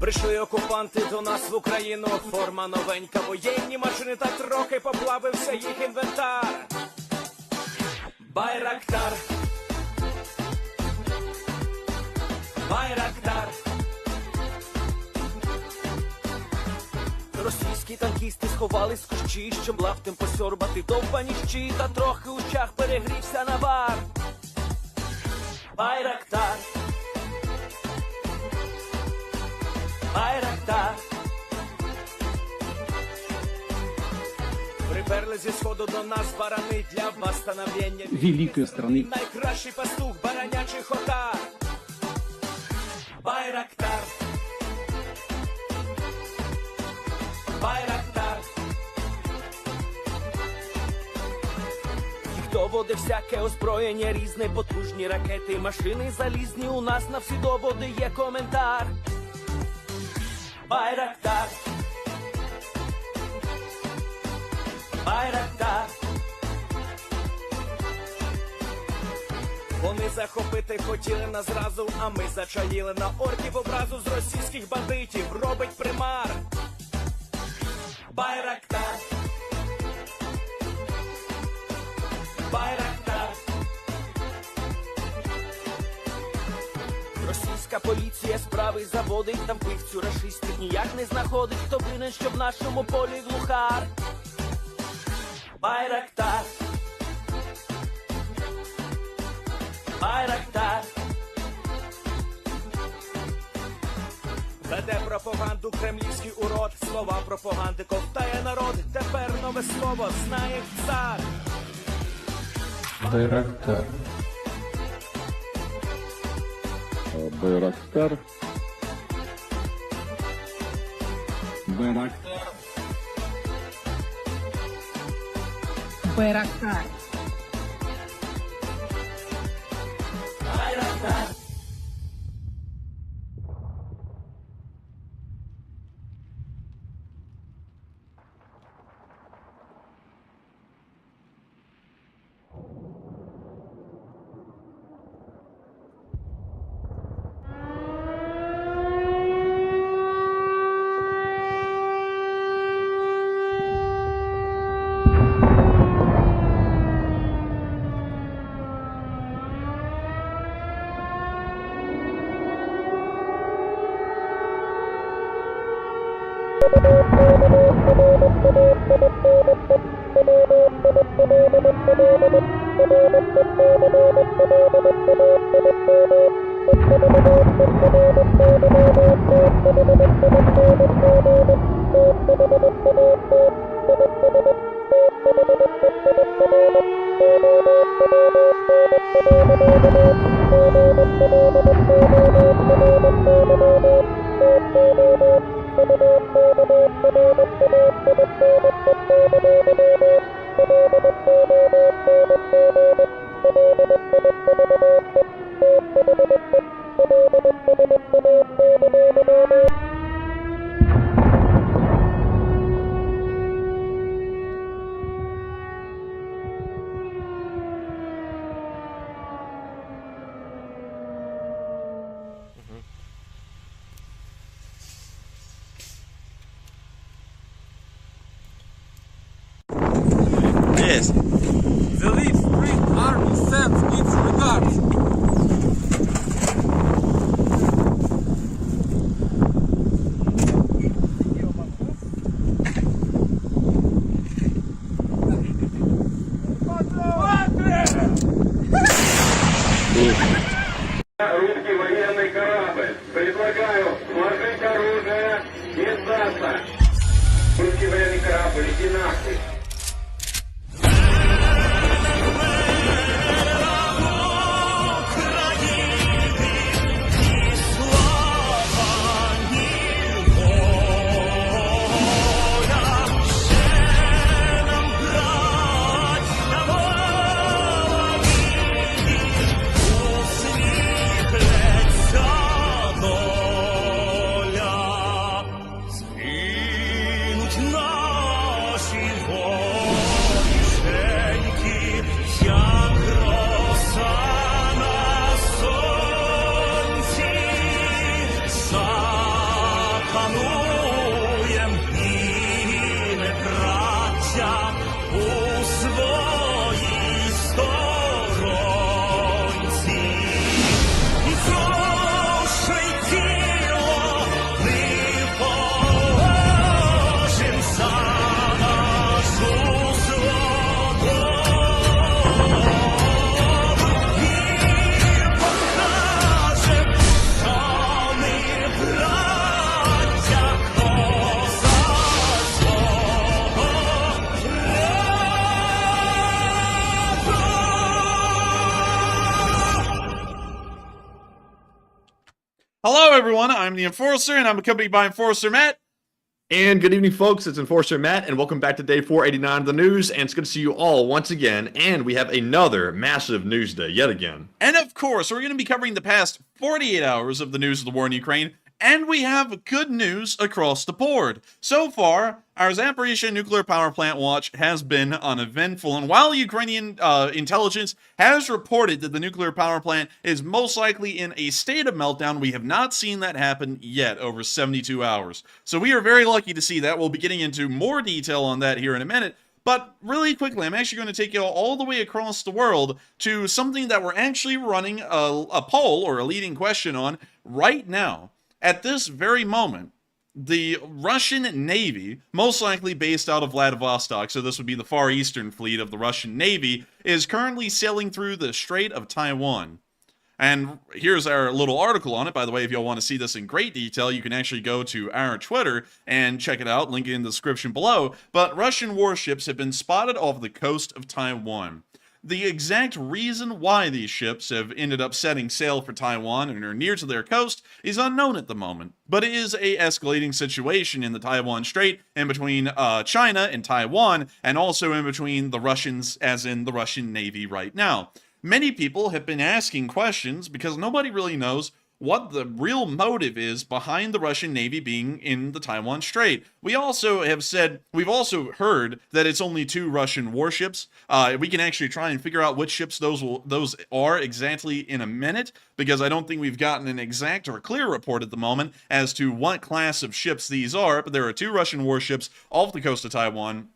Прийшли окупанти до нас в Україну, форма новенька, воєнні машини, та трохи поплавився їх інвентар. Байрактар, Байрактар. Російські танкісти сховались в кущі, щоб лаптем посьорбати довбані щі, та трохи у чах перегрівся навар. Байрактар, Байрактар. Приперли зі сходу до нас барани для восстановлення великої страни. Найкращий пастух баранячих отар. Байрактар, Байрактар. Їх доводи всяке озброєння різне, потужні ракети, машини залізні, у нас на всі доводи є коментар. Байрактар, Байрактар. Вони захопити хотіли нас зразу, а ми зачаїли на орків образу з російських бандитів, робить примар. Байрактар, Байрактар. Російська поліція справи заводить, там пивцю рашистів ніяк не знаходить, хто винен, що в нашому полі глухар. Байрактар, Байрактар. Веде пропаганду кремлівський урод, слова пропаганди ковтає народ, тепер нове слово знає цар. Байрактар. Байрактар. Байрактар. Байрактар. Байрактар. Yes. The Leaf Spring Army sends its regards. Русский военный корабль. Предлагаю сложить оружие и сдаться. Русский военный корабль, иди нахуй. Наші everyone, I'm the Enforcer, and I'm accompanied by Enforcer Matt. And good evening, folks. It's Enforcer Matt, and welcome back to day 489 of the news. And it's good to see you all once again. And we have another massive news day yet again. And of course, we're going to be covering the past 48 hours of the news of the war in Ukraine. And we have good news across the board. So far, our Zaporizhzhia nuclear power plant watch has been uneventful. And while Ukrainian intelligence has reported that the nuclear power plant is most likely in a state of meltdown, we have not seen that happen yet over 72 hours. So we are very lucky to see that. We'll be getting into more detail on that here in a minute. But really quickly, I'm actually going to take you all the way across the world to something that we're actually running a poll or a leading question on right now. At this very moment, the Russian Navy, most likely based out of Vladivostok, so this would be the Far Eastern Fleet of the Russian Navy, is currently sailing through the Strait of Taiwan. And here's our little article on it. By the way, if y'all want to see this in great detail, you can actually go to our Twitter and check it out. Link it in the description below. But Russian warships have been spotted off the coast of Taiwan. The exact reason why these ships have ended up setting sail for Taiwan and are near to their coast is unknown at the moment, but it is a escalating situation in the Taiwan Strait in between China and Taiwan, and also in between the Russians, as in the Russian Navy right now. Many people have been asking questions because nobody really knows what the real motive is behind the Russian Navy being in the Taiwan Strait. We've also heard that it's only 2 Russian warships. We can actually try and figure out which ships those are exactly in a minute, because I don't think we've gotten an exact or clear report at the moment as to what class of ships these are, but there are 2 Russian warships off the coast of Taiwan.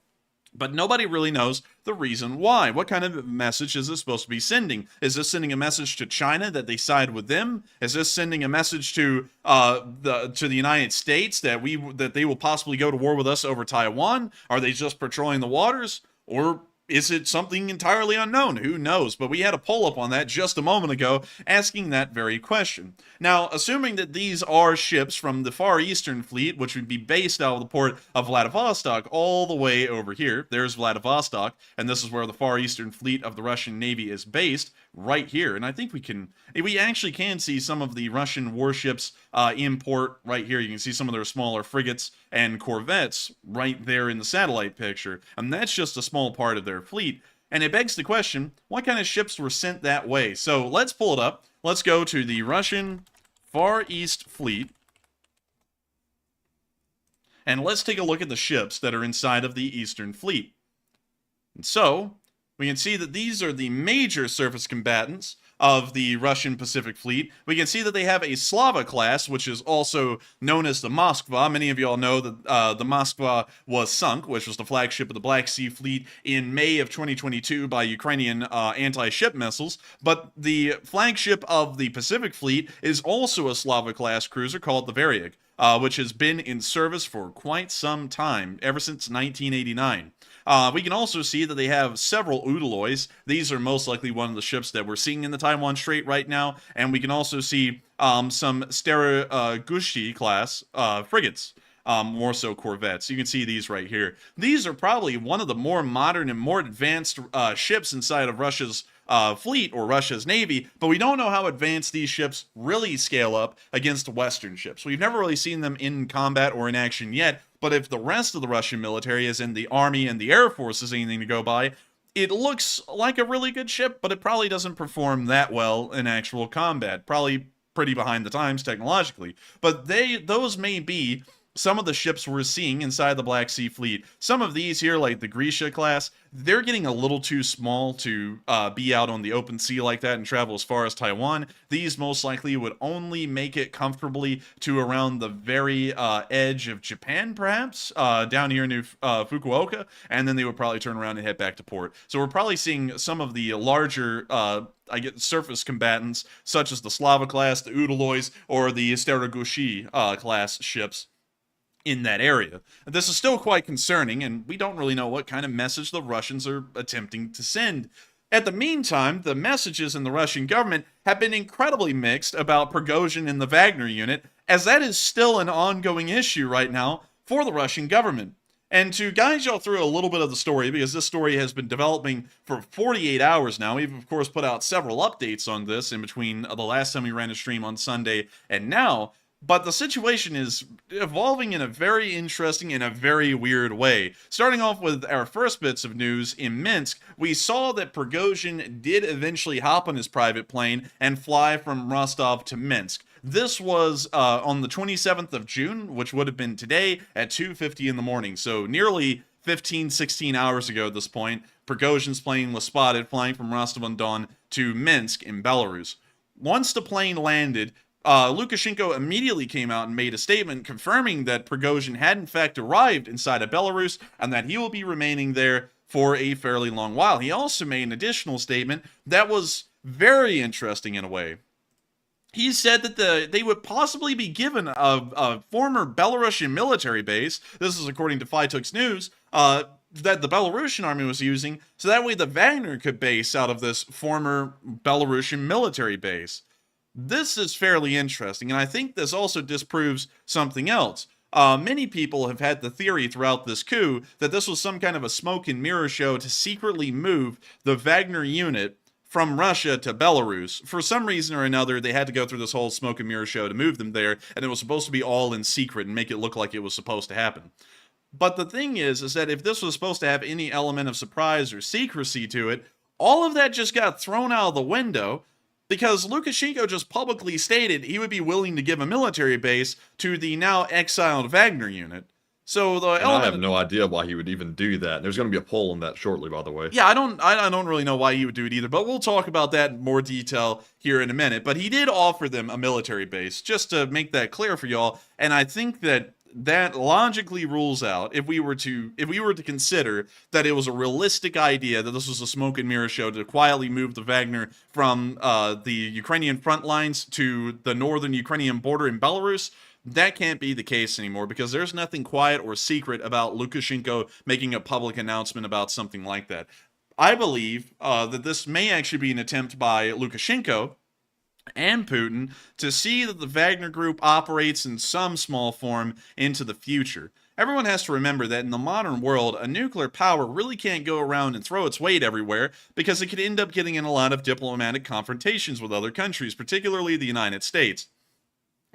But nobody really knows the reason why. What kind of message is this supposed to be sending? Is this sending a message to China that they side with them? Is this sending a message to the United States that they will possibly go to war with us over Taiwan? Are they just patrolling the waters? Or is it something entirely unknown? Who knows? But we had a poll up on that just a moment ago asking that very question. Now, assuming that these are ships from the Far Eastern Fleet, which would be based out of the port of Vladivostok all the way over here. There's Vladivostok, and this is where the Far Eastern Fleet of the Russian Navy is based, right here. And I think we actually can see some of the Russian warships in port right here. You can see some of their smaller frigates and corvettes right there in the satellite picture. And that's just a small part of their fleet. And it begs the question, what kind of ships were sent that way? So let's pull it up. Let's go to the Russian Far East Fleet. And let's take a look at the ships that are inside of the Eastern Fleet. And so we can see that these are the major surface combatants of the Russian Pacific Fleet. We can see that they have a Slava class, which is also known as the Moskva. Many of y'all know that the Moskva was sunk, which was the flagship of the Black Sea Fleet in May of 2022 by Ukrainian anti-ship missiles. But the flagship of the Pacific Fleet is also a Slava class cruiser called the Variag, which has been in service for quite some time, ever since 1989. We can also see that they have several Udaloys. These are most likely one of the ships that we're seeing in the Taiwan Strait right now. And we can also see some Staragushti class frigates, more so corvettes. You can see these right here. These are probably one of the more modern and more advanced ships inside of Russia's fleet or Russia's Navy, but we don't know how advanced these ships really scale up against Western ships. We've never really seen them in combat or in action yet, but if the rest of the Russian military, as in the Army and the Air Force, is anything to go by, it looks like a really good ship, but it probably doesn't perform that well in actual combat. Probably pretty behind the times technologically. But those may be some of the ships we're seeing inside the Black Sea Fleet. Some of these here, like the Grisha class, they're getting a little too small to be out on the open sea like that and travel as far as Taiwan. These most likely would only make it comfortably to around the very edge of Japan, perhaps, down here near Fukuoka, and then they would probably turn around and head back to port. So we're probably seeing some of the larger surface combatants, such as the Slava class, the Udaloys, or the Staragushi class ships in that area. This is still quite concerning, and we don't really know what kind of message the Russians are attempting to send. At the meantime, the messages in the Russian government have been incredibly mixed about Prighozin and the Wagner unit, as that is still an ongoing issue right now for the Russian government. And to guide y'all through a little bit of the story, because this story has been developing for 48 hours now, we've of course put out several updates on this in between the last time we ran a stream on Sunday and now. But the situation is evolving in a very interesting and a very weird way. Starting off with our first bits of news in Minsk, we saw that Prighozin did eventually hop on his private plane and fly from Rostov to Minsk. This was on the 27th of June, which would have been today at 2:50 in the morning. So nearly 15, 16 hours ago at this point, Prigozhin's plane was spotted flying from Rostov-on-Don to Minsk in Belarus. Once the plane landed, Lukashenko immediately came out and made a statement confirming that Prigozhin had in fact arrived inside of Belarus and that he will be remaining there for a fairly long while. He also made an additional statement that was very interesting in a way. He said that they would possibly be given a former Belarusian military base, this is according to Fytuk's News, that the Belarusian army was using, so that way the Wagner could base out of this former Belarusian military base. This is fairly interesting, and I think this also disproves something else. Many people have had the theory throughout this coup that this was some kind of a smoke and mirror show to secretly move the Wagner unit from Russia to Belarus. For some reason or another, they had to go through this whole smoke and mirror show to move them there, and it was supposed to be all in secret and make it look like it was supposed to happen. But the thing is that if this was supposed to have any element of surprise or secrecy to it, all of that just got thrown out of the window, because Lukashenko just publicly stated he would be willing to give a military base to the now exiled Wagner unit. So the element, I have no idea why he would even do that. There's going to be a poll on that shortly, by the way. Yeah, I don't really know why he would do it either, but we'll talk about that in more detail here in a minute. But he did offer them a military base, just to make that clear for y'all, and I think that logically rules out, if we were to consider that it was a realistic idea that this was a smoke and mirror show to quietly move the Wagner from the Ukrainian front lines to the northern Ukrainian border in Belarus. That can't be the case anymore, because there's nothing quiet or secret about Lukashenko making a public announcement about something like that. I believe that this may actually be an attempt by Lukashenko and Putin to see that the Wagner group operates in some small form into the future. Everyone has to remember that in the modern world, a nuclear power really can't go around and throw its weight everywhere, because it could end up getting in a lot of diplomatic confrontations with other countries, particularly the United States.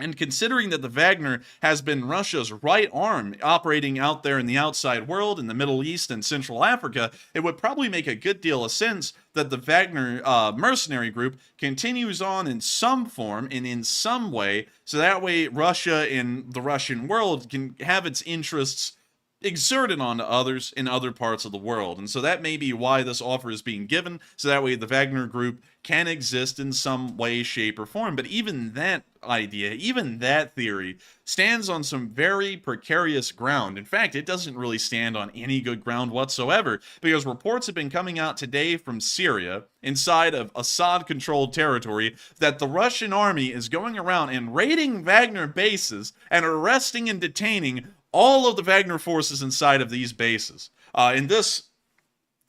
And considering that the Wagner has been Russia's right arm operating out there in the outside world, in the Middle East and Central Africa, it would probably make a good deal of sense that the Wagner mercenary group continues on in some form and in some way, so that way Russia and the Russian world can have its interests exerted onto others in other parts of the world. And so that may be why this offer is being given, so that way the Wagner group can exist in some way, shape, or form. But even that idea, even that theory, stands on some very precarious ground. In fact, it doesn't really stand on any good ground whatsoever, because reports have been coming out today from Syria, inside of Assad-controlled territory, that the Russian army is going around and raiding Wagner bases and arresting and detaining all of the Wagner forces inside of these bases. And this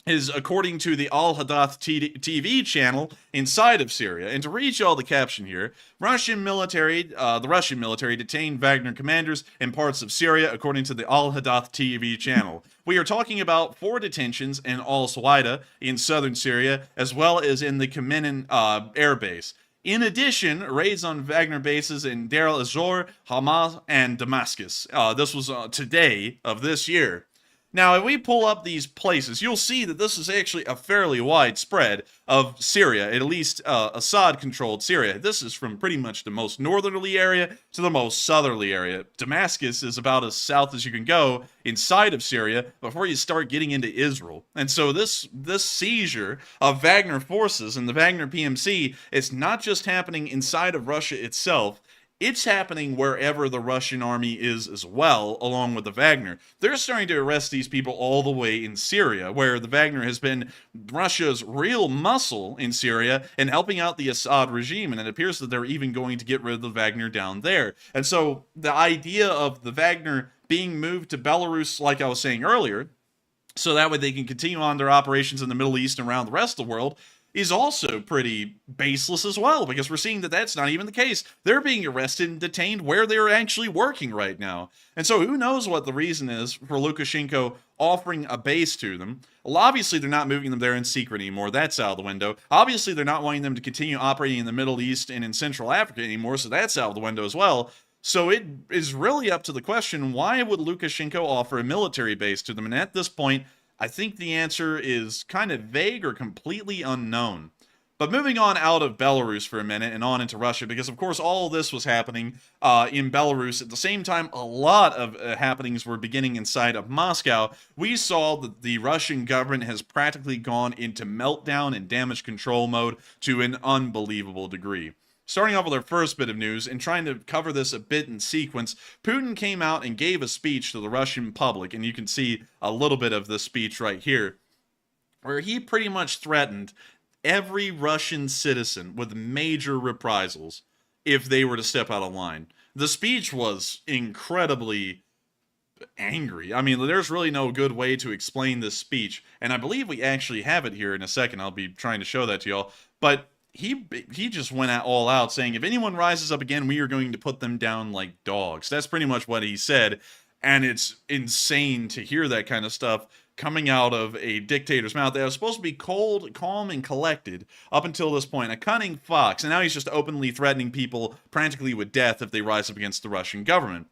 is according to the Al-Hadath TV channel inside of Syria. And to read y'all the caption here, the Russian military detained Wagner commanders in parts of Syria, according to the Al-Hadath TV channel. We are talking about 4 detentions in Al-Suwaida in southern Syria, as well as in the Khmenin air base. In addition, raids on Wagner bases in Deir el-Zor, Hama, and Damascus. This was today of this year. Now, if we pull up these places, you'll see that this is actually a fairly wide spread of Syria, at least Assad-controlled Syria. This is from pretty much the most northerly area to the most southerly area. Damascus is about as south as you can go inside of Syria before you start getting into Israel. And so this seizure of Wagner forces and the Wagner PMC is not just happening inside of Russia itself, it's happening wherever the Russian army is as well, along with the Wagner. They're starting to arrest these people all the way in Syria, where the Wagner has been Russia's real muscle in Syria and helping out the Assad regime, and it appears that they're even going to get rid of the Wagner down there. And so the idea of the Wagner being moved to Belarus, like I was saying earlier, so that way they can continue on their operations in the Middle East and around the rest of the world, is also pretty baseless as well, because we're seeing that that's not even the case. They're being arrested and detained where they're actually working right now. And so who knows what the reason is for Lukashenko offering a base to them. Well, obviously they're not moving them there in secret anymore. That's out of the window. Obviously they're not wanting them to continue operating in the Middle East and in Central Africa anymore, so that's out of the window as well. So it is really up to the question, why would Lukashenko offer a military base to them? And at this point, I think the answer is kind of vague or completely unknown. But moving on out of Belarus for a minute and on into Russia, because of course all of this was happening in Belarus. At the same time, a lot of happenings were beginning inside of Moscow. We saw that the Russian government has practically gone into meltdown and damage control mode to an unbelievable degree. Starting off with our first bit of news, and trying to cover this a bit in sequence, Putin came out and gave a speech to the Russian public, and you can see a little bit of this speech right here, where he pretty much threatened every Russian citizen with major reprisals if they were to step out of line. The speech was incredibly angry. I mean, there's really no good way to explain this speech, and I believe we actually have it here in a second. I'll be trying to show that to y'all, but he just went all out saying, if anyone rises up again, we are going to put them down like dogs. That's pretty much what he said, and it's insane to hear that kind of stuff coming out of a dictator's mouth that was supposed to be cold, calm, and collected up until this point. A cunning fox, and now he's just openly threatening people practically with death if they rise up against the Russian government.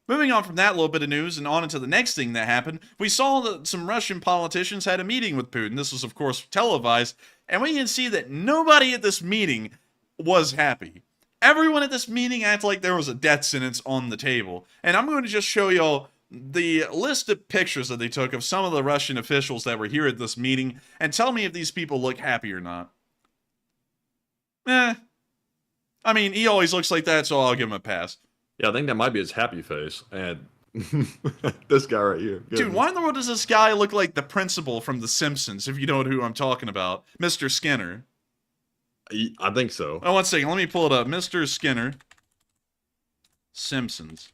Moving on from that little bit of news and on into the next thing that happened, we saw that some Russian politicians had a meeting with Putin. This was, of course, televised, and we can see that nobody at this meeting was happy. Everyone at this meeting acted like there was a death sentence on the table. And I'm going to just show y'all the list of pictures that they took of some of the Russian officials that were here at this meeting, and tell me if these people look happy or not. I mean, he always looks like that, so I'll give him a pass. Yeah, I think that might be his happy face. And this guy right here. Dude, why in the world does this guy look like the principal from The Simpsons, if you know who I'm talking about? Mr. Skinner. I think so. Oh, one second. Let me pull it up. Mr. Skinner. Simpsons.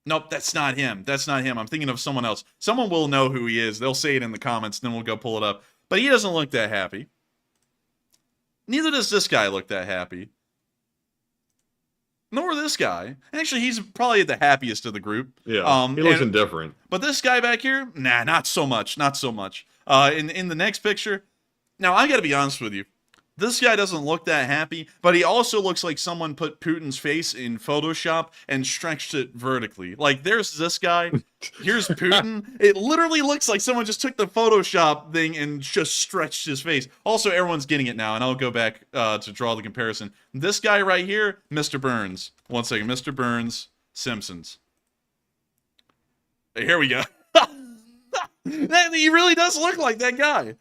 Nope, that's not him. That's not him. I'm thinking of someone else. Someone will know who he is. They'll say it in the comments, then we'll go pull it up. But he doesn't look that happy. Neither does this guy look that happy. Nor this guy. Actually, he's probably the happiest of the group. Yeah, he looks indifferent. But this guy back here, nah, not so much. Not so much. In the next picture, now I gotta be honest with you. This guy doesn't look that happy, but he also looks like someone put Putin's face in Photoshop and stretched it vertically. Like, there's this guy, here's Putin. It literally looks like someone just took the Photoshop thing and just stretched his face. Also, everyone's getting it now, and I'll go back to draw the comparison. This guy right here, Mr. Burns. One second, Mr. Burns, Simpsons. Here we go. He really does look like that guy.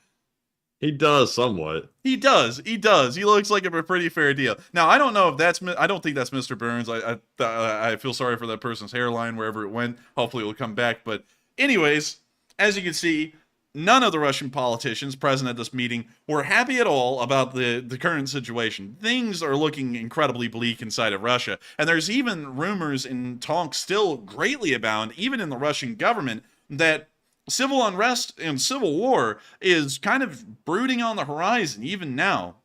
He does somewhat. He does. He does. He looks like a pretty fair deal. Now, I don't know if that's... I don't think that's Mr. Burns. I feel sorry for that person's hairline wherever it went. Hopefully it will come back. But anyways, as you can see, none of the Russian politicians present at this meeting were happy at all about the current situation. Things are looking incredibly bleak inside of Russia. And there's even rumors and talks still greatly abound, even in the Russian government, that civil unrest and civil war is kind of brooding on the horizon, even now.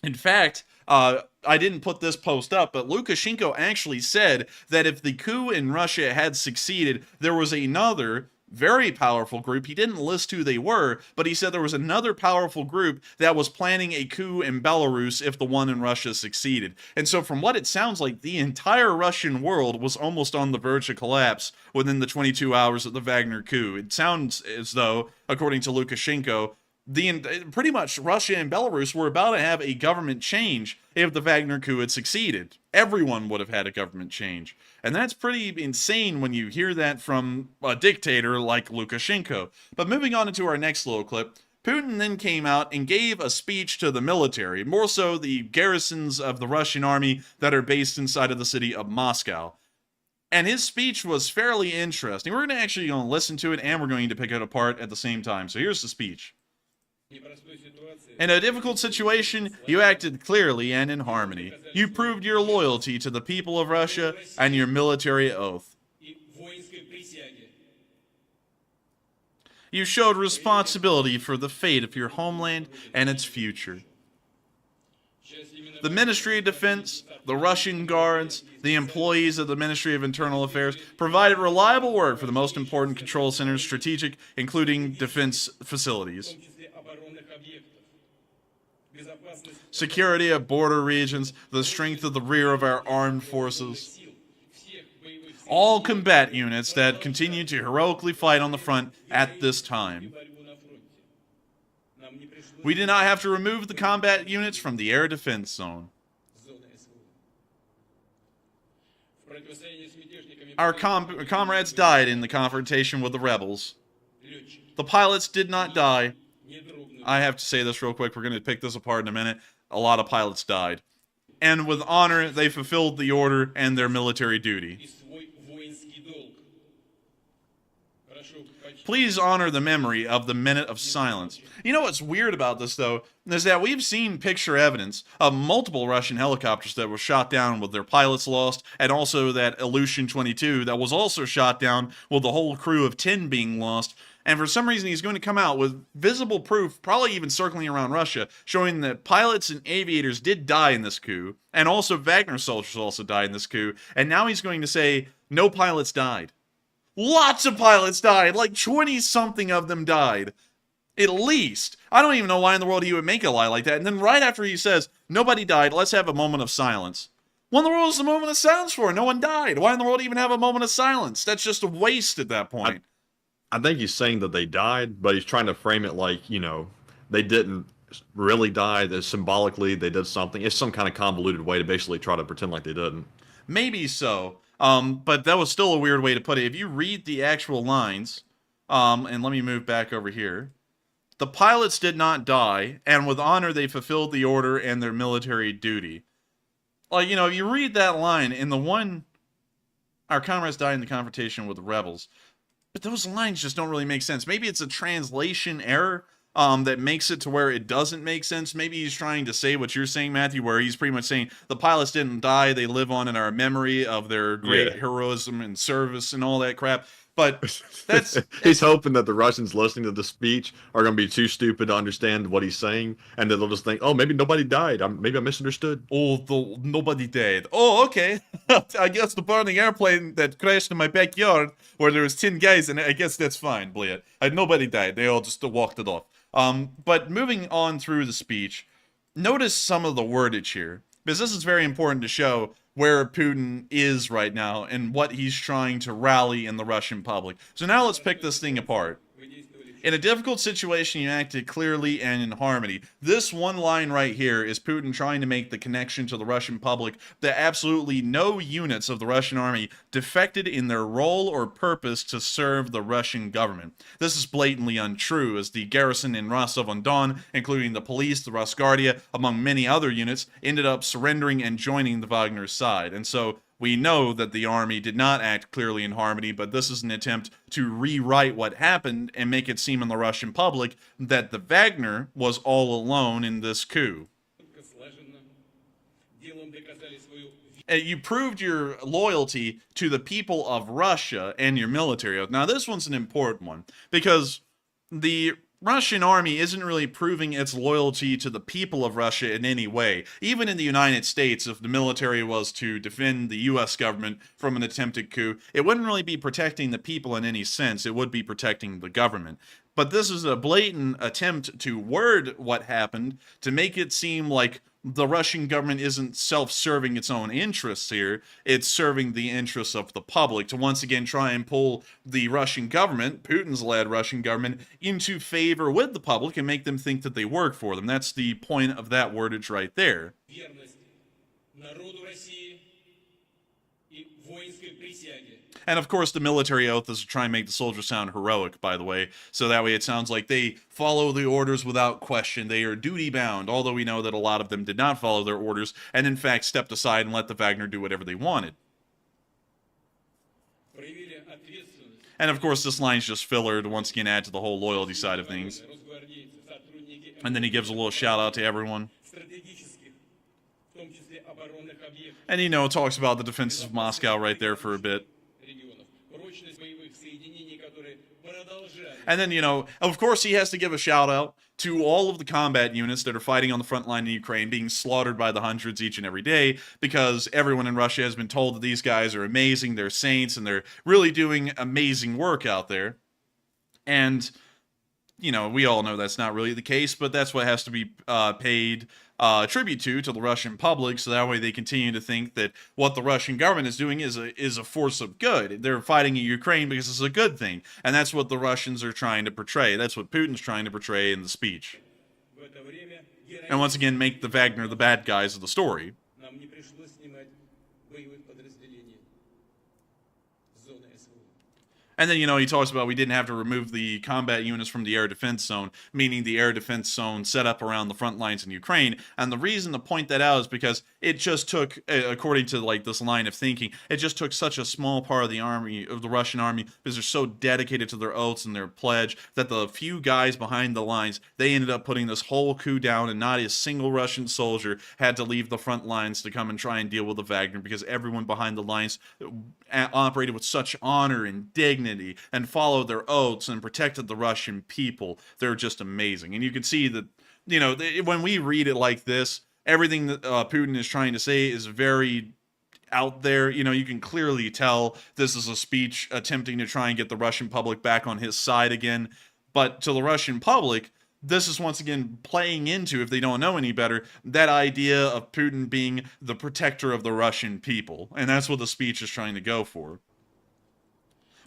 In fact, I didn't put this post up, but Lukashenko actually said that if the coup in Russia had succeeded, there was another very powerful group. He didn't list who they were, but he said there was another powerful group that was planning a coup in Belarus if the one in Russia succeeded. And so from what it sounds like, the entire Russian world was almost on the verge of collapse within the 22 hours of the Wagner coup. It sounds as though, according to Lukashenko, pretty much Russia and Belarus were about to have a government change if the Wagner coup had succeeded. Everyone would have had a government change. And that's pretty insane when you hear that from a dictator like Lukashenko. But moving on into our next little clip, Putin then came out and gave a speech to the military, more so the garrisons of the Russian army that are based inside of the city of Moscow. And his speech was fairly interesting. We're actually going to listen to it and we're going to pick it apart at the same time. So here's the speech. In a difficult situation, you acted clearly and in harmony. You proved your loyalty to the people of Russia and your military oath. You showed responsibility for the fate of your homeland and its future. The Ministry of Defense, the Russian Guards, the employees of the Ministry of Internal Affairs provided reliable work for the most important control centers, strategic, including defense facilities. security of border regions, the strength of the rear of our armed forces. All combat units that continue to heroically fight on the front at this time. We did not have to remove the combat units from the air defense zone. Our comrades died in the confrontation with the rebels. The pilots did not die. I have to say this real quick. We're going to pick this apart in a minute. A lot of pilots died. And with honor, they fulfilled the order and their military duty. Please honor the memory of the minute of silence. You know what's weird about this, though, is that we've seen picture evidence of multiple Russian helicopters that were shot down with their pilots lost, and also that Ilyushin 22 that was also shot down with the whole crew of 10 being lost. And for some reason, he's going to come out with visible proof, probably even circling around Russia, showing that pilots and aviators did die in this coup, and also Wagner soldiers also died in this coup, and now he's going to say, no pilots died. Lots of pilots died, like 20-something of them died. At least. I don't even know why in the world he would make a lie like that. And then right after he says, nobody died, let's have a moment of silence. What in the world is the moment of silence for? No one died. Why in the world even have a moment of silence? That's just a waste at that point. I think he's saying that they died, but he's trying to frame it like, you know, they didn't really die. That symbolically they did something. It's some kind of convoluted way to basically try to pretend like they didn't. Maybe so. But that was still a weird way to put it. If you read the actual lines, and let me move back over here. The pilots did not die, and with honor they fulfilled the order and their military duty. Like, you know, if you read that line, in the one, our comrades died in the confrontation with the rebels. But those lines just don't really make sense. Maybe it's a translation error that makes it to where it doesn't make sense. Maybe he's trying to say what you're saying, Matthew, where he's pretty much saying the pilots didn't die. They live on in our memory of their great heroism and service and all that crap. But that's... he's hoping that the Russians listening to the speech are going to be too stupid to understand what he's saying, and that they'll just think, oh, maybe nobody died. Maybe I misunderstood. Oh, nobody died. Oh, okay. I guess the burning airplane that crashed in my backyard where there was 10 guys in it, I guess that's fine, Blea. Nobody died. They all just walked it off. But moving on through the speech, notice some of the wordage here, because this is very important to show where Putin is right now and what he's trying to rally in the Russian public. So now let's pick this thing apart. In a difficult situation, you acted clearly and in harmony. This one line right here is Putin trying to make the connection to the Russian public that absolutely no units of the Russian army defected in their role or purpose to serve the Russian government. This is blatantly untrue, as the garrison in Rostov-on-Don, including the police, the Rosguardia, among many other units, ended up surrendering and joining the Wagner side. And so we know that the army did not act clearly in harmony, but this is an attempt to rewrite what happened and make it seem in the Russian public that the Wagner was all alone in this coup. You proved your loyalty to the people of Russia and your military. Now, this one's an important one, because the Russian army isn't really proving its loyalty to the people of Russia in any way. Even in the United States, if the military was to defend the U.S. government from an attempted coup, it wouldn't really be protecting the people in any sense. It would be protecting the government. But this is a blatant attempt to word what happened to make it seem like the Russian government isn't self-serving its own interests here. It's serving the interests of the public to once again try and pull the Russian government, Putin's led Russian government, into favor with the public and make them think that they work for them. That's the point of that wordage right there. And of course, the military oath is to try and make the soldiers sound heroic, by the way. So that way it sounds like they follow the orders without question. They are duty-bound, although we know that a lot of them did not follow their orders and in fact stepped aside and let the Wagner do whatever they wanted. And of course, this line's just filler to once again add to the whole loyalty side of things. And then he gives a little shout out to everyone. And, you know, talks about the defenses of Moscow right there for a bit. And then, you know, of course he has to give a shout out to all of the combat units that are fighting on the front line in Ukraine, being slaughtered by the hundreds each and every day, because everyone in Russia has been told that these guys are amazing, they're saints, and they're really doing amazing work out there. And we all know that's not really the case, but that's what has to be paid tribute to the Russian public, so that way they continue to think that what the Russian government is doing is a force of good. They're fighting in Ukraine because it's a good thing, and that's what the Russians are trying to portray. That's what Putin's trying to portray in the speech. And once again, make the Wagner the bad guys of the story. And then, he talks about we didn't have to remove the combat units from the air defense zone, meaning the air defense zone set up around the front lines in Ukraine. And the reason to point that out is because it just took, according to like this line of thinking, it just took such a small part of the army, of the Russian army, because they're so dedicated to their oaths and their pledge, that the few guys behind the lines, they ended up putting this whole coup down, and not a single Russian soldier had to leave the front lines to come and try and deal with the Wagner, because everyone behind the lines operated with such honor and dignity and followed their oaths and protected the Russian people. They're just amazing. And you can see that, when we read it like this, everything that Putin is trying to say is very out there. You can clearly tell this is a speech attempting to try and get the Russian public back on his side again. But to the Russian public, this is once again playing into, if they don't know any better, that idea of Putin being the protector of the Russian people. And that's what the speech is trying to go for.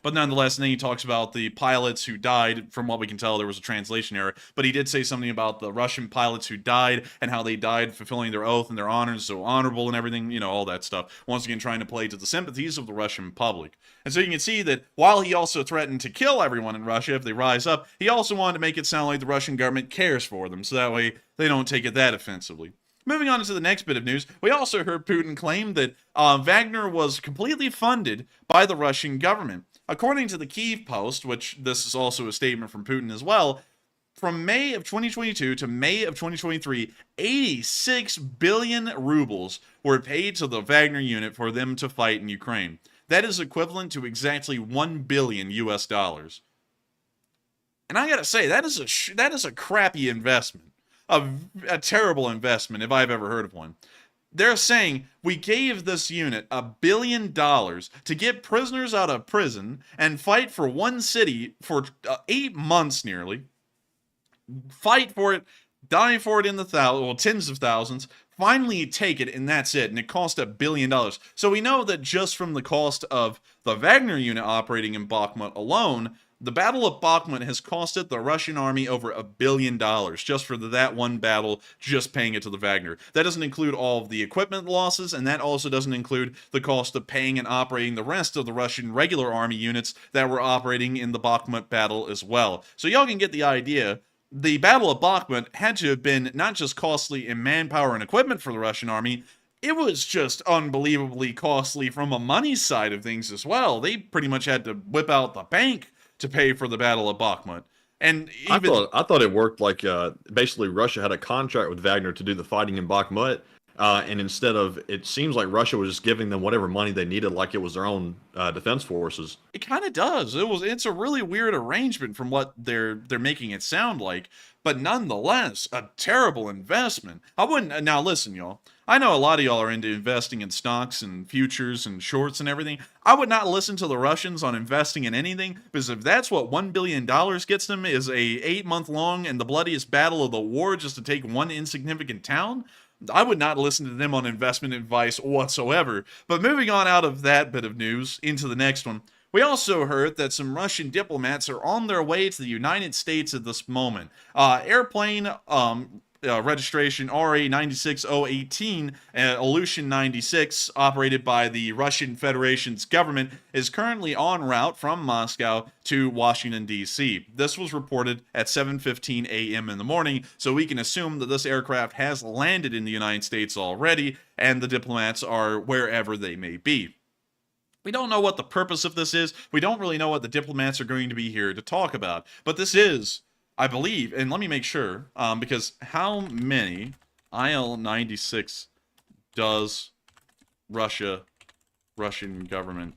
But nonetheless, and then he talks about the pilots who died. From what we can tell, there was a translation error. But he did say something about the Russian pilots who died and how they died fulfilling their oath and their honors, so honorable and everything, all that stuff. Once again, trying to play to the sympathies of the Russian public. And so you can see that while he also threatened to kill everyone in Russia if they rise up, he also wanted to make it sound like the Russian government cares for them, so that way they don't take it that offensively. Moving on to the next bit of news, we also heard Putin claim that Wagner was completely funded by the Russian government. According to the Kyiv Post, which this is also a statement from Putin as well, from May of 2022 to May of 2023, 86 billion rubles were paid to the Wagner unit for them to fight in Ukraine. That is equivalent to exactly $1 billion US dollars. And I gotta say, that is a crappy investment. A terrible investment, if I've ever heard of one. They're saying, we gave this unit $1 billion to get prisoners out of prison and fight for one city for 8 months nearly. Fight for it, die for it in the tens of thousands, finally take it, and that's it. And it cost $1 billion. So we know that just from the cost of the Wagner unit operating in Bakhmut alone, the Battle of Bakhmut has costed the Russian army over $1 billion just for that one battle, just paying it to the Wagner. That doesn't include all of the equipment losses, and that also doesn't include the cost of paying and operating the rest of the Russian regular army units that were operating in the Bakhmut battle as well. So y'all can get the idea. The Battle of Bakhmut had to have been not just costly in manpower and equipment for the Russian army, it was just unbelievably costly from a money side of things as well. They pretty much had to whip out the bank to pay for the Battle of Bakhmut. And even I thought it worked like basically Russia had a contract with Wagner to do the fighting in Bakhmut, and instead of, it seems like Russia was just giving them whatever money they needed, like it was their own defense forces. It kind of does. It's a really weird arrangement from what they're making it sound like, but nonetheless, a terrible investment. I wouldn't. Now listen, y'all. I know a lot of y'all are into investing in stocks and futures and shorts and everything. I would not listen to the Russians on investing in anything, because if that's what $1 billion gets them is a 8-month-long and the bloodiest battle of the war just to take one insignificant town, I would not listen to them on investment advice whatsoever. But moving on out of that bit of news into the next one, we also heard that some Russian diplomats are on their way to the United States at this moment. Airplane registration RA96018, Oleshky 96, operated by the Russian Federation's government, is currently en route from Moscow to Washington, D.C. This was reported at 7:15 a.m. in the morning, so we can assume that this aircraft has landed in the United States already, and the diplomats are wherever they may be. We don't know what the purpose of this is. We don't really know what the diplomats are going to be here to talk about. But this is, I believe, and let me make sure, because how many IL-96 does Russian government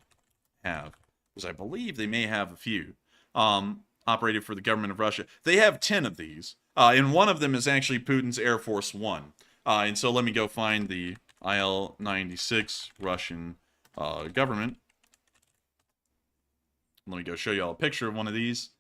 have? Because I believe they may have a few operated for the government of Russia. They have 10 of these, and one of them is actually Putin's Air Force One. And so let me go find the IL-96 Russian government. Let me go show y'all a picture of one of these.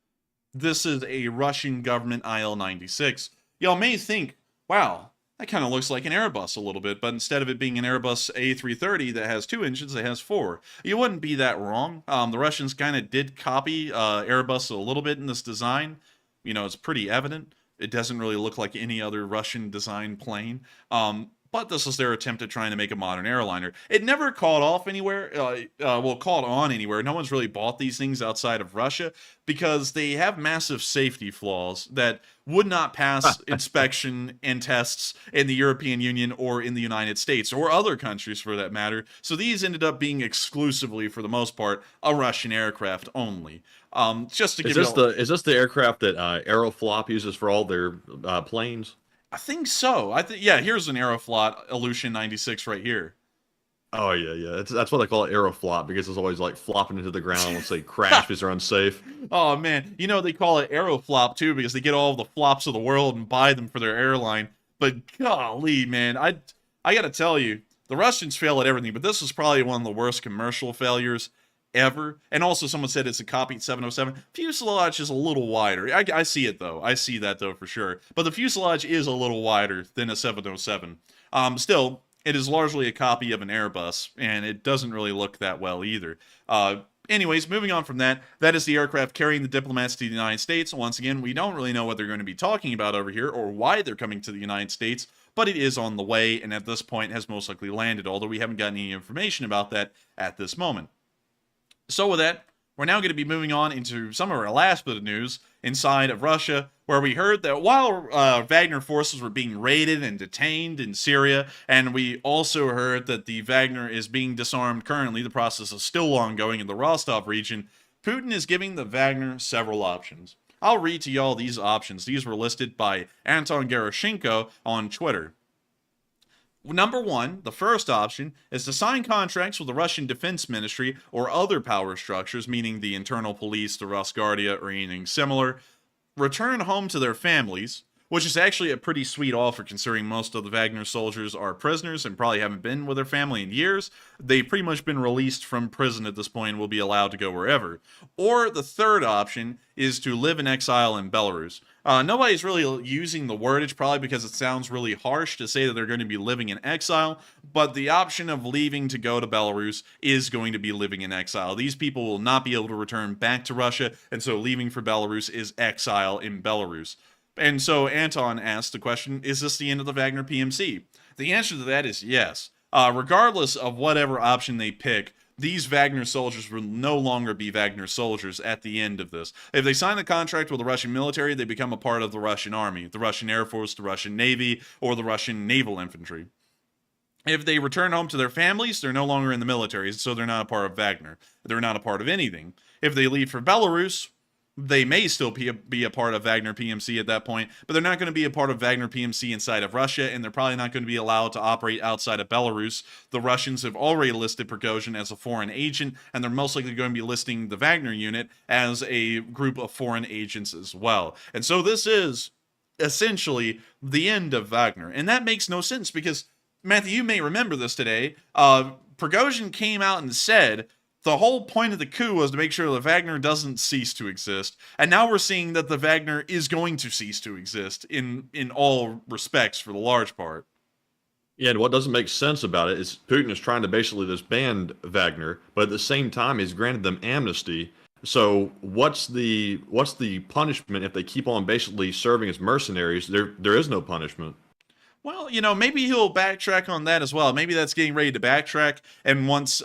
This is a Russian government IL-96. Y'all may think, wow, that kind of looks like an Airbus a little bit, but instead of it being an Airbus A330 that has 2 engines, it has 4. You wouldn't be that wrong. The Russians kind of did copy Airbus a little bit in this design. You know, it's pretty evident. It doesn't really look like any other Russian design plane. But this is their attempt at trying to make a modern airliner. It never caught off anywhere, caught on anywhere. No one's really bought these things outside of Russia because they have massive safety flaws that would not pass inspection and tests in the European Union or in the United States or other countries for that matter. So these ended up being exclusively, for the most part, a Russian aircraft only. Just to give is this the aircraft that Aeroflot uses for all their planes? I think so. Yeah, here's an Aeroflot Illusion 96 right here. Oh yeah. That's what they call it, Aeroflot, because it's always like flopping into the ground once they crash because they're unsafe. Oh man, you know they call it Aeroflop too because they get all the flops of the world and buy them for their airline. But golly, man, I gotta tell you, the Russians fail at everything, but this is probably one of the worst commercial failures ever. And also someone said it's a copied 707. Fuselage is a little wider. I see it though. I see that though for sure. But the fuselage is a little wider than a 707. Still, it is largely a copy of an Airbus, and it doesn't really look that well either. Anyways, moving on from that, that is the aircraft carrying the diplomats to the United States. Once again, we don't really know what they're going to be talking about over here or why they're coming to the United States, but it is on the way, and at this point has most likely landed, although we haven't gotten any information about that at this moment. So with that, we're now going to be moving on into some of our last bit of news inside of Russia, where we heard that while Wagner forces were being raided and detained in Syria, and we also heard that the Wagner is being disarmed currently, the process is still ongoing in the Rostov region, Putin is giving the Wagner several options. I'll read to y'all these options. These were listed by Anton Gerashenko on Twitter. Number 1, the first option, is to sign contracts with the Russian Defense Ministry or other power structures, meaning the internal police, the Rosguardia, or anything similar, return home to their families, which is actually a pretty sweet offer considering most of the Wagner soldiers are prisoners and probably haven't been with their family in years. They've pretty much been released from prison at this point and will be allowed to go wherever. Or the third option is to live in exile in Belarus. Nobody's really using the wordage, probably because it sounds really harsh to say that they're going to be living in exile, but the option of leaving to go to Belarus is going to be living in exile. These people will not be able to return back to Russia, and so leaving for Belarus is exile in Belarus. And so Anton asked the question, is this the end of the Wagner PMC? The answer to that is yes. Regardless of whatever option they pick, these Wagner soldiers will no longer be Wagner soldiers at the end of this. If they sign a contract with the Russian military, they become a part of the Russian army, the Russian Air Force, the Russian Navy, or the Russian Naval Infantry. If they return home to their families, they're no longer in the military, so they're not a part of Wagner. They're not a part of anything. If they leave for Belarus, they may still be a part of Wagner PMC at that point, but they're not going to be a part of Wagner PMC inside of Russia, and they're probably not going to be allowed to operate outside of Belarus. The Russians have already listed Prighozin as a foreign agent, and they're most likely going to be listing the Wagner unit as a group of foreign agents as well. And so this is essentially the end of Wagner, and that makes no sense because, Matthew, you may remember this today, Prighozin came out and said the whole point of the coup was to make sure the Wagner doesn't cease to exist. And now we're seeing that the Wagner is going to cease to exist in all respects for the large part. Yeah, and what doesn't make sense about it is Putin is trying to basically disband Wagner, but at the same time he's granted them amnesty. So what's the punishment if they keep on basically serving as mercenaries? There is no punishment. Well, you know, maybe he'll backtrack on that as well. Maybe that's getting ready to backtrack, and once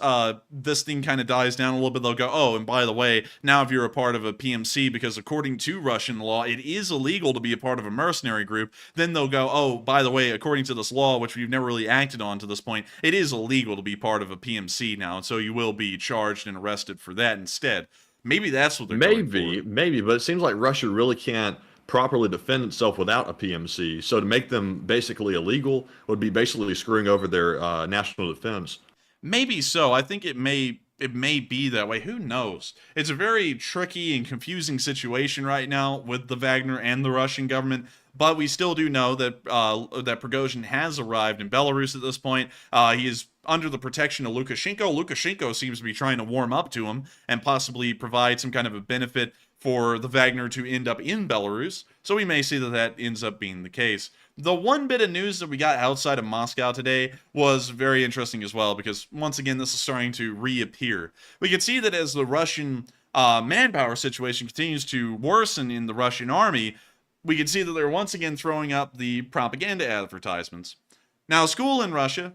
this thing kind of dies down a little bit, they'll go, oh, and by the way, now if you're a part of a PMC, because according to Russian law, it is illegal to be a part of a mercenary group, then they'll go, oh, by the way, according to this law, which we've never really acted on to this point, it is illegal to be part of a PMC now, and so you will be charged and arrested for that instead. Maybe that's what they're going for. Maybe, but it seems like Russia really can't properly defend itself without a PMC. So to make them basically illegal would be basically screwing over their national defense. Maybe so. I think it may be that way. Who knows? It's a very tricky and confusing situation right now with the Wagner and the Russian government. But we still do know that that Prighozin has arrived in Belarus at this point. He is under the protection of Lukashenko. Lukashenko seems to be trying to warm up to him and possibly provide some kind of a benefit for the Wagner to end up in Belarus, so we may see that that ends up being the case. The one bit of news that we got outside of Moscow today was very interesting as well, because once again, this is starting to reappear. We can see that as the Russian manpower situation continues to worsen in the Russian army, we can see that they're once again throwing up the propaganda advertisements. Now, school in Russia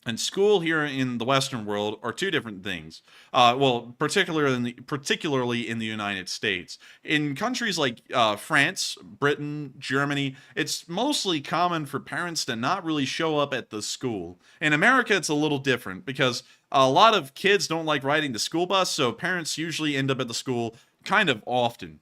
and school here in the Western world are two different things. Well, particularly in the United States. In countries like France, Britain, Germany, it's mostly common for parents to not really show up at the school. In America, it's a little different because a lot of kids don't like riding the school bus, so parents usually end up at the school kind of often.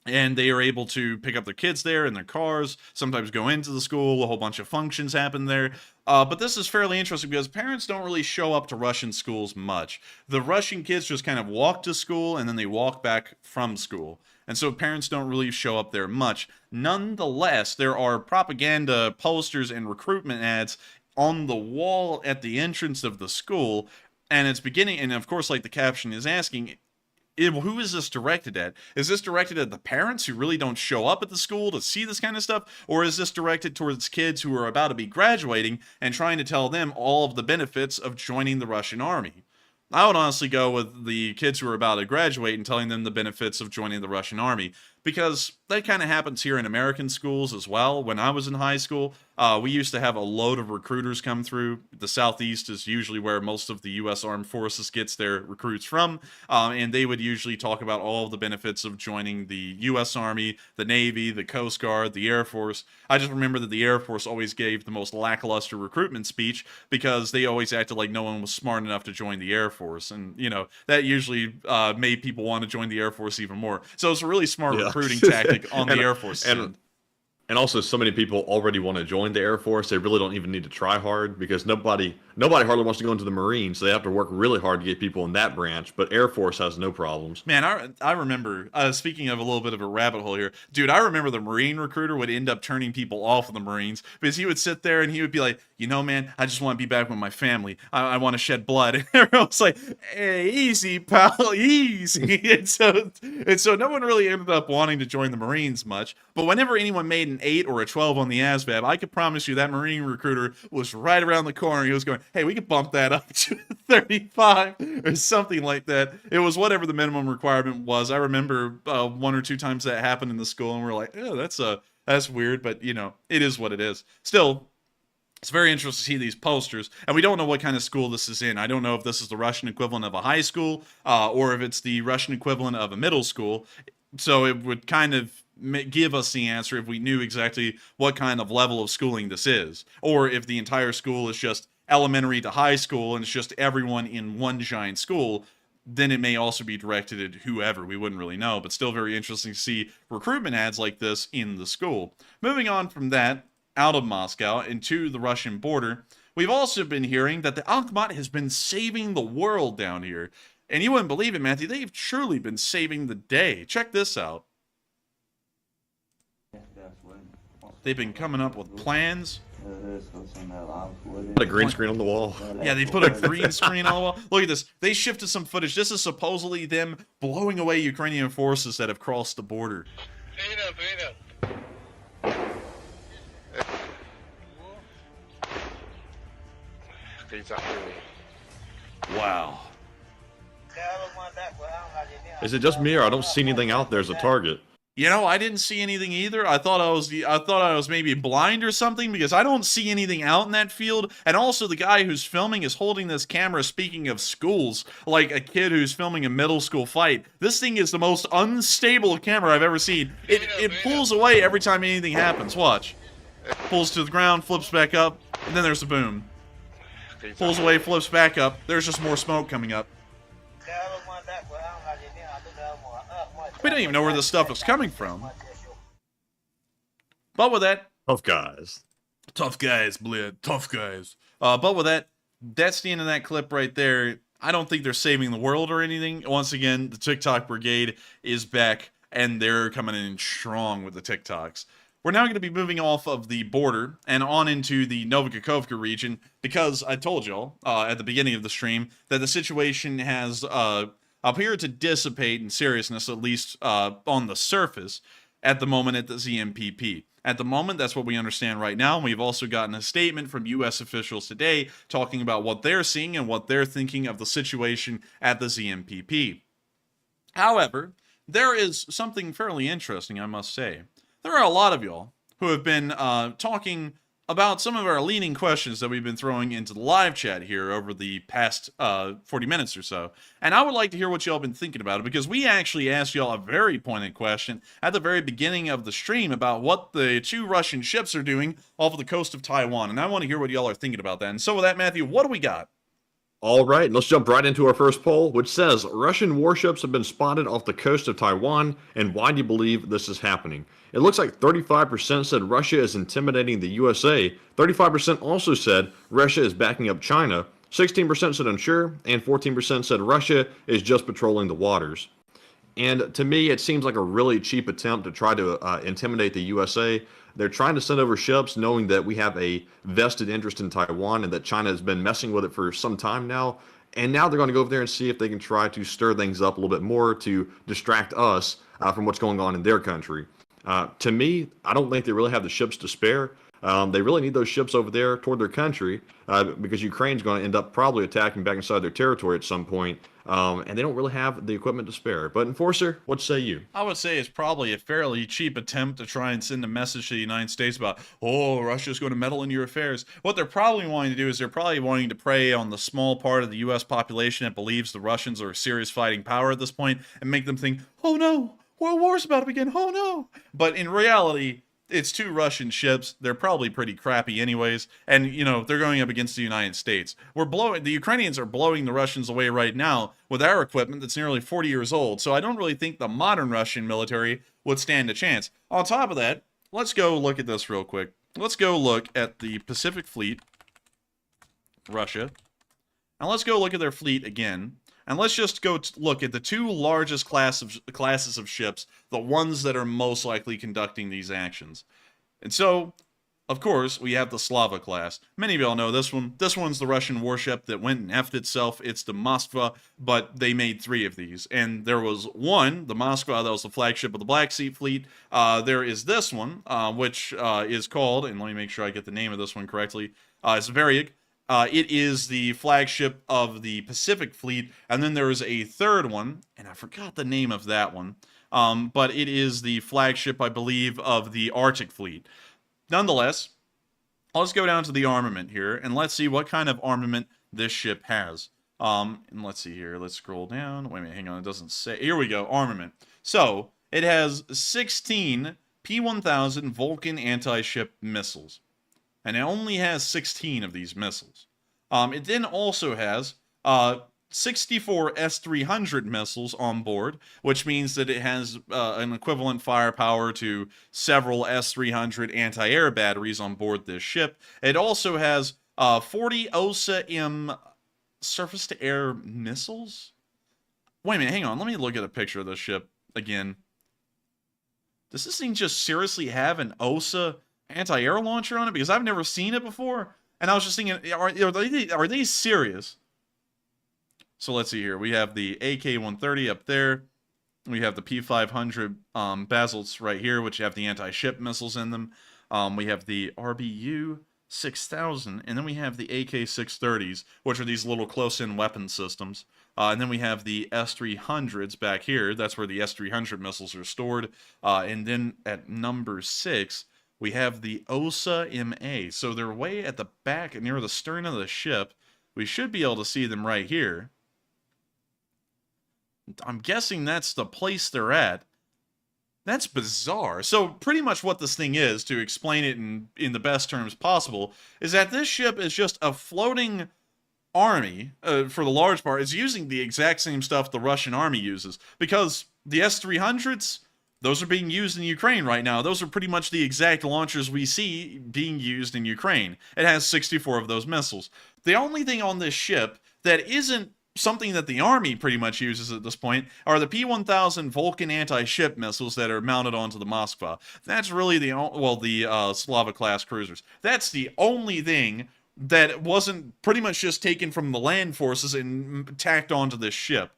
And they are able to pick up their kids there in their cars, sometimes go into the school, a whole bunch of functions happen there. But this is fairly interesting because parents don't really show up to Russian schools much. The Russian kids just kind of walk to school and then they walk back from school. And so parents don't really show up there much. Nonetheless, there are propaganda posters and recruitment ads on the wall at the entrance of the school. And it's beginning, and of course, like the caption is asking, who is this directed at? Is this directed at the parents who really don't show up at the school to see this kind of stuff? Or is this directed towards kids who are about to be graduating and trying to tell them all of the benefits of joining the Russian army? I would honestly go with the kids who are about to graduate and telling them the benefits of joining the Russian army, because that kind of happens here in American schools as well. When I was in high school, we used to have a load of recruiters come through. The Southeast is usually where most of the U.S. Armed Forces gets their recruits from, and they would usually talk about all of the benefits of joining the U.S. Army, the Navy, the Coast Guard, the Air Force. I just remember that the Air Force always gave the most lackluster recruitment speech because they always acted like no one was smart enough to join the Air Force, and, you know, that usually made people want to join the Air Force even more. So it's a really smart recruiting tactic on the Air Force. And also, so many people already want to join the Air Force. They really don't even need to try hard because nobody hardly wants to go into the Marines. So they have to work really hard to get people in that branch. But Air Force has no problems. Man, I remember, speaking of a little bit of a rabbit hole here, dude, I remember the Marine recruiter would end up turning people off of the Marines because he would sit there and he would be like, you know, man, I just want to be back with my family. I want to shed blood. And everyone's like, hey, easy, pal, easy. and so no one really ended up wanting to join the Marines much. But whenever anyone made an 8 or a 12 on the ASVAB, I could promise you that Marine recruiter was right around the corner. He was going, hey, we could bump that up to 35 or something like that. It was whatever the minimum requirement was. I remember 1 or 2 times that happened in the school, and we were like, oh, that's weird, but, you know, it is what it is. Still, it's very interesting to see these posters, and we don't know what kind of school this is in. I don't know if this is the Russian equivalent of a high school or if it's the Russian equivalent of a middle school. So it would kind of give us the answer if we knew exactly what kind of level of schooling this is, or if the entire school is just elementary to high school and it's just everyone in one giant school. Then it may also be directed at whoever. We wouldn't really know, but still very interesting to see recruitment ads like this in the school. Moving on from that, out of Moscow into the Russian border, we've also been hearing that the Bakhmut has been saving the world down here. And you wouldn't believe it, Matthew, they've truly been saving the day. Check this out. They've been coming up with plans. Put a green screen on the wall. Yeah, they put a green screen on the wall. Look at this. They shifted some footage. This is supposedly them blowing away Ukrainian forces that have crossed the border. Wow. Is it just me or I don't see anything out there as a target? You know, I didn't see anything either. I thought I was maybe blind or something because I don't see anything out in that field. And also the guy who's filming is holding this camera, speaking of schools, like a kid who's filming a middle school fight. This thing is the most unstable camera I've ever seen. It pulls away every time anything happens. Watch. Pulls to the ground, flips back up, and then there's a boom. Pulls away, flips back up. There's just more smoke coming up. We don't even know where this stuff is coming from. But with that... Tough guys. Tough guys, Blid. Tough guys. But with that, that's the end of that clip right there. I don't think they're saving the world or anything. Once again, the TikTok brigade is back, and they're coming in strong with the TikToks. We're now going to be moving off of the border and on into the Novokakhovka region because I told y'all at the beginning of the stream that the situation has appear to dissipate in seriousness, at least on the surface, at the moment at the ZMPP. At the moment, that's what we understand right now. And we've also gotten a statement from U.S. officials today talking about what they're seeing and what they're thinking of the situation at the ZMPP. However, there is something fairly interesting, I must say. There are a lot of y'all who have been talking about some of our leading questions that we've been throwing into the live chat here over the past 40 minutes or so. And I would like to hear what y'all been thinking about it, because we actually asked y'all a very pointed question at the very beginning of the stream about what the 2 Russian ships are doing off of the coast of Taiwan. And I want to hear what y'all are thinking about that. And so with that, Matthew, what do we got? All right, let's jump right into our first poll, which says Russian warships have been spotted off the coast of Taiwan, and why do you believe this is happening? It looks like 35% said Russia is intimidating the USA, 35% also said Russia is backing up China, 16% said unsure, and 14% said Russia is just patrolling the waters. And to me, it seems like a really cheap attempt to try to intimidate the USA. They're trying to send over ships knowing that we have a vested interest in Taiwan and that China has been messing with it for some time now. And now they're going to go over there and see if they can try to stir things up a little bit more to distract us from what's going on in their country. To me, I don't think they really have the ships to spare. They really need those ships over there toward their country because Ukraine's going to end up probably attacking back inside their territory at some point. And they don't really have the equipment to spare. But Enforcer, what say you? I would say it's probably a fairly cheap attempt to try and send a message to the United States about, oh, Russia's going to meddle in your affairs. What they're probably wanting to do is they're probably wanting to prey on the small part of the U.S. population that believes the Russians are a serious fighting power at this point and make them think, oh no, World War's about to begin, oh no. But in reality, it's 2 Russian ships. They're probably pretty crappy anyways. And, you know, they're going up against the United States. The Ukrainians are blowing the Russians away right now with our equipment that's nearly 40 years old. So I don't really think the modern Russian military would stand a chance. On top of that, let's go look at this real quick. Let's go look at the Pacific Fleet, Russia. And let's go look at their fleet again. And let's just go look at the 2 largest classes of ships, the ones that are most likely conducting these actions. And so, of course, we have the Slava class. Many of y'all know this one. This one's the Russian warship that went and effed itself. It's the Moskva, but they made 3 of these. And there was one, the Moskva, that was the flagship of the Black Sea Fleet. There is this one, which is called, and let me make sure I get the name of this one correctly, it's Varyag. It is the flagship of the Pacific Fleet, and then there is a third one, and I forgot the name of that one, but it is the flagship, I believe, of the Arctic Fleet. Nonetheless, let's go down to the armament here, and let's see what kind of armament this ship has. And let's see here, let's scroll down. Wait a minute, hang on, it doesn't say. Here we go, armament. So, it has 16 P-1000 Vulcan anti-ship missiles. And it only has 16 of these missiles. It then also has 64 S-300 missiles on board, which means that it has an equivalent firepower to several S-300 anti-air batteries on board this ship. It also has 40 OSA-M surface-to-air missiles? Wait a minute, hang on. Let me look at a picture of this ship again. Does this thing just seriously have an OSA anti-air launcher on it? Because I've never seen it before, and I was just thinking, are they serious? So let's see here. We have the AK-130 up there. We have the P-500 Basilts right here, which have the anti-ship missiles in them. We have the RBU-6000, and then we have the AK-630s, which are these little close-in weapon systems. And then we have the S-300s back here. That's where the S-300 missiles are stored. And then at number 6, we have the OSA-MA. So they're way at the back near the stern of the ship. We should be able to see them right here. I'm guessing that's the place they're at. That's bizarre. So pretty much what this thing is, to explain it in the best terms possible, is that this ship is just a floating army, for the large part. It's using the exact same stuff the Russian army uses. Because the S-300s, those are being used in Ukraine right now. Those are pretty much the exact launchers we see being used in Ukraine. It has 64 of those missiles. The only thing on this ship that isn't something that the army pretty much uses at this point are the P-1000 Vulcan anti-ship missiles that are mounted onto the Moskva. That's really the Slava-class cruisers. That's the only thing that wasn't pretty much just taken from the land forces and tacked onto this ship.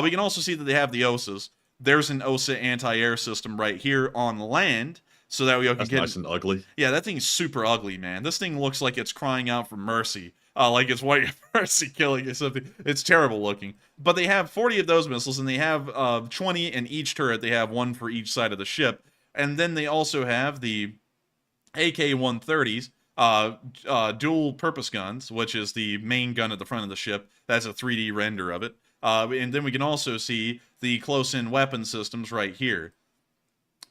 We can also see that they have the OSAs. There's an OSA anti-air system right here on land, so that we can That's get nice and ugly. Yeah, that thing's super ugly, man. This thing looks like it's crying out for mercy. Like it's white mercy killing or something. It's terrible looking. But they have 40 of those missiles, and they have 20 in each turret. They have one for each side of the ship. And then they also have the AK-130s, dual purpose guns, which is the main gun at the front of the ship. That's a 3D render of it. And then we can also see the close-in weapon systems right here.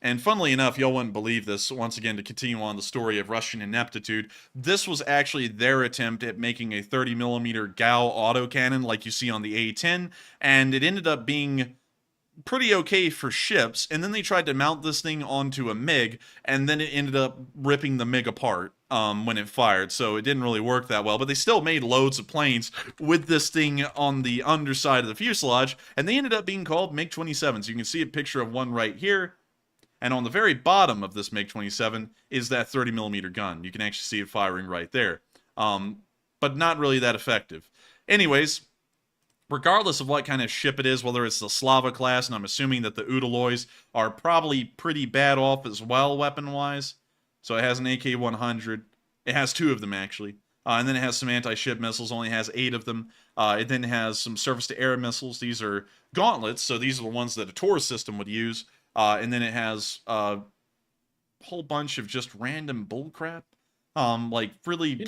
And funnily enough, y'all wouldn't believe this, once again, to continue on the story of Russian ineptitude, this was actually their attempt at making a 30mm Gao autocannon like you see on the A-10, and it ended up being pretty okay for ships, and then they tried to mount this thing onto a MiG, and then it ended up ripping the MiG apart when it fired, so it didn't really work that well, but they still made loads of planes with this thing on the underside of the fuselage, and they ended up being called MiG-27s. You can see a picture of one right here, and on the very bottom of this MiG-27 is that 30mm gun. You can actually see it firing right there, but not really that effective. Anyways, regardless of what kind of ship it is, whether it's the Slava class, and I'm assuming that the Udaloys are probably pretty bad off as well, weapon-wise. So it has an AK-100. It has 2 of them, actually. And then it has some anti-ship missiles, only has 8 of them. It then has some surface-to-air missiles. These are gauntlets, so these are the ones that a Taurus system would use. And then it has a whole bunch of just random bullcrap. Like, really...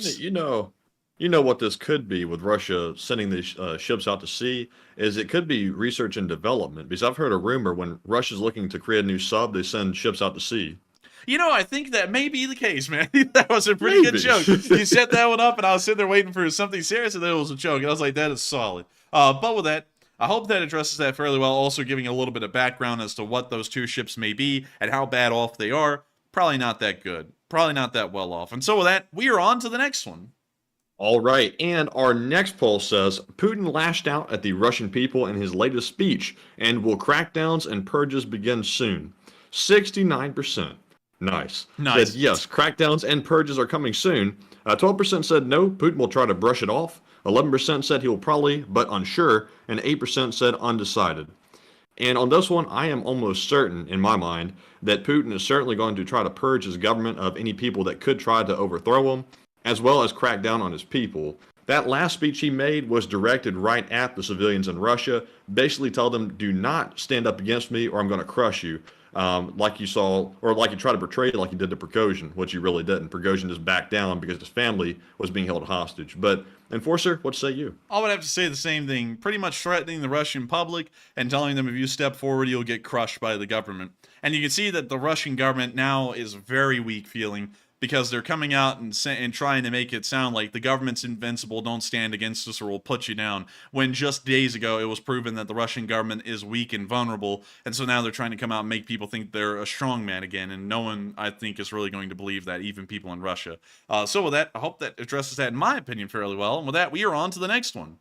You know what this could be with Russia sending these ships out to sea is it could be research and development. Because I've heard a rumor when Russia's looking to create a new sub, they send ships out to sea. You know, I think that may be the case, man. That was a pretty good joke. You set that one up, and I was sitting there waiting for something serious, and then it was a joke. And I was like, that is solid. But with that, I hope that addresses that fairly well, also giving a little bit of background as to what those 2 ships may be and how bad off they are. Probably not that good. Probably not that well off. And so with that, we are on to the next one. All right, and our next poll says Putin lashed out at the Russian people in his latest speech, and will crackdowns and purges begin soon? 69%. Nice. Said yes, crackdowns and purges are coming soon. 12% said no, Putin will try to brush it off. 11% said he will probably, but unsure, and 8% said undecided. And on this one, I am almost certain, in my mind, that Putin is certainly going to try to purge his government of any people that could try to overthrow him, as well as crack down on his people. That last speech he made was directed right at the civilians in Russia, basically tell them, do not stand up against me or I'm going to crush you. Like you saw, or like you tried to portray like you did to Prighozin, which you really didn't. Prighozin just backed down because his family was being held hostage. But, Enforcer, what say you? I would have to say the same thing, pretty much threatening the Russian public and telling them if you step forward, you'll get crushed by the government. And you can see that the Russian government now is very weak feeling, because they're coming out and trying to make it sound like the government's invincible, don't stand against us or we'll put you down, when just days ago it was proven that the Russian government is weak and vulnerable, and so now they're trying to come out and make people think they're a strong man again, and no one, I think, is really going to believe that, even people in Russia. So with that, I hope that addresses that, in my opinion, fairly well, and with that, we are on to the next one.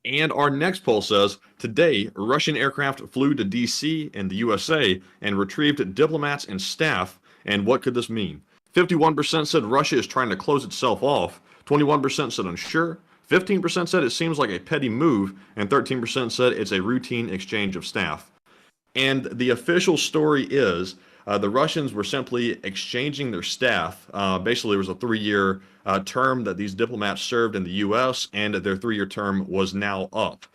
And our next poll says, today, Russian aircraft flew to D.C. in the USA and retrieved diplomats and staff, and what could this mean? 51% said Russia is trying to close itself off, 21% said unsure, 15% said it seems like a petty move, and 13% said it's a routine exchange of staff. And the official story is the Russians were simply exchanging their staff. Basically, there was a 3-year term that these diplomats served in the U.S., and their 3-year term was now up.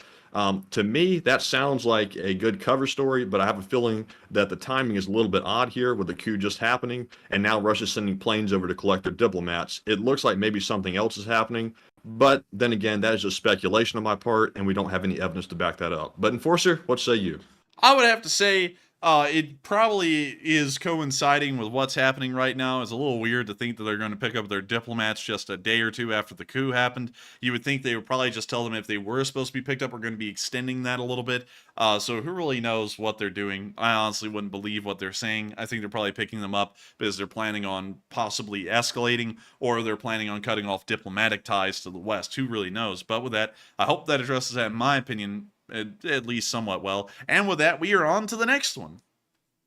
To me, that sounds like a good cover story, but I have a feeling that the timing is a little bit odd here with the coup just happening, and now Russia's sending planes over to collect their diplomats. It looks like maybe something else is happening, but then again, that is just speculation on my part, and we don't have any evidence to back that up. But Enforcer, what say you? I would have to say it probably is coinciding with what's happening right now. It's a little weird to think that they're going to pick up their diplomats just a day or two after the coup happened. You would think they would probably just tell them if they were supposed to be picked up, we're going to be extending that a little bit. So who really knows what they're doing? I honestly wouldn't believe what they're saying. I think they're probably picking them up because they're planning on possibly escalating, or they're planning on cutting off diplomatic ties to the West. Who really knows? But with that, I hope that addresses that, in my opinion, at least somewhat well. And with that, we are on to the next one.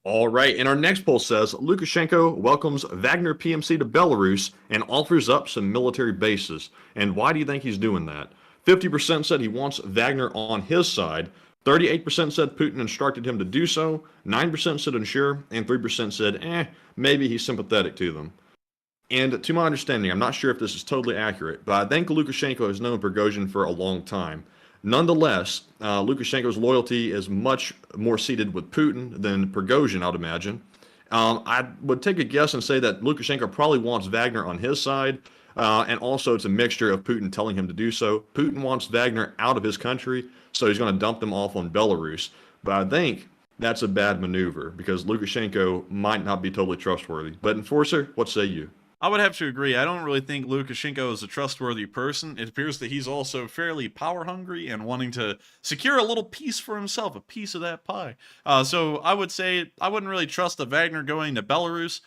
All right, and our next poll says Lukashenko welcomes Wagner PMC to Belarus and offers up some military bases. And why do you think he's doing that? 50% said he wants Wagner on his side, 38% said Putin instructed him to do so, 9% said unsure, and 3% said, maybe he's sympathetic to them. And to my understanding, I'm not sure if this is totally accurate, but I think Lukashenko has known Prigozhin for a long time. Nonetheless, Lukashenko's loyalty is much more seated with Putin than Prigozhin, I'd imagine. I would take a guess and say that Lukashenko probably wants Wagner on his side, and also it's a mixture of Putin telling him to do so. Putin wants Wagner out of his country, so he's going to dump them off on Belarus. But I think that's a bad maneuver because Lukashenko might not be totally trustworthy. But Enforcer, what say you? I would have to agree. I don't really think Lukashenko is a trustworthy person. It appears that he's also fairly power hungry and wanting to secure a little piece for himself, a piece of that pie. So I would say I wouldn't really trust the Wagner going to Belarus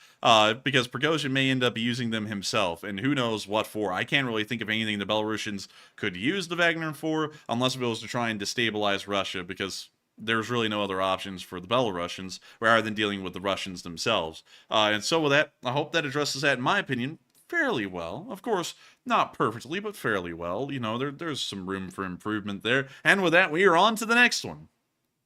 because Prigozhin may end up using them himself, and who knows what for. I can't really think of anything the Belarusians could use the Wagner for unless it was to try and destabilize Russia, because there's really no other options for the Belarusians rather than dealing with the Russians themselves. And so with that, I hope that addresses that, in my opinion, fairly well. Of course, not perfectly, but fairly well. You know, there's some room for improvement there. And with that, we are on to the next one.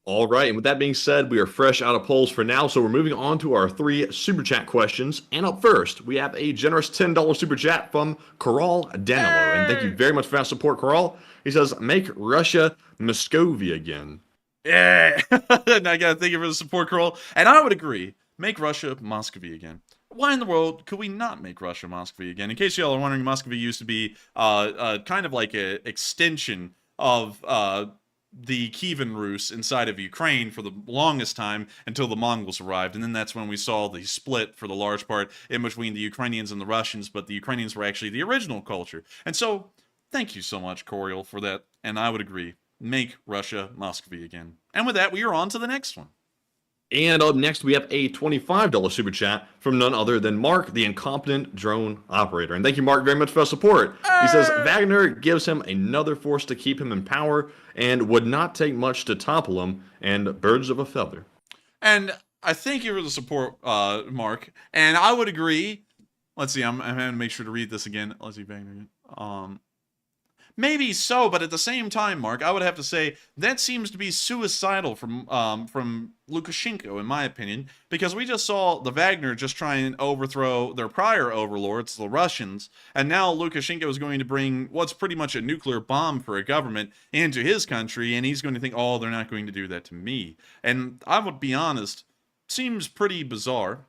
All right, and with that being said, we are fresh out of polls for now, so we're moving on to our 3 Super Chat questions. And up first, we have a generous $10 Super Chat from Coral Danilo. And thank you very much for that support, Coral. He says, make Russia Muscovy again. Yeah, and I gotta thank you for the support, Kroll. And I would agree. Make Russia Muscovy again. Why in the world could we not make Russia Muscovy again? In case y'all are wondering, Muscovy used to be kind of like an extension of the Kievan Rus inside of Ukraine for the longest time until the Mongols arrived. And then that's when we saw the split for the large part in between the Ukrainians and the Russians, but the Ukrainians were actually the original culture. And so, thank you so much, Coriel, for that. And I would agree. Make Russia Muscovy again. And with that, we are on to the next one. And up next, we have a $25 Super Chat from none other than Mark, the incompetent drone operator. And thank you, Mark, very much for the support. He says, Wagner gives him another force to keep him in power and would not take much to topple him, and birds of a feather. And I thank you for the support, Mark. And I would agree. Let's see, I'm having to make sure to read this again. Let's see, Wagner again. Maybe so, but at the same time, Mark, I would have to say that seems to be suicidal from Lukashenko, in my opinion, because we just saw the Wagner just try and overthrow their prior overlords, the Russians, and now Lukashenko is going to bring what's pretty much a nuclear bomb for a government into his country, and he's going to think, oh, they're not going to do that to me. And I would be honest, seems pretty bizarre.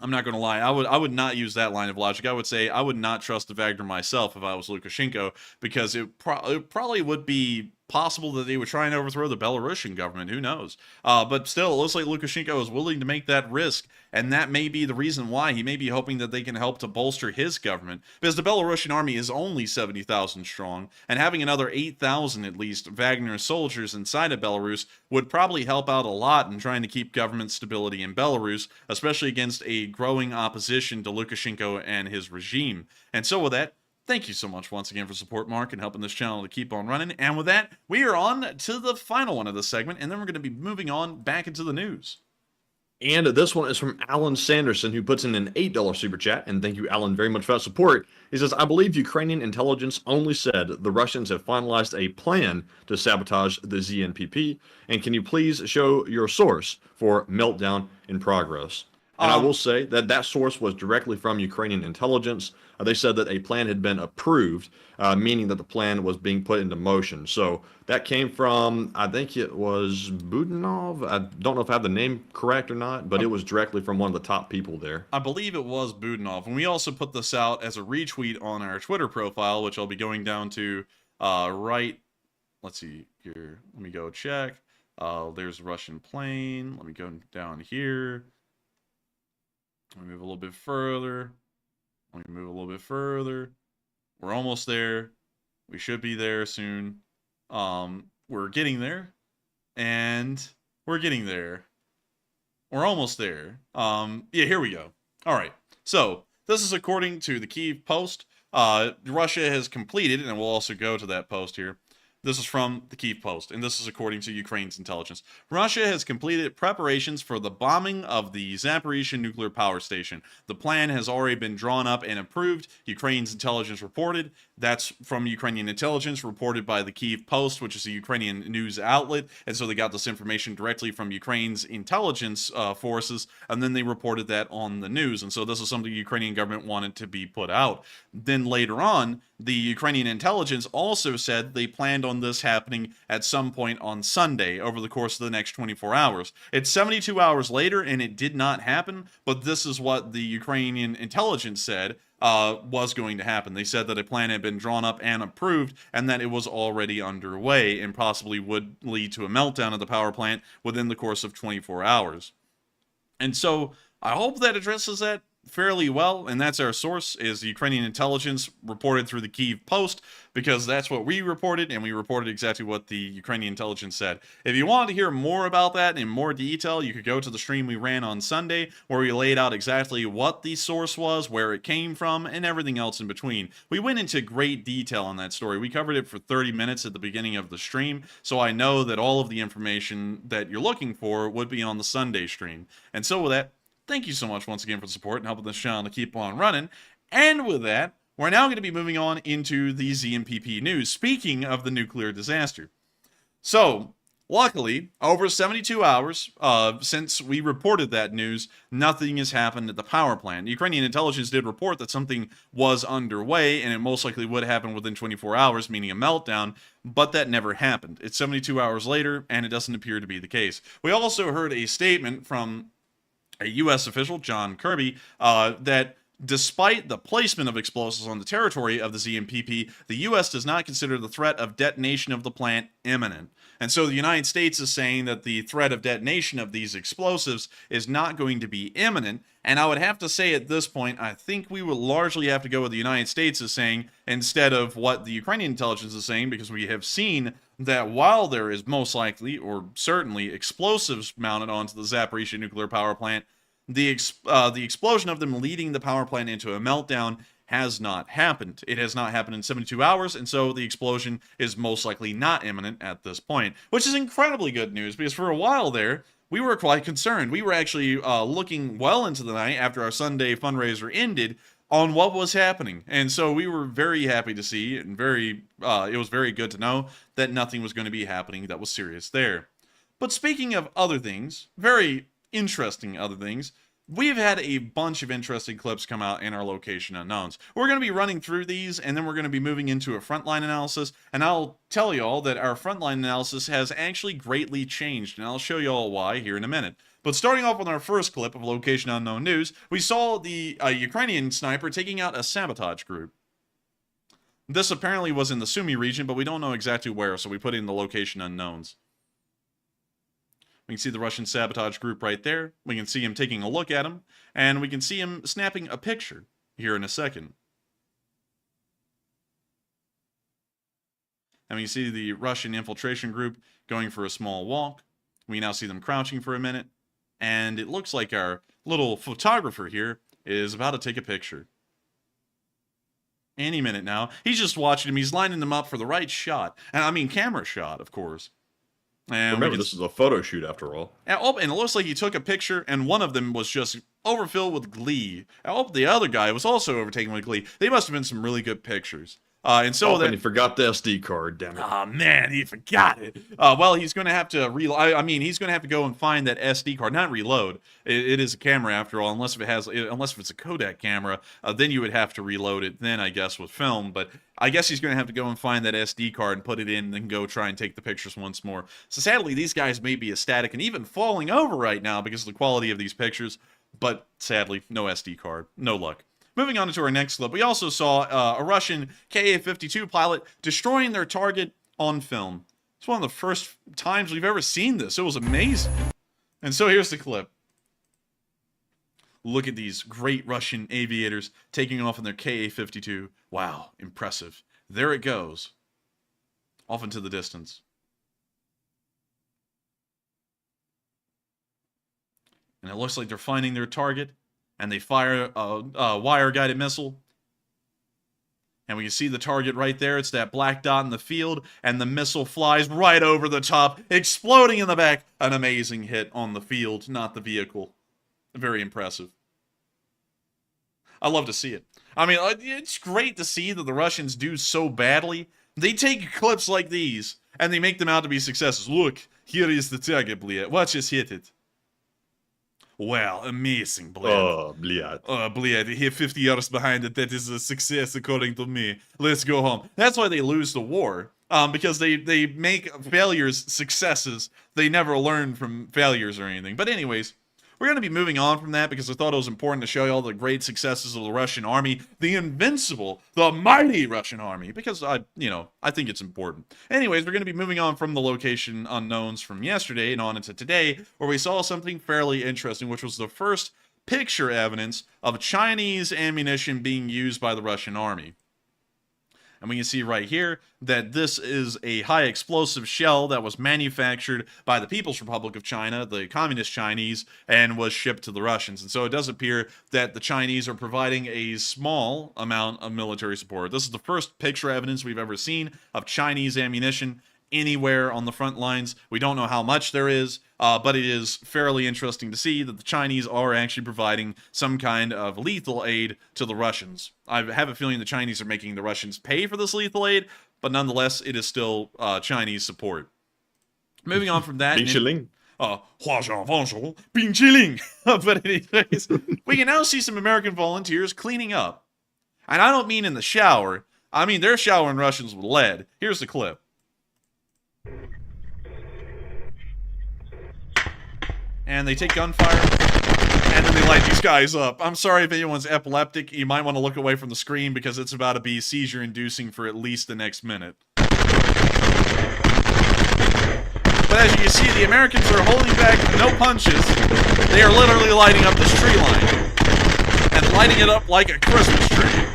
I'm not going to lie. I would not use that line of logic. I would say I would not trust the Wagner myself if I was Lukashenko, because it probably would be possible that they would try and overthrow the Belarusian government. Who knows? But still, it looks like Lukashenko is willing to make that risk, and that may be the reason why. He may be hoping that they can help to bolster his government, because the Belarusian army is only 70,000 strong, and having another 8,000 at least Wagner soldiers inside of Belarus would probably help out a lot in trying to keep government stability in Belarus, especially against a growing opposition to Lukashenko and his regime. And so with that, thank you so much once again for support, Mark, and helping this channel to keep on running. And with that, we are on to the final one of this segment, and then we're going to be moving on back into the news. And this one is from Alan Sanderson, who puts in an $8 Super Chat. And thank you, Alan, very much for that support. He says, I believe Ukrainian intelligence only said the Russians have finalized a plan to sabotage the ZNPP. And can you please show your source for meltdown in progress? And I will say that that source was directly from Ukrainian intelligence. They said that a plan had been approved, meaning that the plan was being put into motion. So that came from, I think it was Budanov. I don't know if I have the name correct or not, but it was directly from one of the top people there. I believe it was Budanov. And we also put this out as a retweet on our Twitter profile, which I'll be going down to right. Let's see here. Let me go check. There's a Russian plane. Let me go down here. Let me move a little bit further. Let me move a little bit further. We're almost there. We should be there soon. We're getting there. And we're getting there. We're almost there. Yeah, here we go. All right. So, this is according to the Kyiv Post. Russia has completed, and we'll also go to that post here, This is from the Kyiv Post, and this is according to Ukraine's intelligence. Russia has completed preparations for the bombing of the Zaporizhzhia nuclear power station. The plan has already been drawn up and approved, Ukraine's intelligence reported. That's from Ukrainian intelligence, reported by the Kyiv Post, which is a Ukrainian news outlet. And so they got this information directly from Ukraine's intelligence forces, and then they reported that on the news. And so this is something the Ukrainian government wanted to be put out. Then later on, the Ukrainian intelligence also said they planned on this happening at some point on Sunday over the course of the next 24 hours. It's 72 hours later, and it did not happen, but this is what the Ukrainian intelligence said was going to happen. They said that a plan had been drawn up and approved, and that it was already underway, and possibly would lead to a meltdown of the power plant within the course of 24 hours. And so I hope that addresses that fairly well, and that's our source, is the Ukrainian intelligence reported through the Kyiv Post, because that's what we reported, and we reported exactly what the Ukrainian intelligence said. If you wanted to hear more about that in more detail, you could go to the stream we ran on Sunday, where we laid out exactly what the source was, where it came from, and everything else in between. We went into great detail on that story. We covered it for 30 minutes at the beginning of the stream, so I know that all of the information that you're looking for would be on the Sunday stream. And so with that, thank you so much once again for the support and helping this channel to keep on running. And with that, we're now going to be moving on into the ZMPP news. Speaking of the nuclear disaster. So, luckily, over 72 hours since we reported that news, nothing has happened at the power plant. Ukrainian intelligence did report that something was underway, and it most likely would happen within 24 hours, meaning a meltdown, but that never happened. It's 72 hours later, and it doesn't appear to be the case. We also heard a statement from a U.S. official, John Kirby, that despite the placement of explosives on the territory of the ZMPP, the U.S. does not consider the threat of detonation of the plant imminent. And so the United States is saying that the threat of detonation of these explosives is not going to be imminent. And I would have to say at this point, I think we would largely have to go with the United States is saying instead of what the Ukrainian intelligence is saying, because we have seen that while there is most likely, or certainly, explosives mounted onto the Zaporizhzhia nuclear power plant, the explosion of them leading the power plant into a meltdown has not happened. It has not happened in 72 hours, and so the explosion is most likely not imminent at this point, which is incredibly good news, because for a while there, we were quite concerned. We were actually looking well into the night after our Sunday fundraiser ended on what was happening, and so we were very happy to see, and it was very good to know that nothing was going to be happening that was serious there. But speaking of other things, very interesting other things, we've had a bunch of interesting clips come out in our location unknowns. We're going to be running through these, and then we're going to be moving into a frontline analysis, and I'll tell you all that our frontline analysis has actually greatly changed, and I'll show you all why here in a minute. But starting off with our first clip of Location Unknown News, we saw the Ukrainian sniper taking out a sabotage group. This apparently was in the Sumy region, but we don't know exactly where, so we put in the Location Unknowns. We can see the Russian sabotage group right there. We can see him taking a look at him, and we can see him snapping a picture here in a second. And we can see the Russian infiltration group going for a small walk. We now see them crouching for a minute, and it looks like our little photographer here is about to take a picture. Any minute now. He's just watching him. He's lining them up for the right shot. And I mean camera shot, of course. And remember, this is a photo shoot after all. And it looks like he took a picture, and one of them was just overfilled with glee. The other guy was also overtaken with glee. They must have been some really good pictures. And then he forgot the SD card, damn it. Oh, man, he forgot it. Well, he's going to have to he's going to have to go and find that SD card, not reload. It is a camera after all, unless if it's a Kodak camera, then you would have to reload it then, I guess, with film. But I guess he's going to have to go and find that SD card and put it in and then go try and take the pictures once more. So sadly, these guys may be ecstatic and even falling over right now because of the quality of these pictures. But sadly, no SD card. No luck. Moving on to our next clip, we also saw a Russian Ka-52 pilot destroying their target on film. It's one of the first times we've ever seen this. It was amazing. And so here's the clip. Look at these great Russian aviators taking off in their Ka-52. Wow, impressive. There it goes. Off into the distance. And it looks like they're finding their target. And they fire a wire-guided missile. And we can see the target right there. It's that black dot in the field, and the missile flies right over the top, exploding in the back. An amazing hit on the field, not the vehicle. Very impressive. I love to see it. I mean, it's great to see that the Russians do so badly. They take clips like these, and they make them out to be successes. Look, here is the target, bled. Watch us hit it. Well, amazing, bled. Oh, bled. Oh, bled, he 50 yards behind it. That is a success, according to me. Let's go home. That's why they lose the war. Because they make failures successes. They never learn from failures or anything. But anyways, we're going to be moving on from that because I thought it was important to show you all the great successes of the Russian army, the invincible, the mighty Russian army, because I think it's important. Anyways, we're going to be moving on from the location unknowns from yesterday and on into today, where we saw something fairly interesting, which was the first picture evidence of Chinese ammunition being used by the Russian army. And we can see right here that this is a high explosive shell that was manufactured by the People's Republic of China, the Communist Chinese, and was shipped to the Russians. And so it does appear that the Chinese are providing a small amount of military support. This is the first picture evidence we've ever seen of Chinese ammunition anywhere on the front lines. We don't know how much there is, but it is fairly interesting to see that the Chinese are actually providing some kind of lethal aid to the Russians. I have a feeling the Chinese are making the Russians pay for this lethal aid, but nonetheless, it is still Chinese support. Moving on from that... But anyways, we can now see some American volunteers cleaning up. And I don't mean in the shower. I mean they're showering Russians with lead. Here's the clip. And they take gunfire, and then they light these guys up. I'm sorry if anyone's epileptic. You might want to look away from the screen because it's about to be seizure-inducing for at least the next minute. But as you can see, the Americans are holding back no punches. They are literally lighting up this tree line. And lighting it up like a Christmas tree.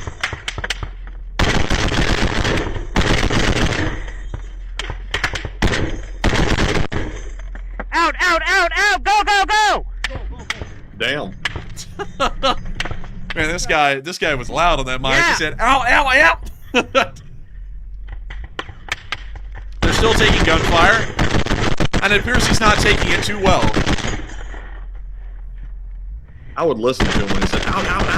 Out, out, out, out! Go, go, go! Damn. Man, this guy was loud on that mic. Yeah. He said, ow, ow, ow! They're still taking gunfire, and it appears he's not taking it too well. I would listen to him when he said, ow, ow, ow!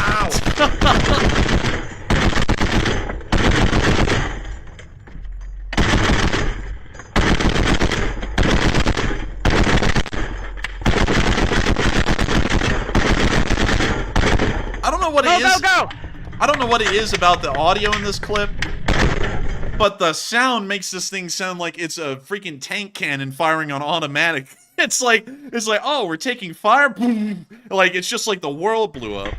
I don't know what it is about the audio in this clip, but the sound makes this thing sound like it's a freaking tank cannon firing on automatic. It's like, oh, we're taking fire, boom. Like, it's just like the world blew up.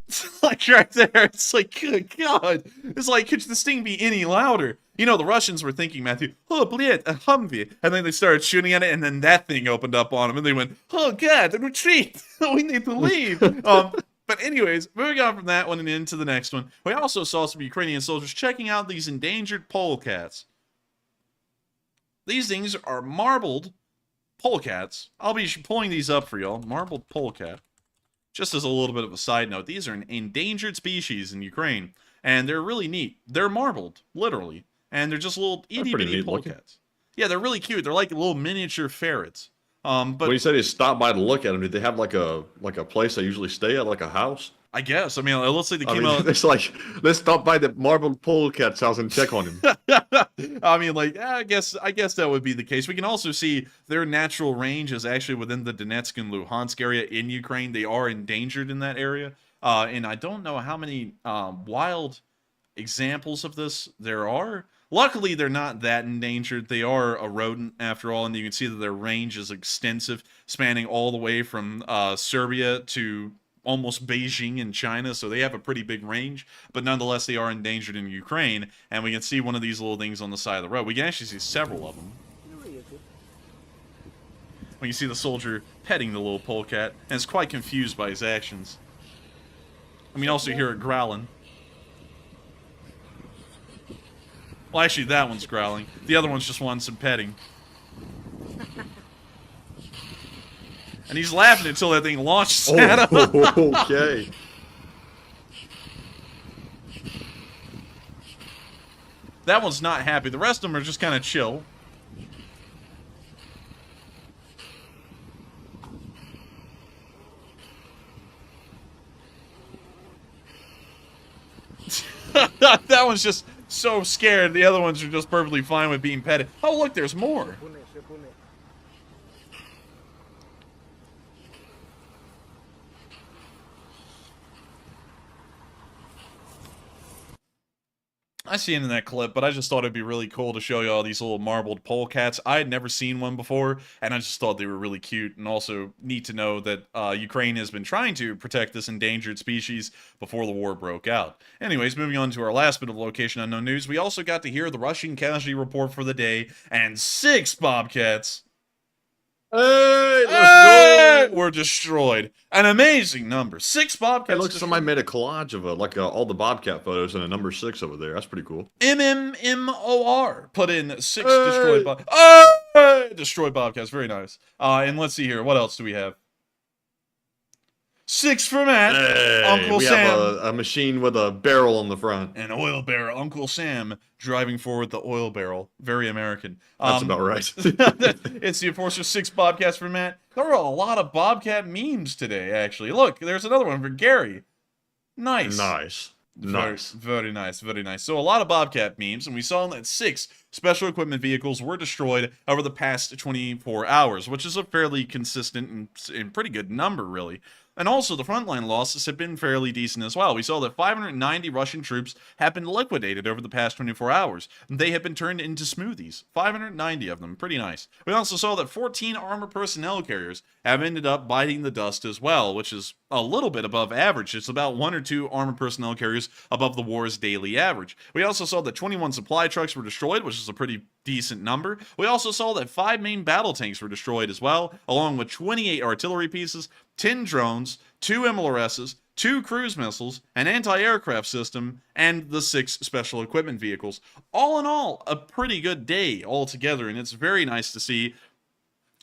It's like right there, it's like, good God. It's like, could this thing be any louder? You know, the Russians were thinking, Matthew, oh, bled, a Humvee. And then they started shooting at it, and then that thing opened up on them, and they went, oh, God, retreat. We need to leave. But anyways, moving on from that one and into the next one, we also saw some Ukrainian soldiers checking out these endangered polecats. These things are marbled polecats. I'll be pulling these up for y'all. Marbled polecat. Just as a little bit of a side note, these are an endangered species in Ukraine, and they're really neat. They're marbled, literally, and they're just little itty-bitty polecats. Yeah, they're really cute. They're like little miniature ferrets. But when you said they stopped by to look at them, did they have like a place they usually stay at, like a house? I guess. I mean, let's say they came out. It's like, let's stop by the marbled polecat's house and check on him. I mean, like, I guess that would be the case. We can also see their natural range is actually within the Donetsk and Luhansk area in Ukraine. They are endangered in that area, and I don't know how many wild examples of this there are. Luckily, they're not that endangered. They are a rodent, after all, and you can see that their range is extensive, spanning all the way from Serbia to almost Beijing in China, so they have a pretty big range, but nonetheless, they are endangered in Ukraine, and we can see one of these little things on the side of the road. We can actually see several of them. When you see the soldier petting the little polecat, and is quite confused by his actions. I mean, also hear it growling. Well, actually, that one's growling. The other one's just wanting some petting. And he's laughing until that thing launches at him. Okay. That one's not happy. The rest of them are just kind of chill. That one's just so scared. The other ones are just perfectly fine with being petted. Oh, look, there's more. I seen in that clip, but I just thought it'd be really cool to show you all these little marbled polecats. I had never seen one before, and I just thought they were really cute, and also neat to know that Ukraine has been trying to protect this endangered species before the war broke out. Anyways, moving on to our last bit of location unknown news, we also got to hear the Russian casualty report for the day, and 6 bobcats were destroyed. An amazing number. 6 bobcats. Hey, look, somebody made a collage of all the bobcat photos and a number 6 over there. That's pretty cool. MMMOR put in 6 destroyed bobcats. Very nice. And let's see here. What else do we have? 6 for Matt. Hey, Uncle we Sam. have a machine with a barrel on the front. An oil barrel. Uncle Sam driving forward the oil barrel. Very American. That's about right. It's the Enforcer 6 Bobcats for Matt. There are a lot of Bobcat memes today, actually. Look, there's another one for Gary. Nice. Nice. Very nice, very nice. So a lot of Bobcat memes, and we saw that 6 special equipment vehicles were destroyed over the past 24 hours, which is a fairly consistent and pretty good number, really. And also, the frontline losses have been fairly decent as well. We saw that 590 Russian troops have been liquidated over the past 24 hours. They have been turned into smoothies. 590 of them. Pretty nice. We also saw that 14 armored personnel carriers have ended up biting the dust as well, which is a little bit above average. It's about 1 or 2 armored personnel carriers above the war's daily average. We also saw that 21 supply trucks were destroyed, which is a pretty decent number. We also saw that 5 main battle tanks were destroyed as well, along with 28 artillery pieces, 10 drones, 2 MLRSs, 2 cruise missiles, an anti-aircraft system, and the 6 special equipment vehicles. All in all, a pretty good day altogether, and it's very nice to see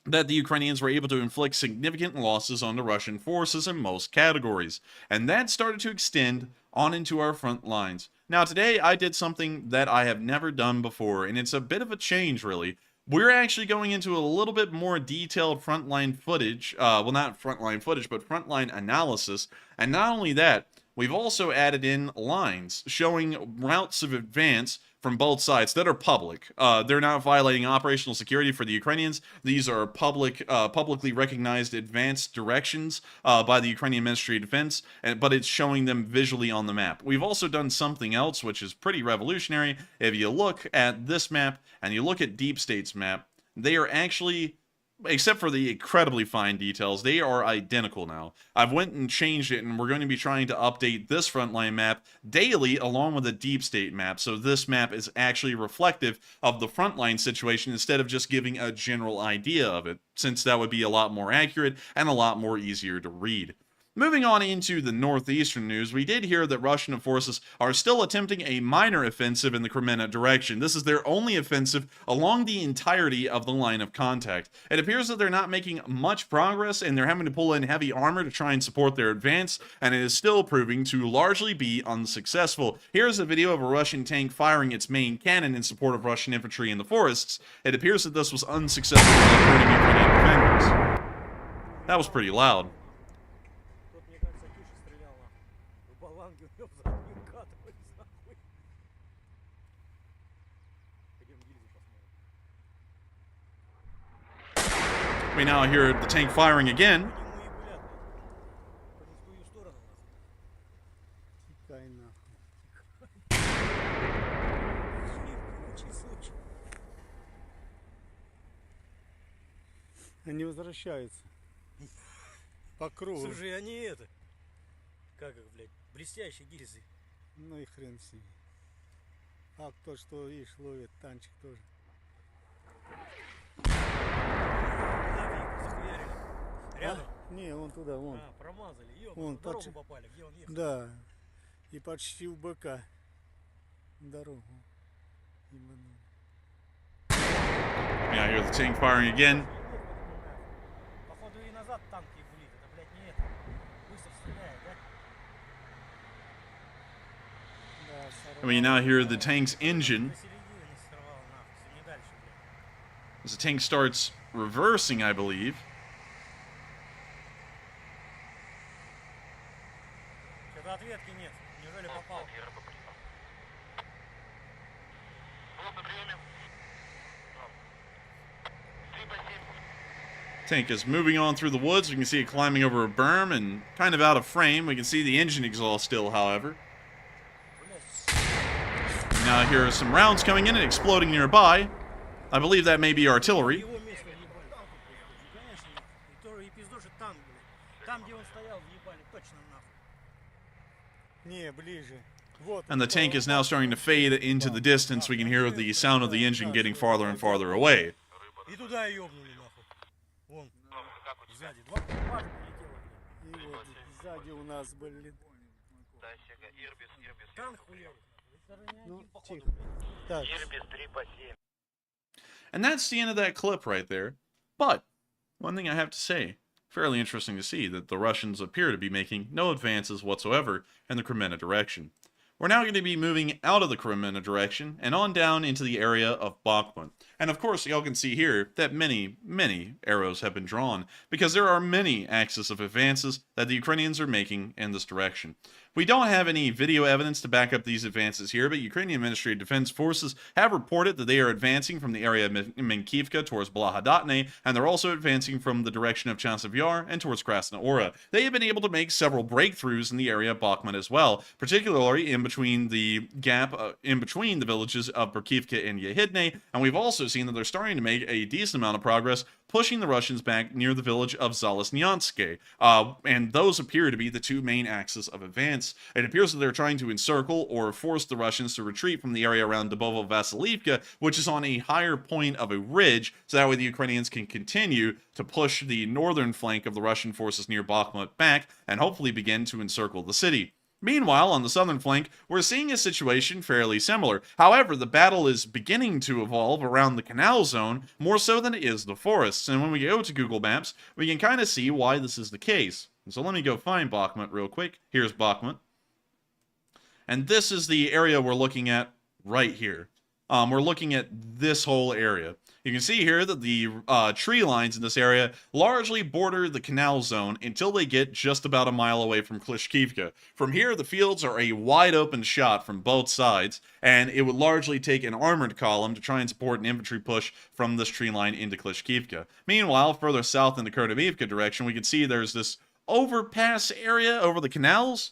that the Ukrainians were able to inflict significant losses on the Russian forces in most categories. And that started to extend on into our front lines. Now today I did something that I have never done before, and it's a bit of a change really. We're actually going into a little bit more detailed frontline footage, well not frontline footage, but frontline analysis, and not only that, we've also added in lines showing routes of advance from both sides that are public. They're not violating operational security for the Ukrainians. These are publicly recognized advanced directions by the Ukrainian Ministry of Defense, but it's showing them visually on the map. We've also done something else which is pretty revolutionary. If you look at this map and you look at Deep State's map, they are actually, except for the incredibly fine details, they are identical now. I've went and changed it, and we're going to be trying to update this frontline map daily along with the Deep State map, so this map is actually reflective of the frontline situation instead of just giving a general idea of it, since that would be a lot more accurate and a lot more easier to read. Moving on into the northeastern news, we did hear that Russian forces are still attempting a minor offensive in the Crimea direction. This is their only offensive along the entirety of the line of contact. It appears that they're not making much progress, and they're having to pull in heavy armor to try and support their advance, and it is still proving to largely be unsuccessful. Here's a video of a Russian tank firing its main cannon in support of Russian infantry in the forests. It appears that this was unsuccessful in hurting Ukrainian defenders. That was pretty loud. We now hear the tank firing again. Они возвращаются по кругу. Слушай, они это, как их, блядь, блестящие гильзы. Ну и хрен с ними. А то, что, видишь, ловит танчик тоже. Рядом? Не, вон туда, вон. А, промазали, вон, в дорогу попали, где он ехал? Да, и почти в БК. Дорогу. Yeah, I hear the tank firing again. Походу и назад танки были, это, блядь, не это. Быстро стреляет, да? And we now hear the tank's engine As the tank starts reversing, I believe. Что-то ответки нет. Неужели попал? Tank is moving on through the woods. We can see it climbing over a berm and kind of out of frame. We can see the engine exhaust still, however. Now here are some rounds coming in and exploding nearby. I believe that may be artillery. Его место въебали. Конечно, нахуй. И то и пиздошит танк, блядь. Там, где он стоял, въебали точно нахуй. Не, ближе. Вот. And the tank is now starting to fade into the distance. We can hear the sound of the engine getting farther and farther away. И туда ёбнули, нахуй. Вон. Сзади. Два экипажа прилетело, блядь. И вот сзади у нас, блин. Танк хуярит. Это же не Ну, один, походу, тихо. блядь. Так. And that's the end of that clip right there. But, one thing I have to say, fairly interesting to see that the Russians appear to be making no advances whatsoever in the Kremenna direction. We're now going to be moving out of the Kremenna direction and on down into the area of Bakhmut. And of course, y'all can see here that many, many arrows have been drawn, because there are many axes of advances that the Ukrainians are making in this direction. We don't have any video evidence to back up these advances here, but Ukrainian Ministry of Defense Forces have reported that they are advancing from the area of Menkivka towards Blahodatne, and they're also advancing from the direction of Chasiv Yar and towards Krasna Ora. They have been able to make several breakthroughs in the area of Bakhmut as well, particularly in between the gap in between the villages of Berkivka and Yehidne, and we've also seen that they're starting to make a decent amount of progress pushing the Russians back near the village of Zalesnyansky, and those appear to be the two main axes of advance. It appears that they're trying to encircle or force the Russians to retreat from the area around Dubovo-Vasilivka, which is on a higher point of a ridge, so that way the Ukrainians can continue to push the northern flank of the Russian forces near Bakhmut back, and hopefully begin to encircle the city. Meanwhile, on the southern flank, we're seeing a situation fairly similar. However, the battle is beginning to evolve around the canal zone more so than it is the forests. And when we go to Google Maps, we can kind of see why this is the case. So let me go find Bakhmut real quick. Here's Bakhmut. And this is the area we're looking at right here. We're looking at this whole area. You can see here that the tree lines in this area largely border the canal zone until they get just about a mile away from Klishkivka. From here, the fields are a wide open shot from both sides, and it would largely take an armored column to try and support an infantry push from this tree line into Klishkivka. Meanwhile, further south in the Kherson direction, we can see there's this overpass area over the canals.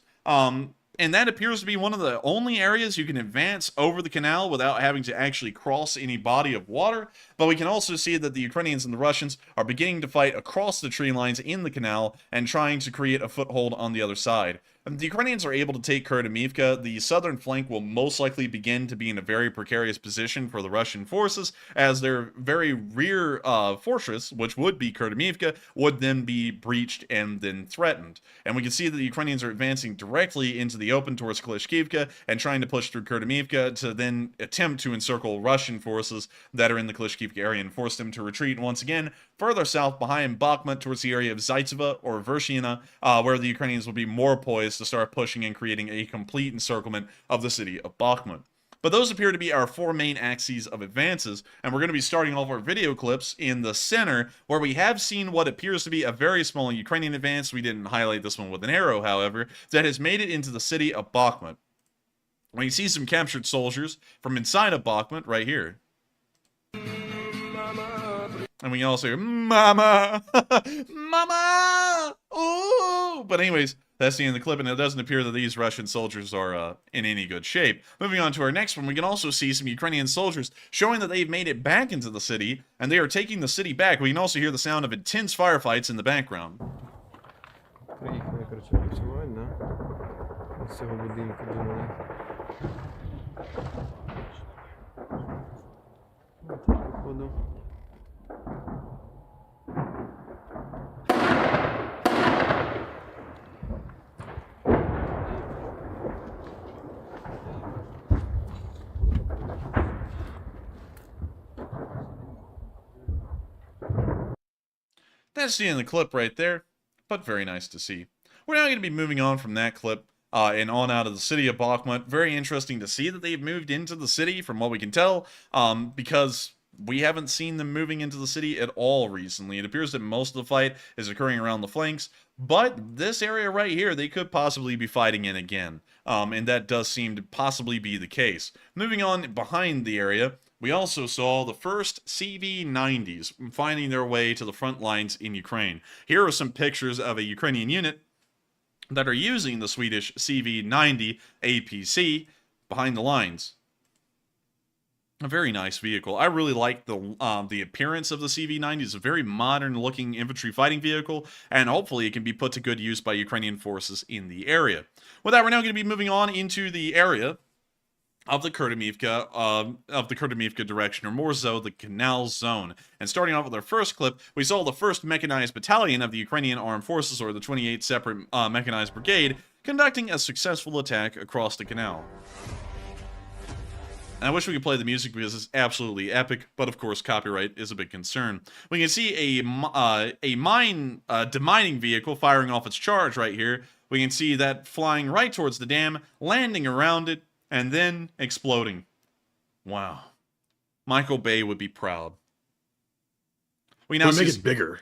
And that appears to be one of the only areas you can advance over the canal without having to actually cross any body of water. But we can also see that the Ukrainians and the Russians are beginning to fight across the tree lines in the canal and trying to create a foothold on the other side. The Ukrainians are able to take Kherson. The southern flank will most likely begin to be in a very precarious position for the Russian forces, as their very rear fortress, which would be Kherson, would then be breached and then threatened. And we can see that the Ukrainians are advancing directly into the open towards Klishkivka and trying to push through Kherson to then attempt to encircle Russian forces that are in the Klishkivka area and force them to retreat once again further south behind Bakhmut towards the area of Zaitsevo or Vershina, where the Ukrainians will be more poised to start pushing and creating a complete encirclement of the city of Bakhmut. But those appear to be our four main axes of advances, and we're going to be starting all of our video clips in the center, where we have seen what appears to be a very small Ukrainian advance. We didn't highlight this one with an arrow, however, that has made it into the city of Bakhmut. We see some captured soldiers from inside of Bakhmut right here. And we also hear, Mama! Mama! Ooh! But anyways, that's the end of the clip, and it doesn't appear that these Russian soldiers are in any good shape. Moving on to our next one, we can also see some Ukrainian soldiers showing that they've made it back into the city, and they are taking the city back. We can also hear the sound of intense firefights in the background. Приїхали, коротше, працювати, да? З цього будинку думали. Так, походу. That's the end of the clip right there, but very nice to see. We're now going to be moving on from that clip and on out of the city of Bakhmut. Very interesting to see that they've moved into the city, from what we can tell, because we haven't seen them moving into the city at all recently. It appears that most of the fight is occurring around the flanks, but this area right here, they could possibly be fighting in again. And that does seem to possibly be the case. Moving on behind the area, we also saw the first CV-90s finding their way to the front lines in Ukraine. Here are some pictures of a Ukrainian unit that are using the Swedish CV-90 APC behind the lines. A very nice vehicle. I really like the appearance of the CV-90. It's a very modern-looking infantry fighting vehicle, and hopefully it can be put to good use by Ukrainian forces in the area. With that, we're now going to be moving on into the area of the Kurdimivka direction, or more so, the Canal Zone. And starting off with our first clip, we saw the 1st Mechanized Battalion of the Ukrainian Armed Forces, or the 28th Separate Mechanized Brigade, conducting a successful attack across the canal. And I wish we could play the music because it's absolutely epic, but of course copyright is a big concern. We can see a demining vehicle firing off its charge right here. We can see that flying right towards the dam, landing around it, and then exploding. Wow. Michael Bay would be proud. We now make it bigger.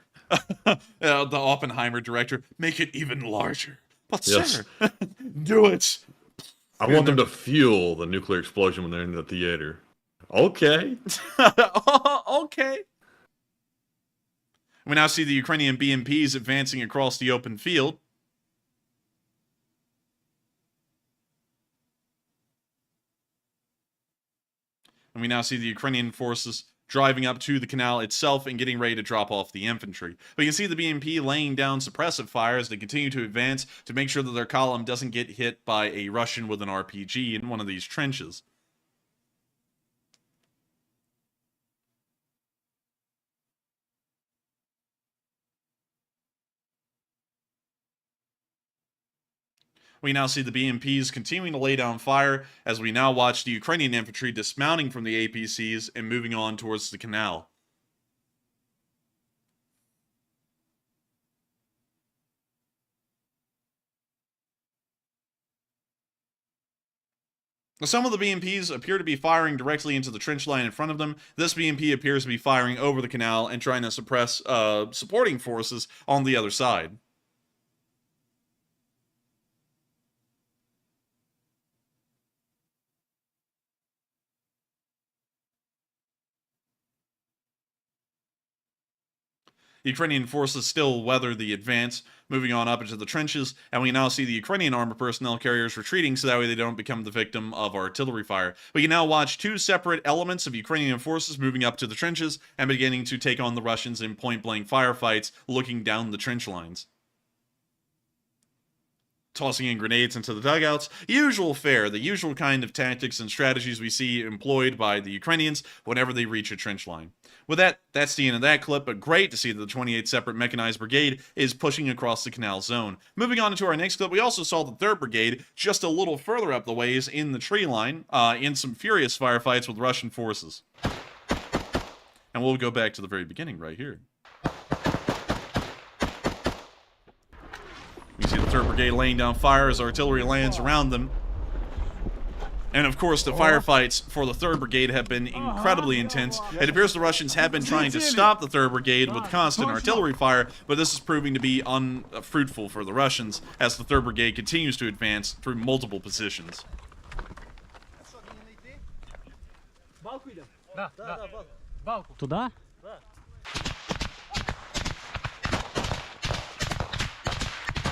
The Oppenheimer director, make it even larger. But yes. Sir, do it. I want them to fuel the nuclear explosion when they're in the theater. Okay. Okay. We now see the Ukrainian BMPs advancing across the open field. And we now see the Ukrainian forces driving up to the canal itself and getting ready to drop off the infantry. But you can see the BMP laying down suppressive fire as they continue to advance to make sure that their column doesn't get hit by a Russian with an RPG in one of these trenches. We now see the BMPs continuing to lay down fire as we now watch the Ukrainian infantry dismounting from the APCs and moving on towards the canal. Some of the BMPs appear to be firing directly into the trench line in front of them. This BMP appears to be firing over the canal and trying to suppress supporting forces on the other side. Ukrainian forces still weather the advance, moving on up into the trenches, and we now see the Ukrainian armored personnel carriers retreating so that way they don't become the victim of artillery fire. We can now watch two separate elements of Ukrainian forces moving up to the trenches and beginning to take on the Russians in point-blank firefights, looking down the trench lines. Tossing in grenades into the dugouts, usual fare, the usual kind of tactics and strategies we see employed by the Ukrainians whenever they reach a trench line. With that, that's the end of that clip, but great to see that the 28th Separate Mechanized Brigade is pushing across the canal zone. Moving on to our next clip, we also saw the 3rd Brigade just a little further up the ways in the tree line, in some furious firefights with Russian forces. And we'll go back to the very beginning right here. You see the 3rd Brigade laying down fire as artillery lands around them. And of course, the firefights for the 3rd Brigade have been incredibly intense. It appears the Russians have been trying to stop the 3rd Brigade with constant artillery fire, but this is proving to be unfruitful for the Russians as the 3rd Brigade continues to advance through multiple positions. Туда?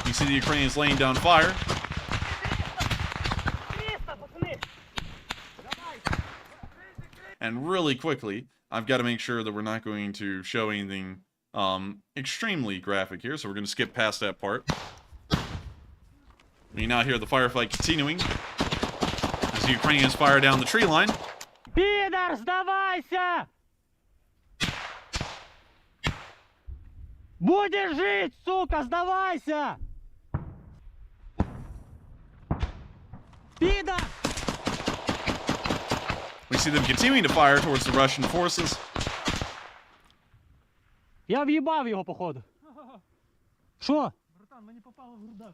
You see the Ukrainians laying down fire. And really quickly, I've got to make sure that we're not going to show anything extremely graphic here, so we're going to skip past that part. We now hear the firefight continuing as the Ukrainians fire down the tree line. Пидор, сдавайся! Будешь жить, сука, сдавайся! Пидор! We see them continuing to fire towards the Russian forces. Я в'їбав його, походу. Що? Братан, мені попало в грудак.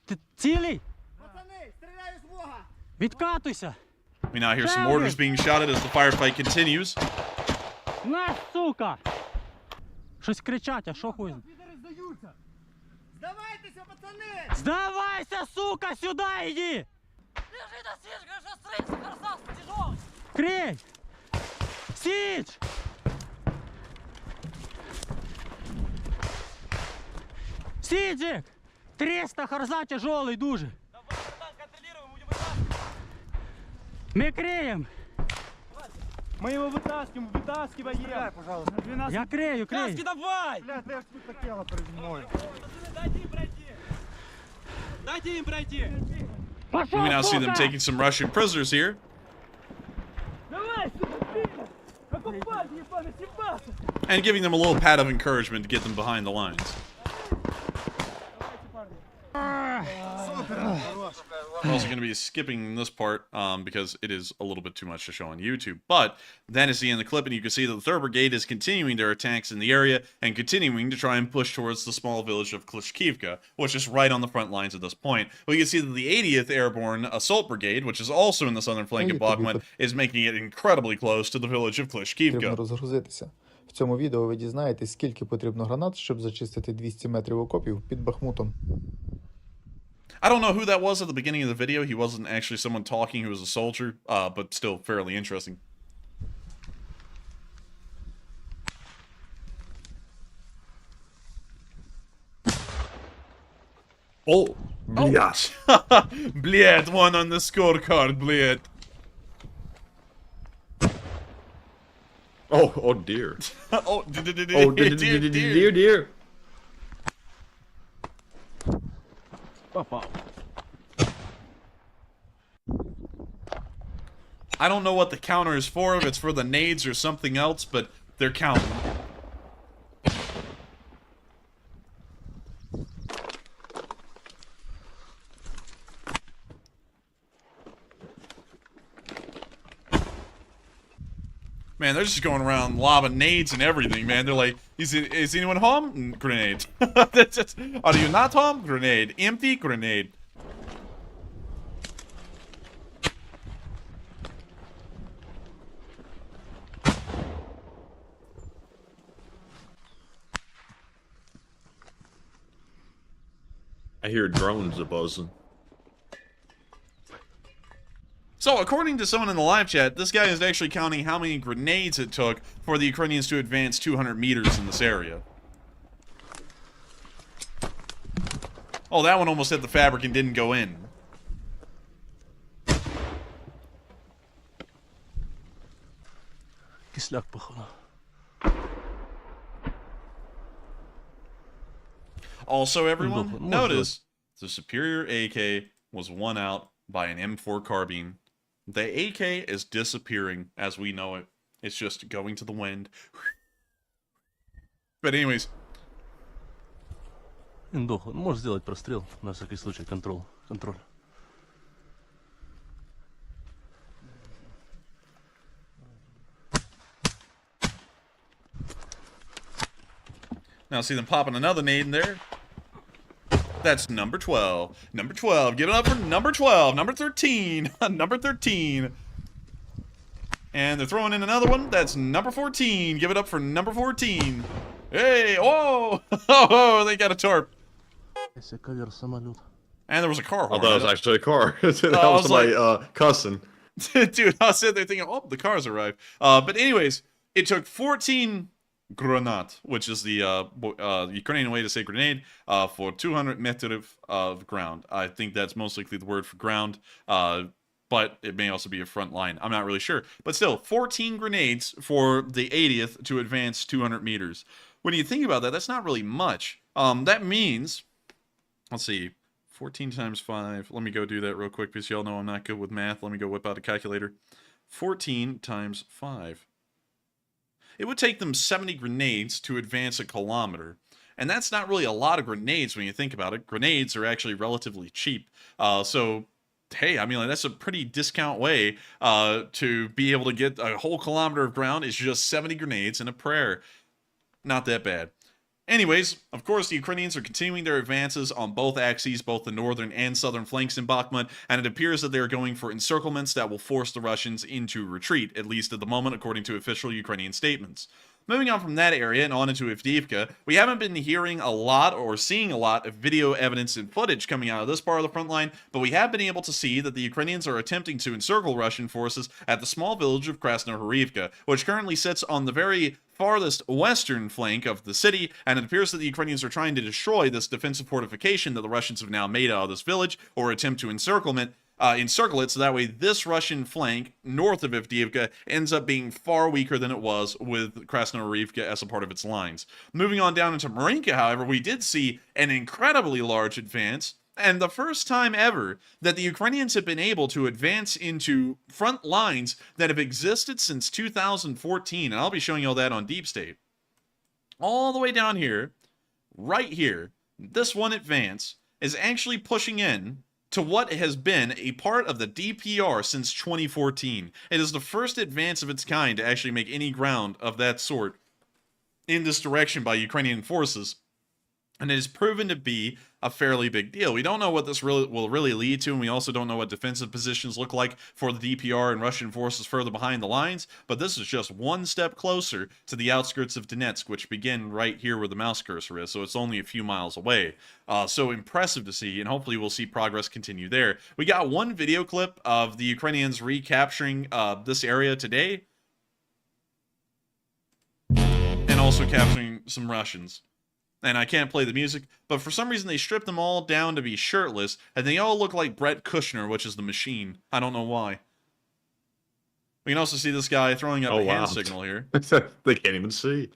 Ти цілий? Пацани, стріляю з Бога! Відкатуйся! We now hear some orders being shouted as the firefight continues. На, сука! Щось кричать, а що хуй? Здавайтеся, пацани! Сдавайся, сука, сюда иди! Лежи на сишках, что строится Кherson, тяжелый! Крей! Сич! Сиджик! 300 харза тяжелый, дуже. Мы креем. Мы его вытаскиваем, вытаскиваем! Пожалуйста, 12. Я крею, крею. Давай! Бля, ты что тело перед мной. Дайте им пройти! Дайте им пройти! We now see them taking some Russian prisoners here. Давай, сука, оккупать, ебаный, съебался! And giving them a little pat of encouragement to get them behind the lines. We're also going to be skipping this part because it is a little bit too much to show on YouTube. But that is the end of the clip, and you can see that the 3rd Brigade is continuing their attacks in the area and continuing to try and push towards the small village of Klishkivka, which is right on the front lines at this point. We can see that the 80th Airborne Assault Brigade, which is also in the southern flank of Bakhmut, is making it incredibly close to the village of Klishkivka. Розгрузитися. В цьому відео ви дізнаєтесь, скільки потрібно гранат, щоб зачистити 200 метрів окопів під Бахмутом. I don't know who that was at the beginning of the video. He wasn't actually someone talking who was a soldier, but still fairly interesting. Oh, Blять. Blять, one on the scorecard, blять. oh dear. Oh, Dear. I don't know what the counter is for, if it's for the nades or something else, but they're counting. Man, they're just going around lobbing nades and everything, man. They're like, is anyone home? Grenade. That's just, are you not home? Grenade. Empty? Grenade. I hear drones a buzzing. So, according to someone in the live chat, this guy is actually counting how many grenades it took for the Ukrainians to advance 200 meters in this area. Oh, that one almost hit the fabric and didn't go in. Also, everyone, notice the Superior AK was won out by an M4 carbine. The AK is disappearing as we know it. It's just going to the wind. But anyways. Индох, можешь сделать прострел, на всякий случай, контроль. Now see them popping another nade in there. That's number 12. Number 12. Give it up for number 12. Number 13. Number 13. And they're throwing in another one. That's number 14. Give it up for number 14. Hey, oh! Oh, they got a tarp. And there was a car horn. Oh, that was actually a car. That was somebody like, cussing. Dude, I was sitting there thinking, oh, the cars arrived. But anyways, it took 14 granat, which is the Ukrainian way to say grenade, for 200 meters of ground. I think that's most likely the word for ground, but it may also be a front line. I'm not really sure. But still, 14 grenades for the 80th to advance 200 meters. When you think about that, that's not really much. That means, let's see, 14 times 5. Let me go do that real quick because y'all know I'm not good with math. Let me go whip out a calculator. 14 times 5. It would take them 70 grenades to advance a kilometer. And that's not really a lot of grenades when you think about it. Grenades are actually relatively cheap. So, hey, I mean, like, that's a pretty discount way to be able to get a whole kilometer of ground. Is just 70 grenades and a prayer. Not that bad. Anyways, of course, the Ukrainians are continuing their advances on both axes, both the northern and southern flanks in Bakhmut, and it appears that they are going for encirclements that will force the Russians into retreat, at least at the moment, according to official Ukrainian statements. Moving on from that area and on into Avdiivka, we haven't been hearing a lot or seeing a lot of video evidence and footage coming out of this part of the front line, but we have been able to see that the Ukrainians are attempting to encircle Russian forces at the small village of Krasnohorivka, which currently sits on the very farthest western flank of the city, and it appears that the Ukrainians are trying to destroy this defensive fortification that the Russians have now made out of this village, or attempt to encircle it, so that way this Russian flank north of Avdiivka ends up being far weaker than it was with Krasnohorivka as a part of its lines. Moving on down into Marinka, however, we did see an incredibly large advance, and the first time ever that the Ukrainians have been able to advance into front lines that have existed since 2014, and I'll be showing you all that on Deep State. All the way down here, right here, this one advance is actually pushing in to what has been a part of the DPR since 2014. It is the first advance of its kind to actually make any ground of that sort in this direction by Ukrainian forces, and it has proven to be a fairly big deal. We don't know what this will really lead to, and we also don't know what defensive positions look like for the DPR and Russian forces further behind the lines, but this is just one step closer to the outskirts of Donetsk, which begin right here where the mouse cursor is, so it's only a few miles away. So impressive to see, and hopefully we'll see progress continue there. We got one video clip of the Ukrainians recapturing this area today, and also capturing some Russians. And I can't play the music, but for some reason they stripped them all down to be shirtless, and they all look like Brett Kushner, which is the Machine. I don't know why. We can also see this guy throwing up a hand signal here. They can't even see.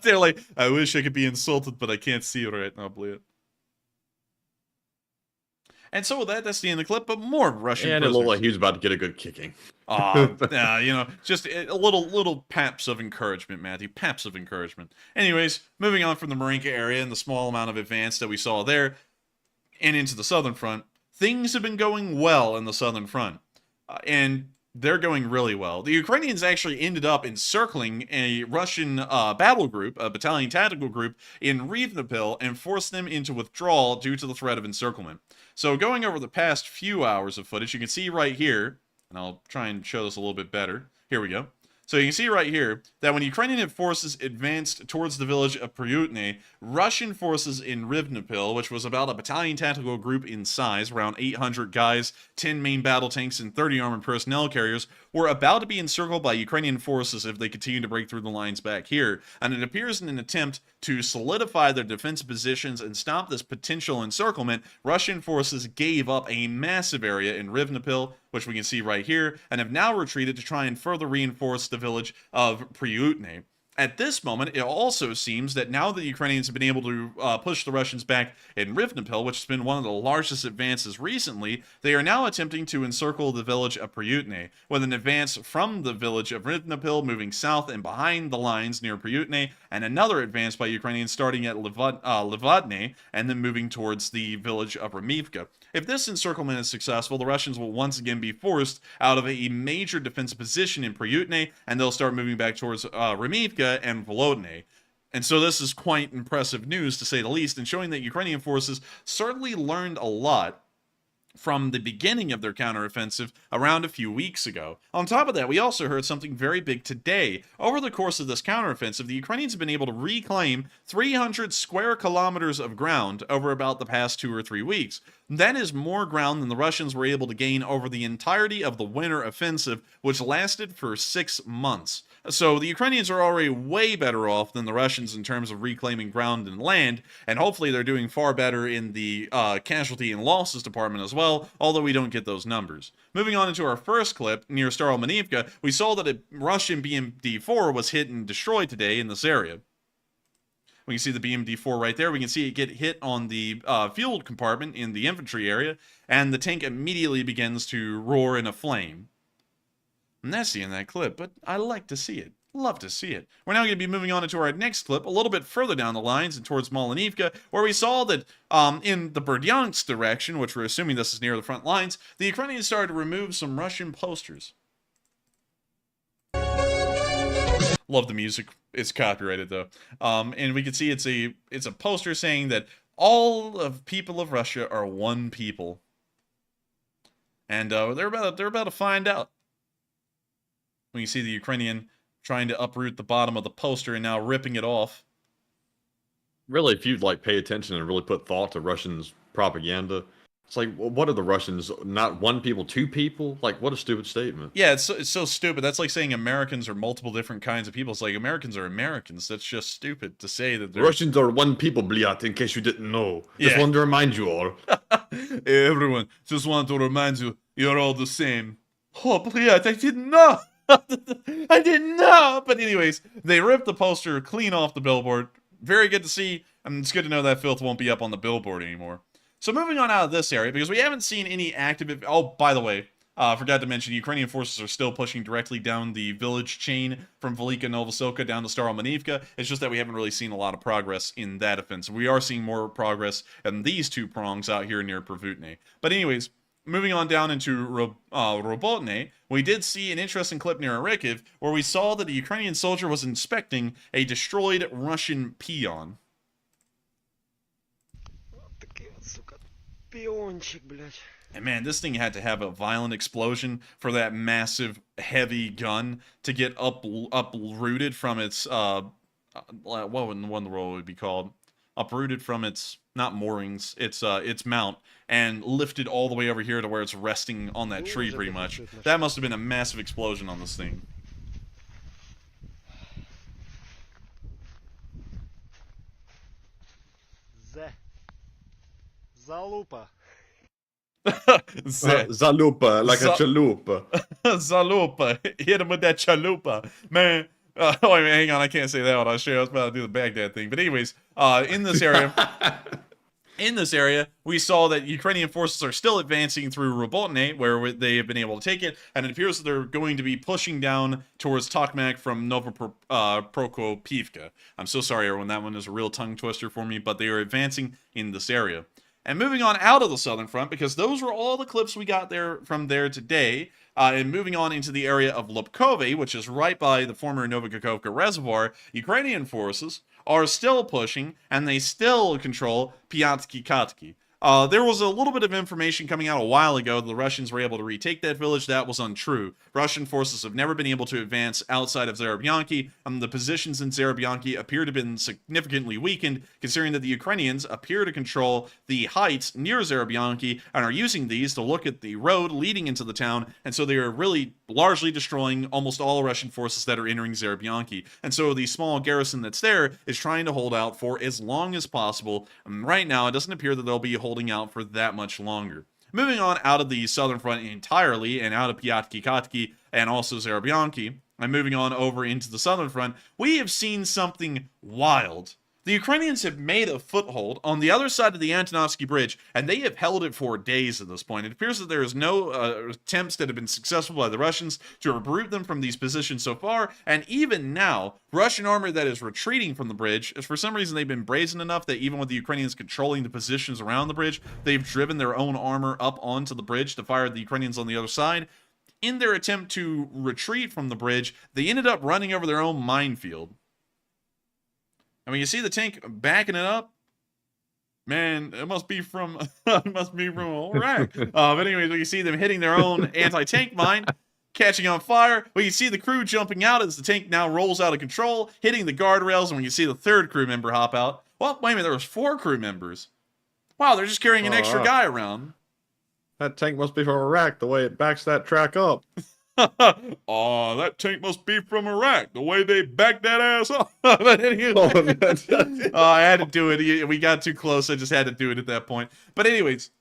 They're like, I wish I could be insulted, but I can't see it right now, Blea. And so with that, that's the end of the clip, but more Russian And it looked like he was about to get a good kicking. Just a little paps of encouragement, Matthew. Paps of encouragement. Anyways, moving on from the Marinka area and the small amount of advance that we saw there and into the southern front, things have been going well in the southern front. And they're going really well. The Ukrainians actually ended up encircling a Russian battle group, a battalion tactical group, in Rivnepil and forced them into withdrawal due to the threat of encirclement. So going over the past few hours of footage, you can see right here, and I'll try and show this a little bit better. Here we go. So you can see right here that when Ukrainian forces advanced towards the village of Prighozin, Russian forces in Rivnepil, which was about a battalion tactical group in size, around 800 guys, 10 main battle tanks, and 30 armored personnel carriers, were about to be encircled by Ukrainian forces if they continue to break through the lines back here. And it appears in an attempt to solidify their defensive positions and stop this potential encirclement, Russian forces gave up a massive area in Rivnepil, which we can see right here, and have now retreated to try and further reinforce the village of Prighozin. At this moment, it also seems that now that the Ukrainians have been able to push the Russians back in Rivnepil, which has been one of the largest advances recently, they are now attempting to encircle the village of Prighozin, with an advance from the village of Rivnepil moving south and behind the lines near Prighozin, and another advance by Ukrainians starting at Livadne and then moving towards the village of Remivka. If this encirclement is successful, the Russians will once again be forced out of a major defensive position in Prighozin, and they'll start moving back towards Remivka and Volodne. And so this is quite impressive news, to say the least, and showing that Ukrainian forces certainly learned a lot from the beginning of their counteroffensive around a few weeks ago. On top of that, we also heard something very big today. Over the course of this counteroffensive, the Ukrainians have been able to reclaim 300 square kilometers of ground over about the past 2 or 3 weeks. That is more ground than the Russians were able to gain over the entirety of the winter offensive, which lasted for 6 months. So the Ukrainians are already way better off than the Russians in terms of reclaiming ground and land, and hopefully they're doing far better in the casualty and losses department as well, although we don't get those numbers. Moving on into our first clip, near Staromanivka, we saw that a Russian BMD-4 was hit and destroyed today in this area. We can see the BMD-4 right there. We can see it get hit on the fuel compartment in the infantry area, and the tank immediately begins to roar in a flame. And that's the end of that clip, but I like to see it. Love to see it. We're now going to be moving on into our next clip, a little bit further down the lines and towards Molenivka, where we saw that in the Berdyansk direction, which we're assuming this is near the front lines, the Ukrainians started to remove some Russian posters. Love the music. It's copyrighted though. And we can see it's a poster saying that all of people of Russia are one people. And they're about to find out. When you see the Ukrainian trying to uproot the bottom of the poster and now ripping it off. Really, if you like pay attention and really put thought to Russians' propaganda, it's like, well, what are the Russians? Not one people, two people? Like, what a stupid statement. Yeah, it's so stupid. That's like saying Americans are multiple different kinds of people. It's like Americans are Americans. That's just stupid to say that they're... Russians are one people, Bliat, in case you didn't know. Just Yeah. wanted to remind you all. Hey, everyone, just want to remind you, you're all the same. Oh, Bliat, I didn't know. I didn't know. But anyways, they ripped the poster clean off the billboard. Very good to see, and it's good to know that filth won't be up on the billboard anymore. So moving on out of this area, because we haven't seen any active... Oh, by the way, forgot to mention, Ukrainian forces are still pushing directly down the village chain from Velika Novosilka down to Staromanivka. It's just that we haven't really seen a lot of progress in that offensive. We are seeing more progress in these two prongs out here near Pravutne. But anyways, moving on down into Robotne, we did see an interesting clip near Arikiv where we saw that a Ukrainian soldier was inspecting a destroyed Russian peon. And man, this thing had to have a violent explosion for that massive, heavy gun to get uprooted from its, what in the world would it be called? Uprooted from its, not moorings, its mount, and lifted all the way over here to where it's resting on that tree, pretty much. That must have been a massive explosion on this thing. Zalupa. Zalupa, like a chalupa. Zalupa. Hit him with that chalupa. Man. Oh, wait, hang on. I can't say that one. I was about to do the Baghdad thing. But anyways, in this area, we saw that Ukrainian forces are still advancing through Robotne, where they have been able to take it, and it appears that they're going to be pushing down towards Tokmak from Novoprokopivka. I'm so sorry, everyone. That one is a real tongue twister for me, but they are advancing in this area. And moving on out of the southern front, because those were all the clips we got there from there today, and moving on into the area of Lubkove, which is right by the former Novikakhovka Reservoir, Ukrainian forces are still pushing, and they still control Pyatsky-Katki. There was a little bit of information coming out a while ago that the Russians were able to retake that village. That was untrue. Russian forces have never been able to advance outside of Zarabyanki, and the positions in Zarabyanki appear to have been significantly weakened, considering that the Ukrainians appear to control the heights near Zarabyanki and are using these to look at the road leading into the town, and so they are really largely destroying almost all Russian forces that are entering Zarabyanki. And so the small garrison that's there is trying to hold out for as long as possible, and right now it doesn't appear that they'll be holding out for that much longer. Moving on out of the southern front entirely and out of Pyatsky-Katki and also Zarabyanki, and moving on over into the southern front, we have seen something wild. The Ukrainians have made a foothold on the other side of the Antonovsky Bridge, and they have held it for days at this point. It appears that there is no attempts that have been successful by the Russians to uproot them from these positions so far, and even now, Russian armor that is retreating from the bridge, for some reason they've been brazen enough that even with the Ukrainians controlling the positions around the bridge, they've driven their own armor up onto the bridge to fire the Ukrainians on the other side. In their attempt to retreat from the bridge, they ended up running over their own minefield. And when you see the tank backing it up, man, it must be from Iraq. But anyways, when you see them hitting their own anti-tank mine, catching on fire, when you see the crew jumping out as the tank now rolls out of control, hitting the guardrails, and when you see the third crew member hop out, well, wait a minute, there was 4 crew members. Wow, they're just carrying an extra guy around. That tank must be from Iraq, the way it backs that track up. Oh, that tank must be from Iraq, the way they backed that ass up. But anyway, I had to do it. We got too close. I just had to do it at that point. But anyways,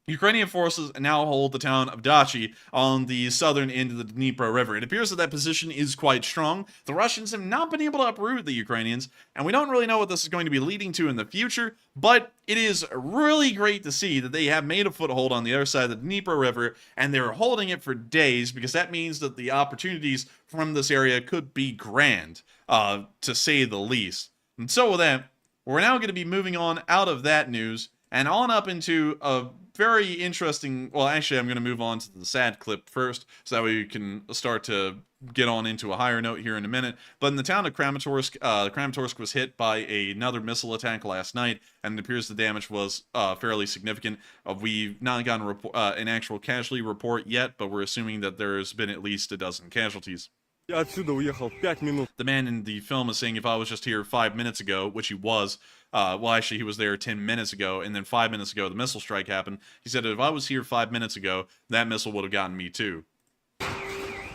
Ukrainian forces now hold the town of Dachi on the southern end of the Dnipro River. It appears that that position is quite strong. The Russians have not been able to uproot the Ukrainians, and we don't really know what this is going to be leading to in the future, but it is really great to see that they have made a foothold on the other side of the Dnipro River, and they're holding it for days, because that means that the opportunities from this area could be grand, to say the least. And so with that, we're now going to be moving on out of that news and on up into a very interesting... Well, actually, I'm going to move on to the sad clip first, so that way we can start to get on into a higher note here in a minute. But in the town of Kramatorsk, Kramatorsk was hit by another missile attack last night, and it appears the damage was fairly significant. We've not gotten an actual casualty report yet, but we're assuming that there's been at least a dozen casualties. The man in the film is saying if I was just here 5 minutes ago, which he was, well, actually, he was there 10 minutes ago, and then 5 minutes ago, the missile strike happened. He said if I was here 5 minutes ago, that missile would have gotten me too.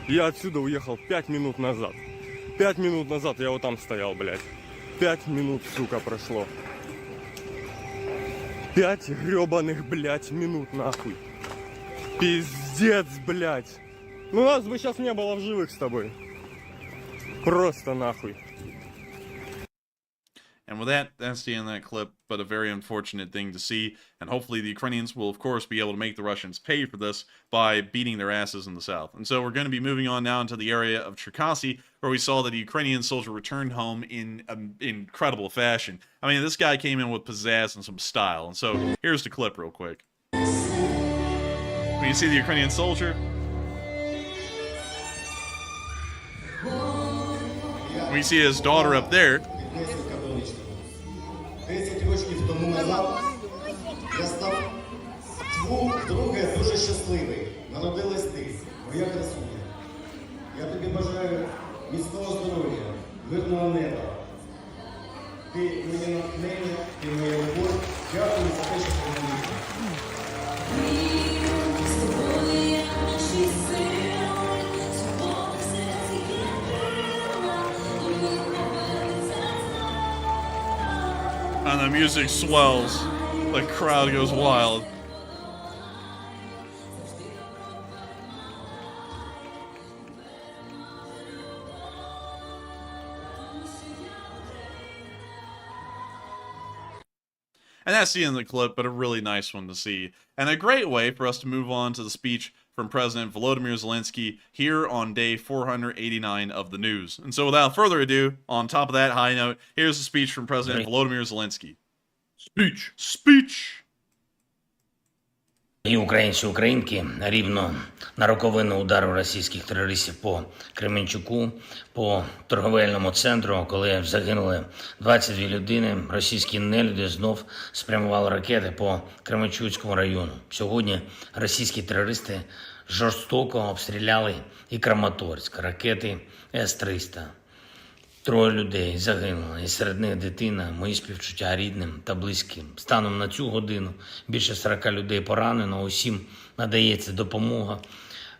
Я отсюда уехал 5 минут назад. 5 минут назад я вот там стоял, блядь. 5 минут, сука, прошло. 5 гребаных, блядь, минут, нахуй. Пиздец, блядь. Ну нас бы сейчас не было в живых с тобой. Просто нахуй. And with that, that's the end of that clip, but a very unfortunate thing to see. And hopefully the Ukrainians will, of course, be able to make the Russians pay for this by beating their asses in the south. And so we're going to be moving on now into the area of Cherkasy, where we saw that a Ukrainian soldier returned home in incredible fashion. I mean, this guy came in with pizzazz and some style. And so here's the clip real quick. When you see the Ukrainian soldier, when you see his daughter up there, 10 років тому назад я став вдруге дуже щасливий. Народилась ти, моя красуня. Я тобі бажаю міцного здоров'я, мирного неба. Ти моє натхнення, ти моя любов. Дякую за те, що ти мені. and the music swells. The crowd goes wild. And that's the end of the clip, but a really nice one to see. And a great way for us to move on to the speech from President Volodymyr Zelenskyy here on day 489 of the news. And so without further ado, on top of that high note, here's the speech from President Volodymyr Zelenskyy. Speech! І українці, українки, рівно на роковину удару російських терористів по Кременчуку, по торговельному центру, коли загинули 22 людини, російські нелюди знов спрямували ракети по Кременчуцькому району. Сьогодні російські терористи жорстоко обстріляли і Краматорськ, ракети С-300. 3 людей загинули, і серед них дитина. Мої співчуття рідним та близьким. Станом на цю годину більше 40 людей поранено, усім надається допомога.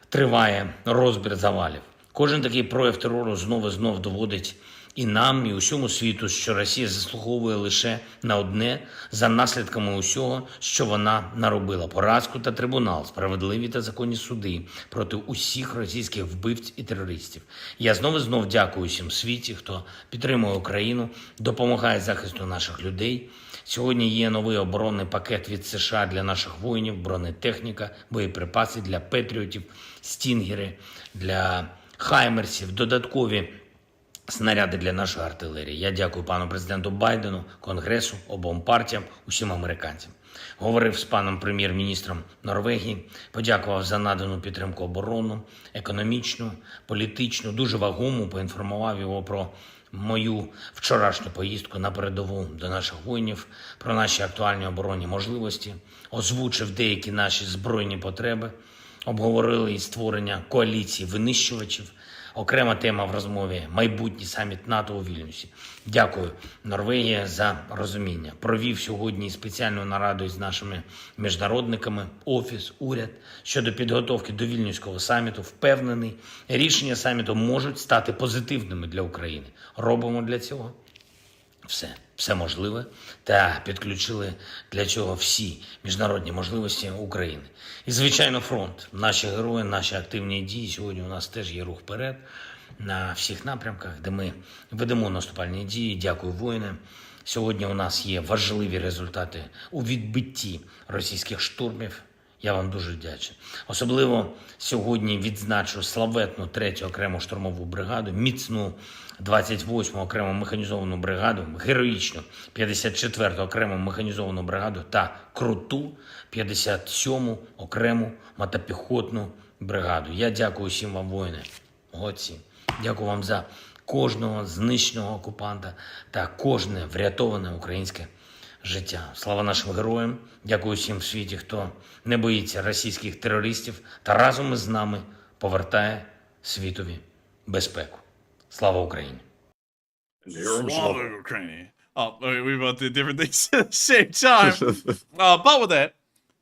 Триває розбір завалів. Кожен такий прояв терору знов доводить і нам, і усьому світу, що Росія заслуговує лише на одне за наслідками усього, що вона наробила. Поразку та трибунал, справедливі та законні суди проти усіх російських вбивць і терористів. Я знов дякую усім світі, хто підтримує Україну, допомагає захисту наших людей. Сьогодні є новий оборонний пакет від США для наших воїнів, бронетехніка, боєприпаси для патріотів, стінгери, для хаймерсів, додаткові снаряди для нашої артилерії. Я дякую пану президенту Байдену, Конгресу, обом партіям, усім американцям. Говорив з паном прем'єр-міністром Норвегії, подякував за надану підтримку оборонну, економічну, політичну, дуже вагому, поінформував його про мою вчорашню поїздку на передову до наших воїнів, про наші актуальні оборонні можливості, озвучив деякі наші збройні потреби, обговорили і створення коаліції винищувачів. Окрема тема в розмові – майбутній саміт НАТО у Вільнюсі. Дякую, Норвегія, за розуміння. Провів сьогодні спеціальну нараду з нашими міжнародниками, офіс, уряд щодо підготовки до Вільнюського саміту. Впевнений, рішення саміту можуть стати позитивними для України. Робимо для цього все можливе та підключили для цього всі міжнародні можливості України. І, звичайно, фронт. Наші герої, наші активні дії. Сьогодні у нас теж є рух вперед на всіх напрямках, де ми ведемо наступальні дії. Дякую, воїни. Сьогодні у нас є важливі результати у відбитті російських штурмів. Я вам дуже вдячний. Особливо сьогодні відзначу славетну 3-ю окрему штурмову бригаду, міцну 28-му окрему механізовану бригаду, героїчну 54-ту окрему механізовану бригаду та круту 57-му окрему мотопіхотну бригаду. Я дякую всім вам, воїни. Молодці. Дякую вам за кожного знищеного окупанта та кожне врятоване українське життя. Слава нашим героям. Дякую всім в світі, хто не боїться російських терористів та разом із нами повертає світові безпеку. Слава Україні! Slava Ukraine. Oh, we both did different things at the same time. But with that,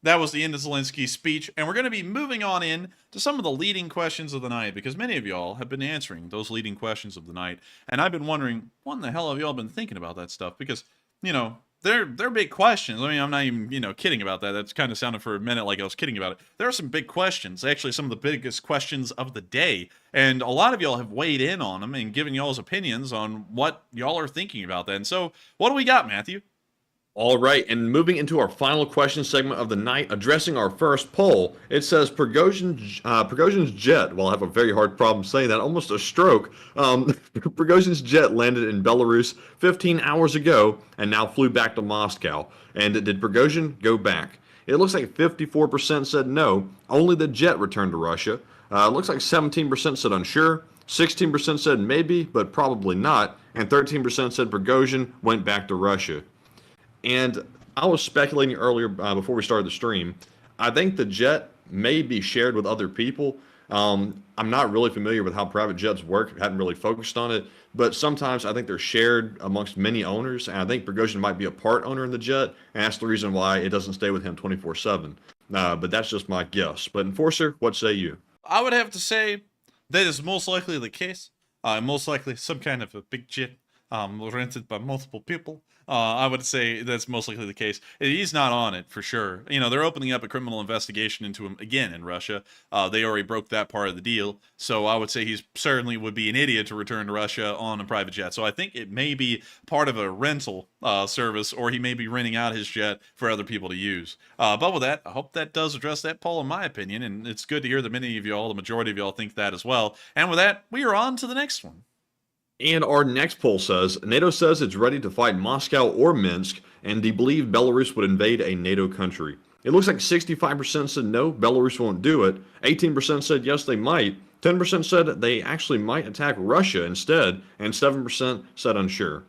that was the end of Zelensky's speech, and we're going to be moving on in to some of the leading questions of the night, because many of y'all have been answering those leading questions of the night, and I've been wondering, what in the hell have y'all been thinking about that stuff? Because, you know, they're big questions. I mean, I'm not even, you know, kidding about that. That's kind of sounded for a minute like I was kidding about it. There are some big questions, actually some of the biggest questions of the day, and a lot of y'all have weighed in on them and given y'all's opinions on what y'all are thinking about that. And so, what do we got, Matthew? All right, and moving into our final question segment of the night, addressing our first poll, it says Prighozhin's jet, well, I have a very hard problem saying that, almost a stroke. Prighozhin's jet landed in Belarus 15 hours ago and now flew back to Moscow. And did Prighozhin go back? It looks like 54% said no, only the jet returned to Russia. It looks like 17% said unsure, 16% said maybe, but probably not, and 13% said Prighozhin went back to Russia. And I was speculating earlier before we started the stream. I think the jet may be shared with other people. I'm not really familiar with how private jets work. Hadn't really focused on it. But sometimes I think they're shared amongst many owners. And I think Prighozhin might be a part owner in the jet. And that's the reason why it doesn't stay with him 24/7. But that's just my guess. But Enforcer, what say you? I would have to say that is most likely the case. Most likely some kind of a big jet rented by multiple people. I would say that's most likely the case. He's not on it for sure. You know, they're opening up a criminal investigation into him again in Russia. They already broke that part of the deal. So I would say he's certainly would be an idiot to return to Russia on a private jet. So I think it may be part of a rental service, or he may be renting out his jet for other people to use. But with that, I hope that does address that poll in my opinion. And it's good to hear that many of y'all, the majority of y'all, think that as well. And with that, we are on to the next one. And our next poll says, NATO says it's ready to fight Moscow or Minsk, and do you believe Belarus would invade a NATO country? It looks like 65% said no, Belarus won't do it. 18% said yes, they might. 10% said they actually might attack Russia instead, and 7% said unsure.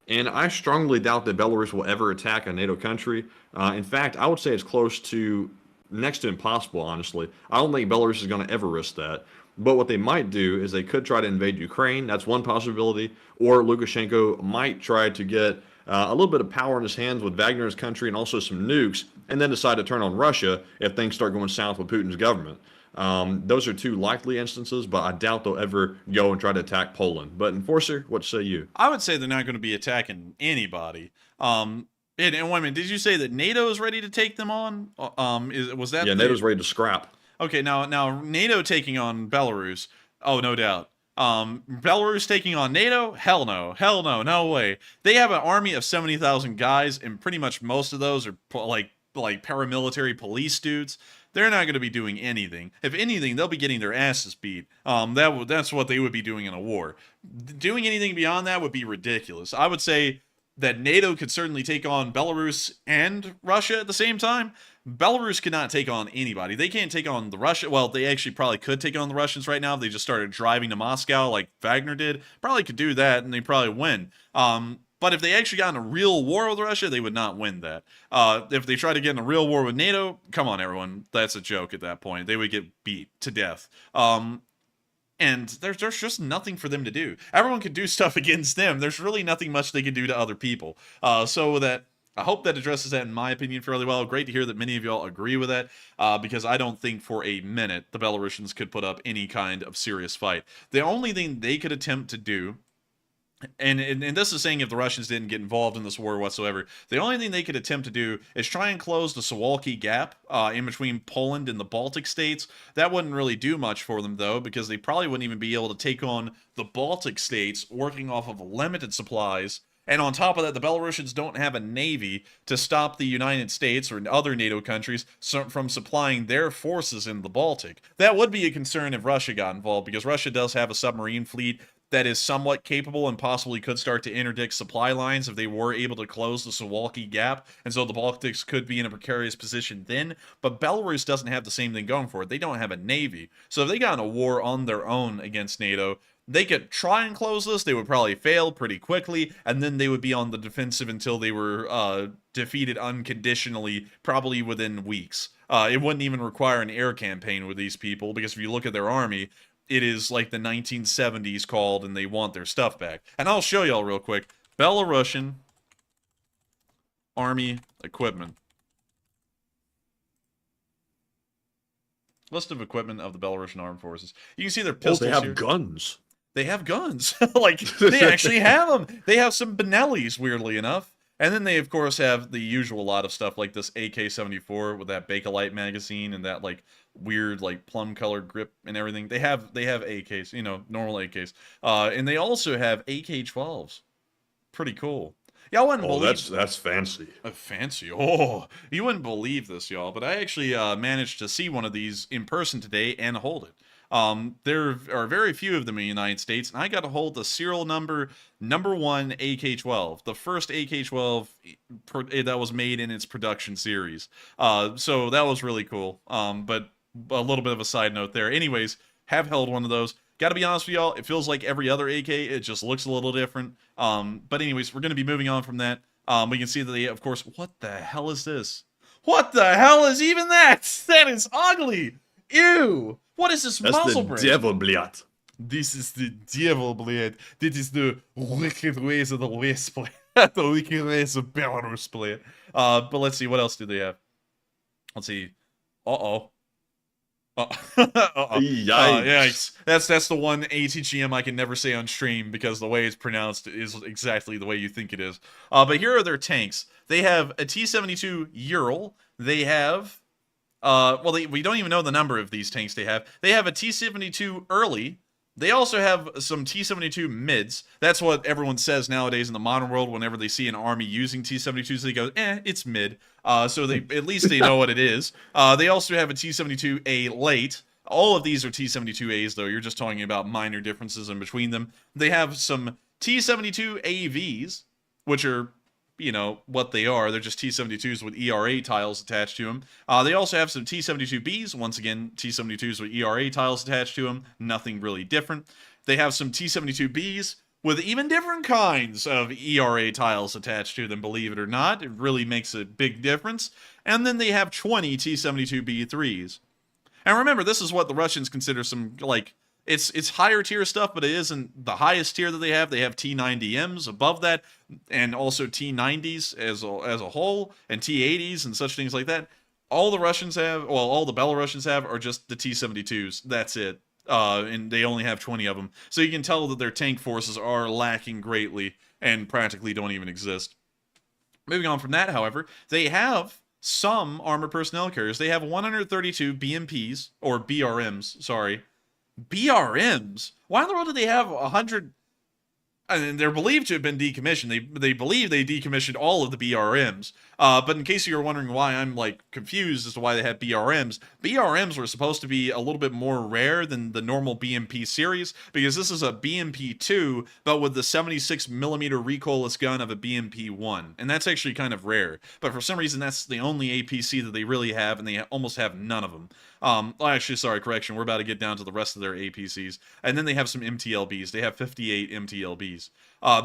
And I strongly doubt that Belarus will ever attack a NATO country. In fact, I would say it's close to next to impossible, honestly. I don't think Belarus is going to ever risk that. But what they might do is they could try to invade Ukraine. That's one possibility. Or Lukashenko might try to get a little bit of power in his hands with Wagner's country and also some nukes, and then decide to turn on Russia if things start going south with Putin's government. Those are two likely instances, but I doubt they'll ever go and try to attack Poland. But Enforcer, what say you? I would say they're not going to be attacking anybody. And wait a minute, did you say that NATO is ready to take them on? Was that? Yeah, NATO's ready to scrap. Okay, now NATO taking on Belarus. Oh, no doubt. Belarus taking on NATO? Hell no. Hell no. No way. They have an army of 70,000 guys, and pretty much most of those are like paramilitary police dudes. They're not going to be doing anything. If anything, they'll be getting their asses beat. That's what they would be doing in a war. Doing anything beyond that would be ridiculous. I would say that NATO could certainly take on Belarus and Russia at the same time. Belarus cannot take on anybody. They can't take on the Russia. Well, they actually probably could take on the Russians right now if they just started driving to Moscow like Wagner did. Probably could do that, and they probably win. But if they actually got in a real war with Russia, they would not win that. If they try to get in a real war with NATO, come on, everyone. That's a joke at that point. They would get beat to death. And there's just nothing for them to do. Everyone can do stuff against them. There's really nothing much they can do to other people. So that I hope that addresses that, in my opinion, fairly well. Great to hear that many of y'all agree with that, because I don't think for a minute the Belarusians could put up any kind of serious fight. The only thing they could attempt to do, and this is saying if the Russians didn't get involved in this war whatsoever, the only thing they could attempt to do is try and close the Suwalki Gap in between Poland and the Baltic states. That wouldn't really do much for them, though, because they probably wouldn't even be able to take on the Baltic states working off of limited supplies. And on top of that, the Belarusians don't have a navy to stop the United States or other NATO countries from supplying their forces in the Baltic. That would be a concern if Russia got involved, because Russia does have a submarine fleet that is somewhat capable and possibly could start to interdict supply lines if they were able to close the Suwalki Gap, and so the Baltics could be in a precarious position then. But Belarus doesn't have the same thing going for it. They don't have a navy. So if they got in a war on their own against NATO, they could try and close this. They would probably fail pretty quickly, and then they would be on the defensive until they were defeated unconditionally, probably within weeks. It wouldn't even require an air campaign with these people, because if you look at their army, it is like the 1970s called, and they want their stuff back. And I'll show y'all real quick. Belarusian army equipment. List of equipment of the Belarusian armed forces. You can see their pistols they have here. guns. They have guns. Like, they actually have them. They have some Benellis, weirdly enough. And then they, of course, have the usual lot of stuff like this AK-74 with that Bakelite magazine and that, like, weird, like, plum-colored grip and everything. They have AKs, you know, normal AKs. And they also have AK-12s. Pretty cool. Y'all wouldn't believe... that's fancy. Fancy. Oh, you wouldn't believe this, y'all. But I actually managed to see one of these in person today and hold it. There are very few of them in the United States, and I got to hold the serial number #1 AK-12, the first AK-12 that was made in its production series. So that was really cool. But a little bit of a side note there. Anyways, have held one of those. Got to be honest with y'all, it feels like every other AK. It just looks a little different. But anyways, we're going to be moving on from that. We can see that they, of course, what the hell is this? What the hell is even that? That is ugly. Ew. What is this muzzle brake? That's the devil, bliat. This is the devil, bliat. This is the wicked ways of the West, bliat. The wicked ways of Belarus, bliat. But let's see, what else do they have? Let's see. Uh-oh. Yikes. That's the one ATGM I can never say on stream because the way it's pronounced is exactly the way you think it is. But here are their tanks. They have a T-72 Ural. They have... we don't even know the number of these tanks they have. They have a T-72 early. They also have some T-72 mids. That's what everyone says nowadays in the modern world whenever they see an army using T-72s. They go, it's mid. So they at least they know what it is. They also have a T-72A late. All of these are T-72As, though. You're just talking about minor differences in between them. They have some T-72 AVs, which are... you know, what they are. They're just T-72s with ERA tiles attached to them. They also have some T-72Bs. Once again, T-72s with ERA tiles attached to them. Nothing really different. They have some T-72Bs with even different kinds of ERA tiles attached to them, believe it or not. It really makes a big difference. And then they have 20 T-72B3s. And remember, this is what the Russians consider some, like... It's higher tier stuff, but it isn't the highest tier that they have. They have T-90Ms above that, and also T-90s as a whole, and T-80s and such things like that. All the Russians have, well, all the Belarusians have are just the T-72s. That's it. And they only have 20 of them. So you can tell that their tank forces are lacking greatly and practically don't even exist. Moving on from that, however, they have some armored personnel carriers. They have 132 BMPs, or BRMs, sorry. BRMs? Why in the world do they have 100? And they're believed to have been decommissioned. They believe they decommissioned all of the BRMs. But in case you're wondering why I'm like confused as to why they have BRMs, BRMs were supposed to be a little bit more rare than the normal BMP series because this is a BMP-2, but with the 76mm recoilless gun of a BMP-1, and that's actually kind of rare. But for some reason, that's the only APC that they really have, and they almost have none of them. Actually, sorry, correction. We're about to get down to the rest of their APCs. And then they have some MTLBs. They have 58 MTLBs.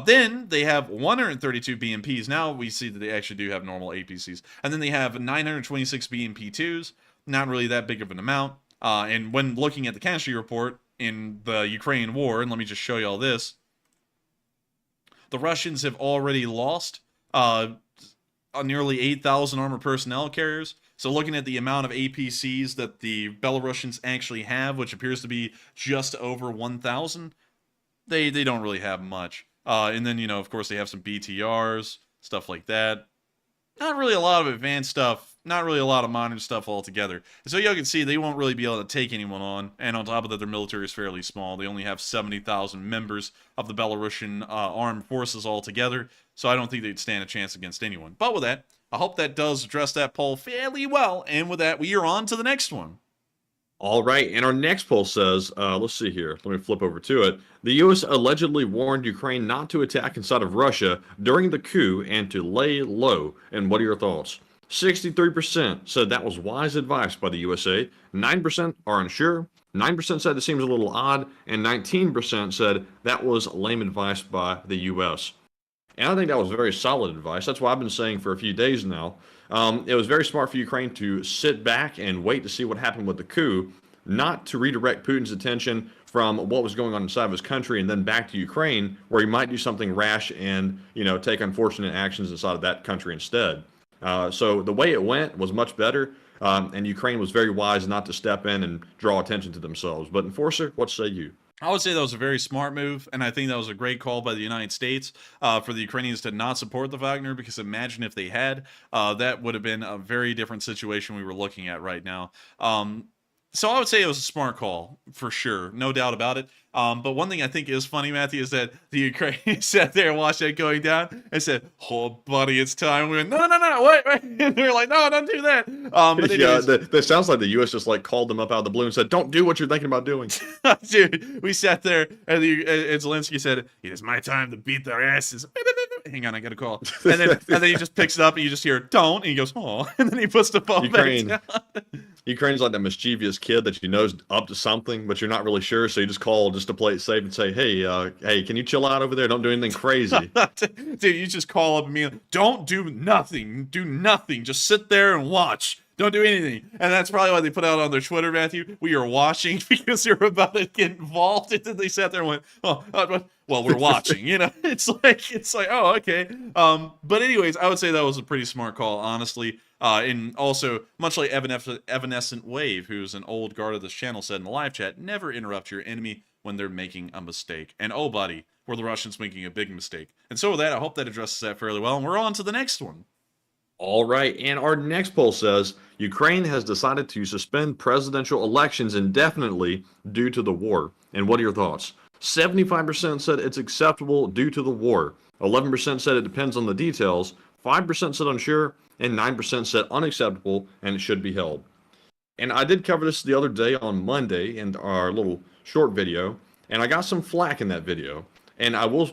Then they have 132 BMPs. Now we see that they actually do have normal APCs. And then they have 926 BMP2s. Not really that big of an amount. And when looking at the casualty report in the Ukraine war, and let me just show you all this, the Russians have already lost nearly 8,000 armored personnel carriers. So looking at the amount of APCs that the Belarusians actually have, which appears to be just over 1,000, they don't really have much. And then, you know, of course, they have some BTRs, stuff like that. Not really a lot of advanced stuff, not really a lot of modern stuff altogether. And so you can see they won't really be able to take anyone on, and on top of that, their military is fairly small. They only have 70,000 members of the Belarusian armed forces altogether, so I don't think they'd stand a chance against anyone. But with that, I hope that does address that poll fairly well, and with that, we are on to the next one. All right, and our next poll says, let's see here. Let me flip over to it. The U.S. allegedly warned Ukraine not to attack inside of Russia during the coup and to lay low. And what are your thoughts? 63% said that was wise advice by the USA. 9% are unsure. 9% said it seems a little odd. And 19% said that was lame advice by the U.S. And I think that was very solid advice. That's what I've been saying for a few days now. It was very smart for Ukraine to sit back and wait to see what happened with the coup, not to redirect Putin's attention from what was going on inside of his country and then back to Ukraine, where he might do something rash and, take unfortunate actions inside of that country instead. So the way it went was much better, and Ukraine was very wise not to step in and draw attention to themselves. But Enforcer, what say you? I would say that was a very smart move, and I think that was a great call by the United States for the Ukrainians to not support the Wagner, because imagine if they had, that would have been a very different situation we were looking at right now. So I would say it was a smart call, for sure, no doubt about it. But one thing I think is funny, Matthew, is that the Ukrainians sat there and watched that going down and said, "Oh, buddy, it's time." We went, "No, wait." And they were like, "No, don't do that." But that sounds like the U.S. just called them up out of the blue and said, "Don't do what you're thinking about doing." Dude, we sat there and Zelenskyy said, "It is my time to beat their asses." Hang on, I got a call. And then he just picks it up and you just hear "don't," and he goes, "Oh," and then he puts the phone back down. Ukraine's like that mischievous kid that you know's up to something, but you're not really sure, so you just call just to play it safe and say, hey, can you chill out over there? Don't do anything crazy. Dude, you just call up and be like, "Don't do nothing. Do nothing. Just sit there and watch. Don't do anything." And that's probably why they put out on their Twitter, Matthew, "We are watching," because they're about to get involved. And then they sat there and went, well, we're watching, It's like, oh, okay. But anyways, I would say that was a pretty smart call, honestly. And also, much like Evanescent Wave, who's an old guard of this channel, said in the live chat, never interrupt your enemy when they're making a mistake. And oh, buddy, were the Russians making a big mistake. And so with that, I hope that addresses that fairly well. And we're on to the next one. All right, and our next poll says, Ukraine has decided to suspend presidential elections indefinitely due to the war. And what are your thoughts? 75% said it's acceptable due to the war. 11% said it depends on the details. 5% said unsure. And 9% said unacceptable and it should be held. And I did cover this the other day on Monday in our little short video, and I got some flack in that video. And I will,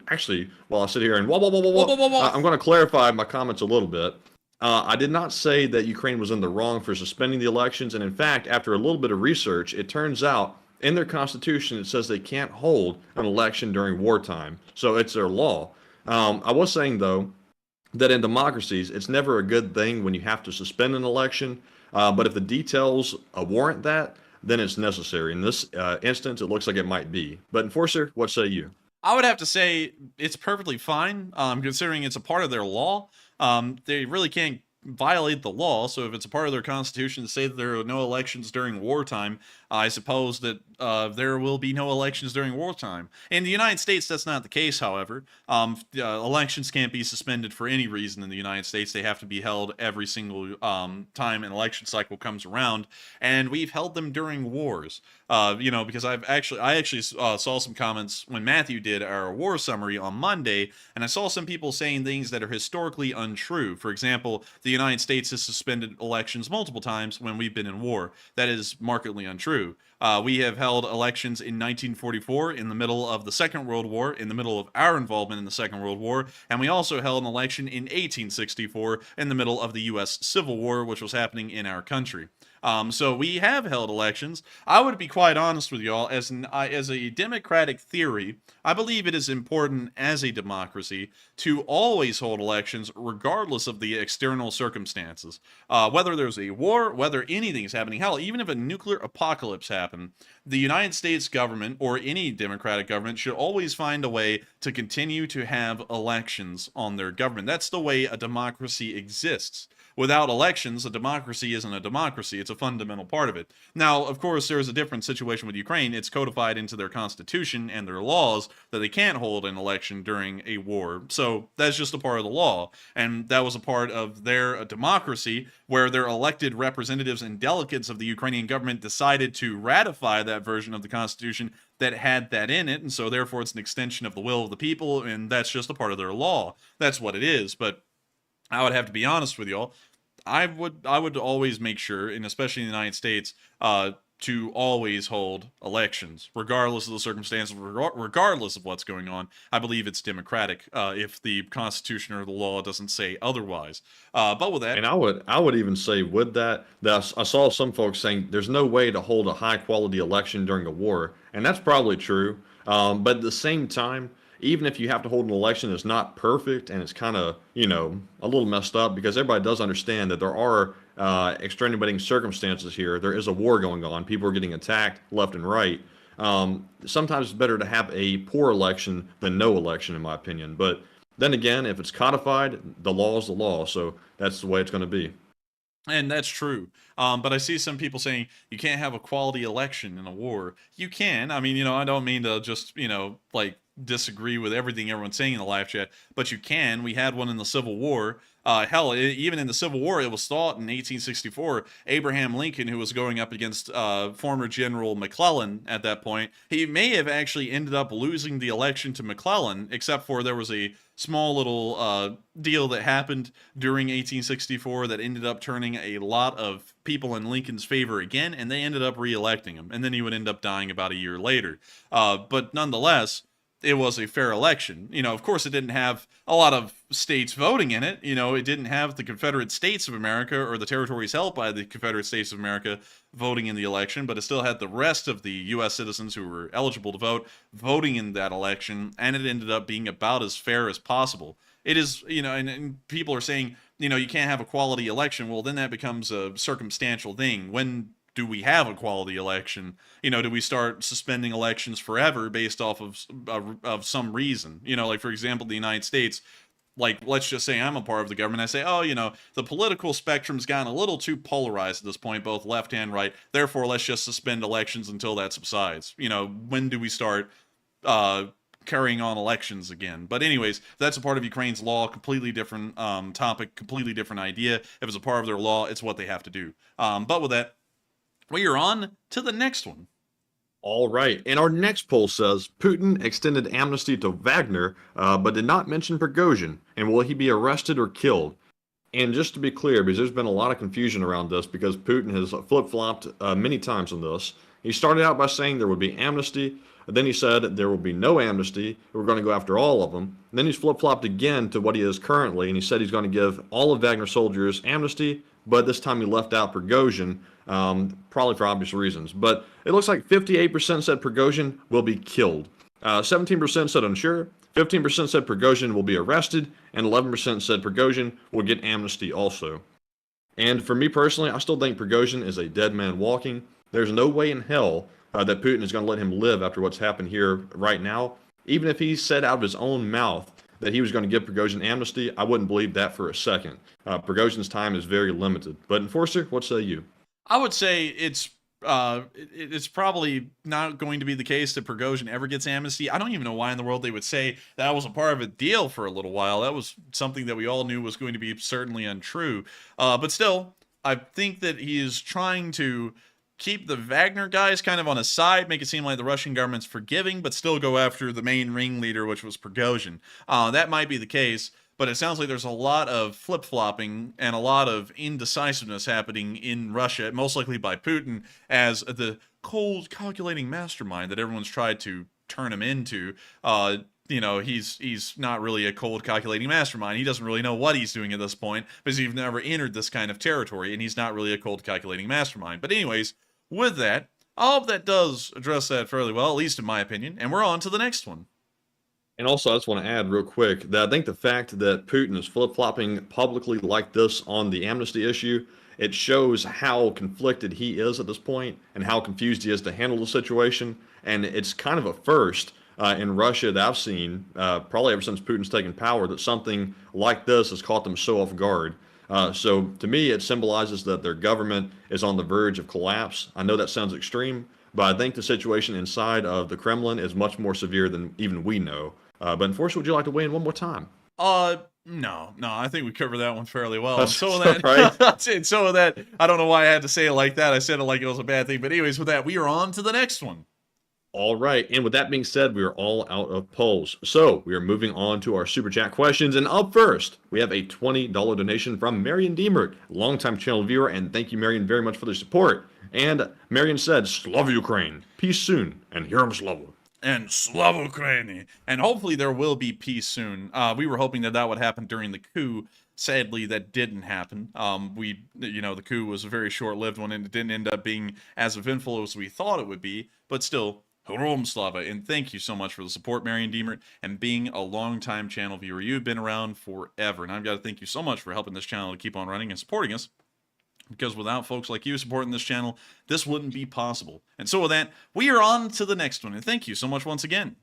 actually, while I sit here and I'm going to clarify my comments a little bit. I did not say that Ukraine was in the wrong for suspending the elections. And in fact, after a little bit of research, it turns out in their constitution, it says they can't hold an election during wartime. So it's their law. I was saying, though, that in democracies, it's never a good thing when you have to suspend an election. But if the details warrant that, then it's necessary. In this instance, it looks like it might be. But Enforcer, what say you? I would have to say it's perfectly fine, considering it's a part of their law. They really can't violate the law, so if it's a part of their constitution to say that there are no elections during wartime, I suppose that there will be no elections during wartime. In the United States, that's not the case, however. Elections can't be suspended for any reason in the United States. They have to be held every single time an election cycle comes around, and we've held them during wars. Because I actually saw some comments when Matthew did our war summary on Monday, and I saw some people saying things that are historically untrue. For example, the United States has suspended elections multiple times when we've been in war. That is markedly untrue. We have held elections in 1944 in the middle of the Second World War, in the middle of our involvement in the Second World War, and we also held an election in 1864 in the middle of the U.S. Civil War, which was happening in our country. So we have held elections. I would be quite honest with y'all, as a democratic theory, I believe it is important as a democracy to always hold elections regardless of the external circumstances. Whether there's a war, whether anything is happening, hell, even if a nuclear apocalypse happened, the United States government or any democratic government should always find a way to continue to have elections on their government. That's the way a democracy exists. Without elections, a democracy isn't a democracy. It's a fundamental part of it. Now, of course, there's a different situation with Ukraine. It's codified into their constitution and their laws that they can't hold an election during a war. So that's just a part of the law. And that was a part of their democracy, where their elected representatives and delegates of the Ukrainian government decided to ratify that version of the constitution that had that in it. And so therefore it's an extension of the will of the people, and that's just a part of their law. That's what it is. But I would have to be honest with y'all. I would always make sure, and especially in the United States, to always hold elections, regardless of the circumstances, regardless of what's going on. I believe it's democratic, if the Constitution or the law doesn't say otherwise. But with that, and I would even say with that I saw some folks saying there's no way to hold a high quality election during a war, and that's probably true. But at the same time, even if you have to hold an election that's not perfect and it's kind of, a little messed up, because everybody does understand that there are extenuating circumstances here. There is a war going on. People are getting attacked left and right. Sometimes it's better to have a poor election than no election, in my opinion. But then again, if it's codified, the law is the law. So that's the way it's going to be. And that's true. But I see some people saying you can't have a quality election in a war. You can. I mean, I don't mean to just, disagree with everything everyone's saying in the live chat, but you can. We had one in the Civil War. Hell, even in the Civil War, it was thought in 1864, Abraham Lincoln, who was going up against former General McClellan at that point, he may have actually ended up losing the election to McClellan, except for there was a small little deal that happened during 1864 that ended up turning a lot of people in Lincoln's favor again, and they ended up re-electing him, and then he would end up dying about a year later. But nonetheless, it was a fair election. Of course, it didn't have a lot of states voting in it. It didn't have the Confederate States of America or the territories held by the Confederate States of America voting in the election, but it still had the rest of the U.S. citizens who were eligible to vote voting in that election, and it ended up being about as fair as possible. It is, and people are saying, you can't have a quality election. Well, then that becomes a circumstantial thing. When do we have a quality election? Do we start suspending elections forever based off of some reason? Like, for example, the United States, like, let's just say I'm a part of the government. I say, the political spectrum's gotten a little too polarized at this point, both left and right. Therefore, let's just suspend elections until that subsides. When do we start carrying on elections again? But anyways, that's a part of Ukraine's law, completely different topic, completely different idea. If it's a part of their law, it's what they have to do. But with that, we are on to the next one. All right. And our next poll says Putin extended amnesty to Wagner, but did not mention Prighozin. And will he be arrested or killed? And just to be clear, because there's been a lot of confusion around this, because Putin has flip-flopped many times on this. He started out by saying there would be amnesty. Then he said there will be no amnesty. We're going to go after all of them. And then he's flip-flopped again to what he is currently. And he said he's going to give all of Wagner soldiers amnesty. But this time he left out Prighozin, probably for obvious reasons. But it looks like 58% said Prighozin will be killed. 17% said unsure. 15% said Prighozin will be arrested. And 11% said Prighozin will get amnesty also. And for me personally, I still think Prighozin is a dead man walking. There's no way in hell that Putin is going to let him live after what's happened here right now. Even if he said out of his own mouth that he was going to give Prighozin amnesty, I wouldn't believe that for a second. Prigozhin's time is very limited. But Enforcer, what say you? I would say it's probably not going to be the case that Prighozin ever gets amnesty. I don't even know why in the world they would say that was a part of a deal for a little while. That was something that we all knew was going to be certainly untrue. But still, I think that he is trying to keep the Wagner guys kind of on his side, make it seem like the Russian government's forgiving, but still go after the main ringleader, which was Prighozin. That might be the case, but it sounds like there's a lot of flip-flopping and a lot of indecisiveness happening in Russia, most likely by Putin, as the cold, calculating mastermind that everyone's tried to turn him into. He's not really a cold, calculating mastermind. He doesn't really know what he's doing at this point, because he's never entered this kind of territory, and he's not really a cold, calculating mastermind. But anyways, with that, I hope that does address that fairly well, at least in my opinion, and we're on to the next one. And also, I just want to add real quick that I think the fact that Putin is flip-flopping publicly like this on the amnesty issue, it shows how conflicted he is at this point and how confused he is to handle the situation. And it's kind of a first in Russia that I've seen, probably ever since Putin's taken power, that something like this has caught them so off guard. So to me, it symbolizes that their government is on the verge of collapse. I know that sounds extreme, but I think the situation inside of the Kremlin is much more severe than even we know. But Enforcer, would you like to weigh in one more time? No, I think we covered that one fairly well. That's so that, right. So that, I don't know why I had to say it like that. I said it like it was a bad thing. But anyways, with that, we are on to the next one. All right, and with that being said, we are all out of polls. So we are moving on to our super chat questions, and up first, we have a $20 donation from Marion Deemert, longtime channel viewer, and thank you, Marion, very much for the support. And Marion said, Slava Ukraine, peace soon, and Herom Slava. And Slava Ukraini. And hopefully there will be peace soon. We were hoping that that would happen during the coup. Sadly, that didn't happen. The coup was a very short-lived one, and it didn't end up being as eventful as we thought it would be. But still, Herom Slava, and thank you so much for the support, Marion Deemert, and being a long-time channel viewer. You've been around forever, and I've got to thank you so much for helping this channel to keep on running and supporting us. Because without folks like you supporting this channel, this wouldn't be possible. And so with that, we are on to the next one, and thank you so much once again.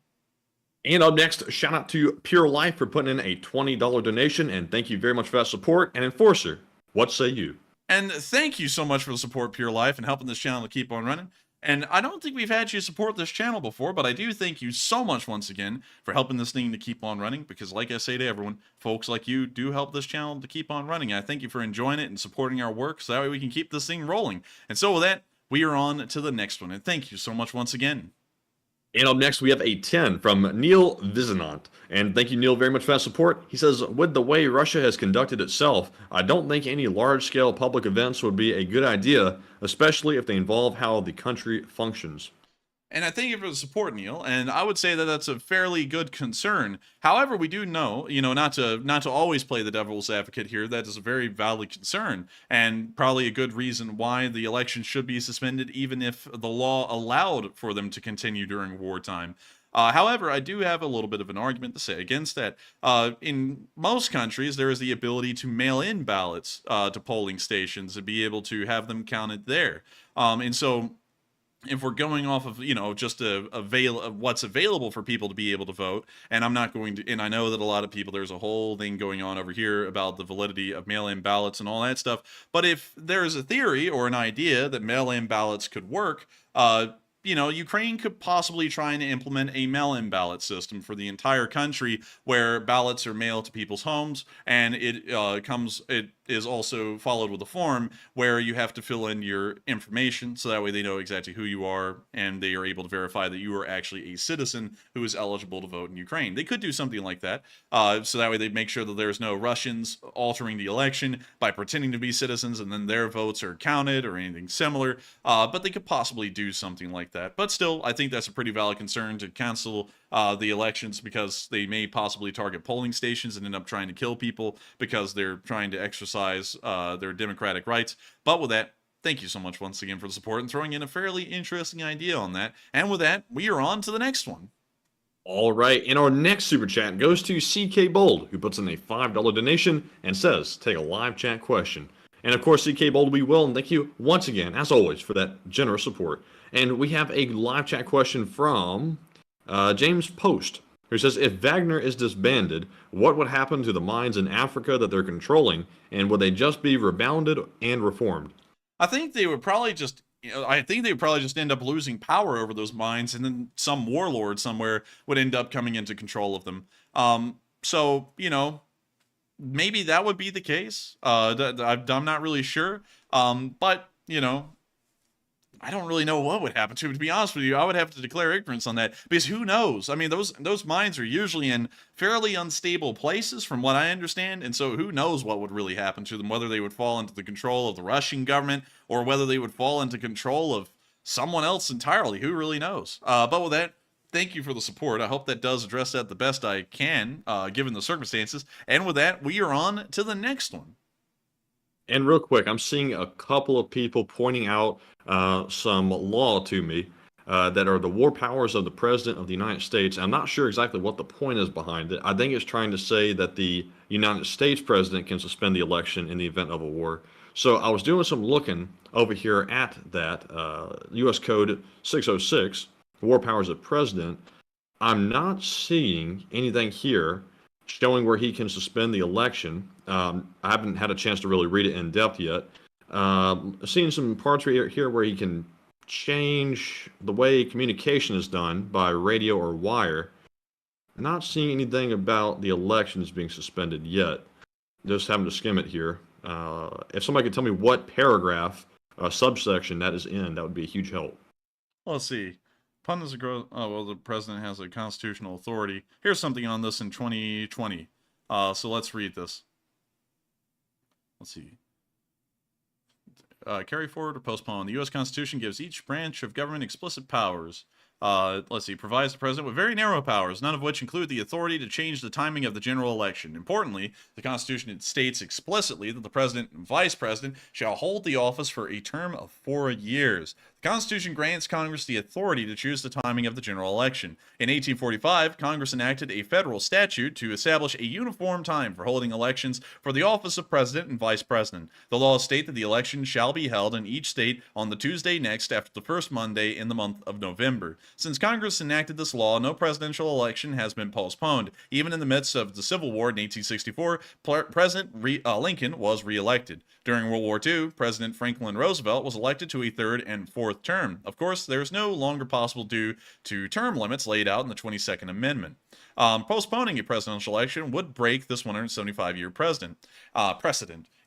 And up next, shout out to Pure Life for putting in a $20 donation, and thank you very much for that support. And Enforcer, what say you? And thank you so much for the support, Pure Life, and helping this channel to keep on running. And I don't think we've had you support this channel before, but I do thank you so much once again for helping this thing to keep on running, because like I say to everyone, folks like you do help this channel to keep on running. I thank you for enjoying it and supporting our work, so that way we can keep this thing rolling. And so with that, we are on to the next one, and thank you so much once again. And up next, we have a 10 from Neil Vizanant. And thank you, Neil, very much for that support. He says, with the way Russia has conducted itself, I don't think any large-scale public events would be a good idea, especially if they involve how the country functions. And I thank you for the support, Neil, and I would say that that's a fairly good concern. However, we do know, not to always play the devil's advocate here, that is a very valid concern, and probably a good reason why the election should be suspended, even if the law allowed for them to continue during wartime. However, I do have a little bit of an argument to say against that. In most countries, there is the ability to mail in ballots to polling stations and be able to have them counted there. And so if we're going off of, just what's available for people to be able to vote, and I'm not going to, and I know that a lot of people, there's a whole thing going on over here about the validity of mail-in ballots and all that stuff, but if there's a theory or an idea that mail-in ballots could work, Ukraine could possibly try and implement a mail-in ballot system for the entire country where ballots are mailed to people's homes, and it is also followed with a form where you have to fill in your information, so that way they know exactly who you are, and they are able to verify that you are actually a citizen who is eligible to vote in Ukraine. They could do something like that, so that way they make sure that there's no Russians altering the election by pretending to be citizens, and then their votes are counted or anything similar, but they could possibly do something like that. But still, I think that's a pretty valid concern to cancel the elections, because they may possibly target polling stations and end up trying to kill people because they're trying to exercise their democratic rights. But with that, thank you so much once again for the support and throwing in a fairly interesting idea on that. And with that, we are on to the next one. All right, and our next super chat goes to CK Bold, who puts in a $5 donation and says, take a live chat question. And of course, CK Bold, we will, and thank you once again, as always, for that generous support. And we have a live chat question from James Post, who says, if Wagner is disbanded, what would happen to the mines in Africa that they're controlling, and would they just be rebounded and reformed? I think they would probably just end up losing power over those mines, and then some warlord somewhere would end up coming into control of them. Maybe that would be the case. I'm not really sure. But I don't really know what would happen to be honest with you. I would have to declare ignorance on that, because who knows? I mean, those mines are usually in fairly unstable places from what I understand, and so who knows what would really happen to them, whether they would fall into the control of the Russian government or whether they would fall into control of someone else entirely. Who really knows? But with that, thank you for the support. I hope that does address that the best I can, given the circumstances. And with that, we are on to the next one. And real quick, I'm seeing a couple of people pointing out some law to me that are the war powers of the President of the United States. I'm not sure exactly what the point is behind it. I think it's trying to say that the United States President can suspend the election in the event of a war. So I was doing some looking over here at that U.S. Code 606, war powers of President. I'm not seeing anything here showing where he can suspend the election. I haven't had a chance to really read it in depth yet. Seeing some parts here where he can change the way communication is done by radio or wire. Not seeing anything about the elections being suspended yet. Just having to skim it here. If somebody could tell me what paragraph, subsection that is in, that would be a huge help. Let's see. Pundits agree. Oh, well, the president has a constitutional authority. Here's something on this in 2020. So let's read this. Let's see. Carry forward or postpone. The U.S. Constitution gives each branch of government explicit powers. Let's see, provides the president with very narrow powers, none of which include the authority to change the timing of the general election. Importantly, the Constitution states explicitly that the president and vice president shall hold the office for a term of 4 years. The Constitution grants Congress the authority to choose the timing of the general election. In 1845, Congress enacted a federal statute to establish a uniform time for holding elections for the office of president and vice president. The laws state that the election shall be held in each state on the Tuesday next after the first Monday in the month of November. Since Congress enacted this law, no presidential election has been postponed. Even in the midst of the Civil War in 1864, President Lincoln was reelected. During World War II, President Franklin Roosevelt was elected to a third and fourth term. Of course, there is no longer possible due to term limits laid out in the 22nd Amendment. Postponing a presidential election would break this 175-year precedent.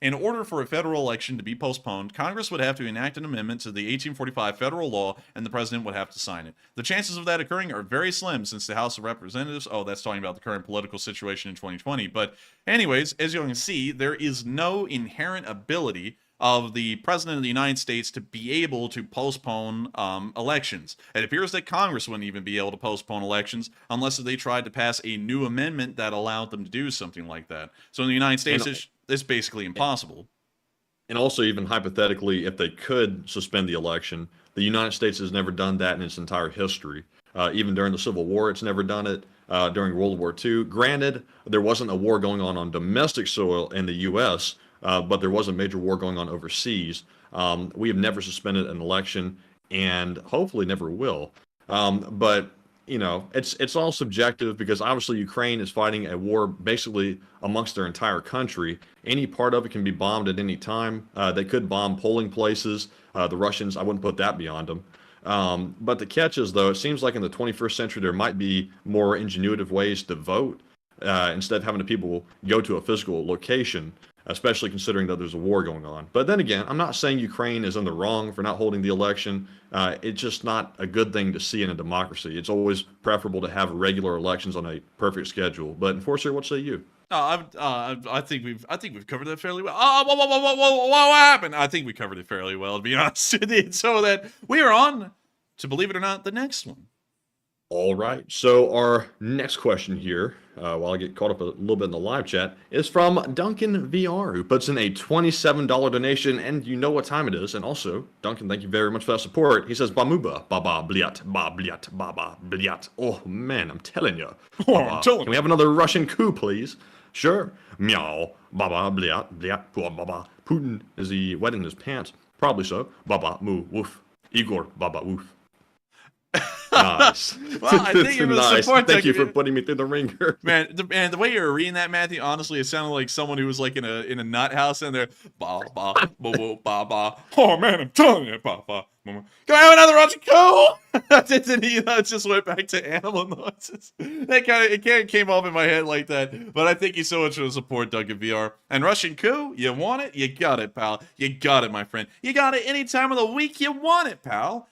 In order for a federal election to be postponed, Congress would have to enact an amendment to the 1845 federal law, and the president would have to sign it. The chances of that occurring are very slim since the House of Representatives, that's talking about the current political situation in 2020. But anyways, as you can see, there is no inherent ability of the President of the United States to be able to postpone elections. It appears that Congress wouldn't even be able to postpone elections unless they tried to pass a new amendment that allowed them to do something like that. So in the United States, it's basically impossible. And also, even hypothetically, if they could suspend the election, the United States has never done that in its entire history. Even during the Civil War, it's never done it. During World War II, granted, there wasn't a war going on domestic soil in the U.S., but there was a major war going on overseas. We have never suspended an election, and hopefully never will. But you know, it's all subjective because obviously Ukraine is fighting a war basically amongst their entire country. Any part of it can be bombed at any time. They could bomb polling places. The Russians, I wouldn't put that beyond them. But the catch is, though, it seems like in the 21st century there might be more ingenuitive ways to vote instead of having the people go to a physical location, especially considering that there's a war going on. But then again, I'm not saying Ukraine is in the wrong for not holding the election. It's just not a good thing to see in a democracy. It's always preferable to have regular elections on a perfect schedule. But Enforcer, what say you? I think we've covered that fairly well. What happened? I think we covered it fairly well, to be honest with you. So that we are on to, believe it or not, the next one. All right. So our next question here, while I get caught up a little bit in the live chat, is from Duncan VR, who puts in a $27 donation, and you know what time it is. And also, Duncan, thank you very much for that support. He says, Bamuba, baba, bliat, ba, bliat, baba, bliat. Oh, man, I'm telling you. Can we have another Russian coup, please? Sure. Meow, baba, bliat, bliat, baba. Putin, is he wetting his pants? Probably so. Baba, moo, woof. Igor, baba, woof. Nice. Well, I think it was nice. support. Thank you for putting me through the ringer. Man, the way you were reading that, Matthew, honestly, it sounded like someone who was like in a nut house and they're ba ba ba ba ba ba. Oh man, I'm telling you, ba ba. Can I have another Russian coup? It just went back to animal noises. It came off in my head like that. But I thank you so much for the support, Duncan VR. And Russian coup, you want it? You got it, pal. You got it, my friend. You got it any time of the week you want it, pal.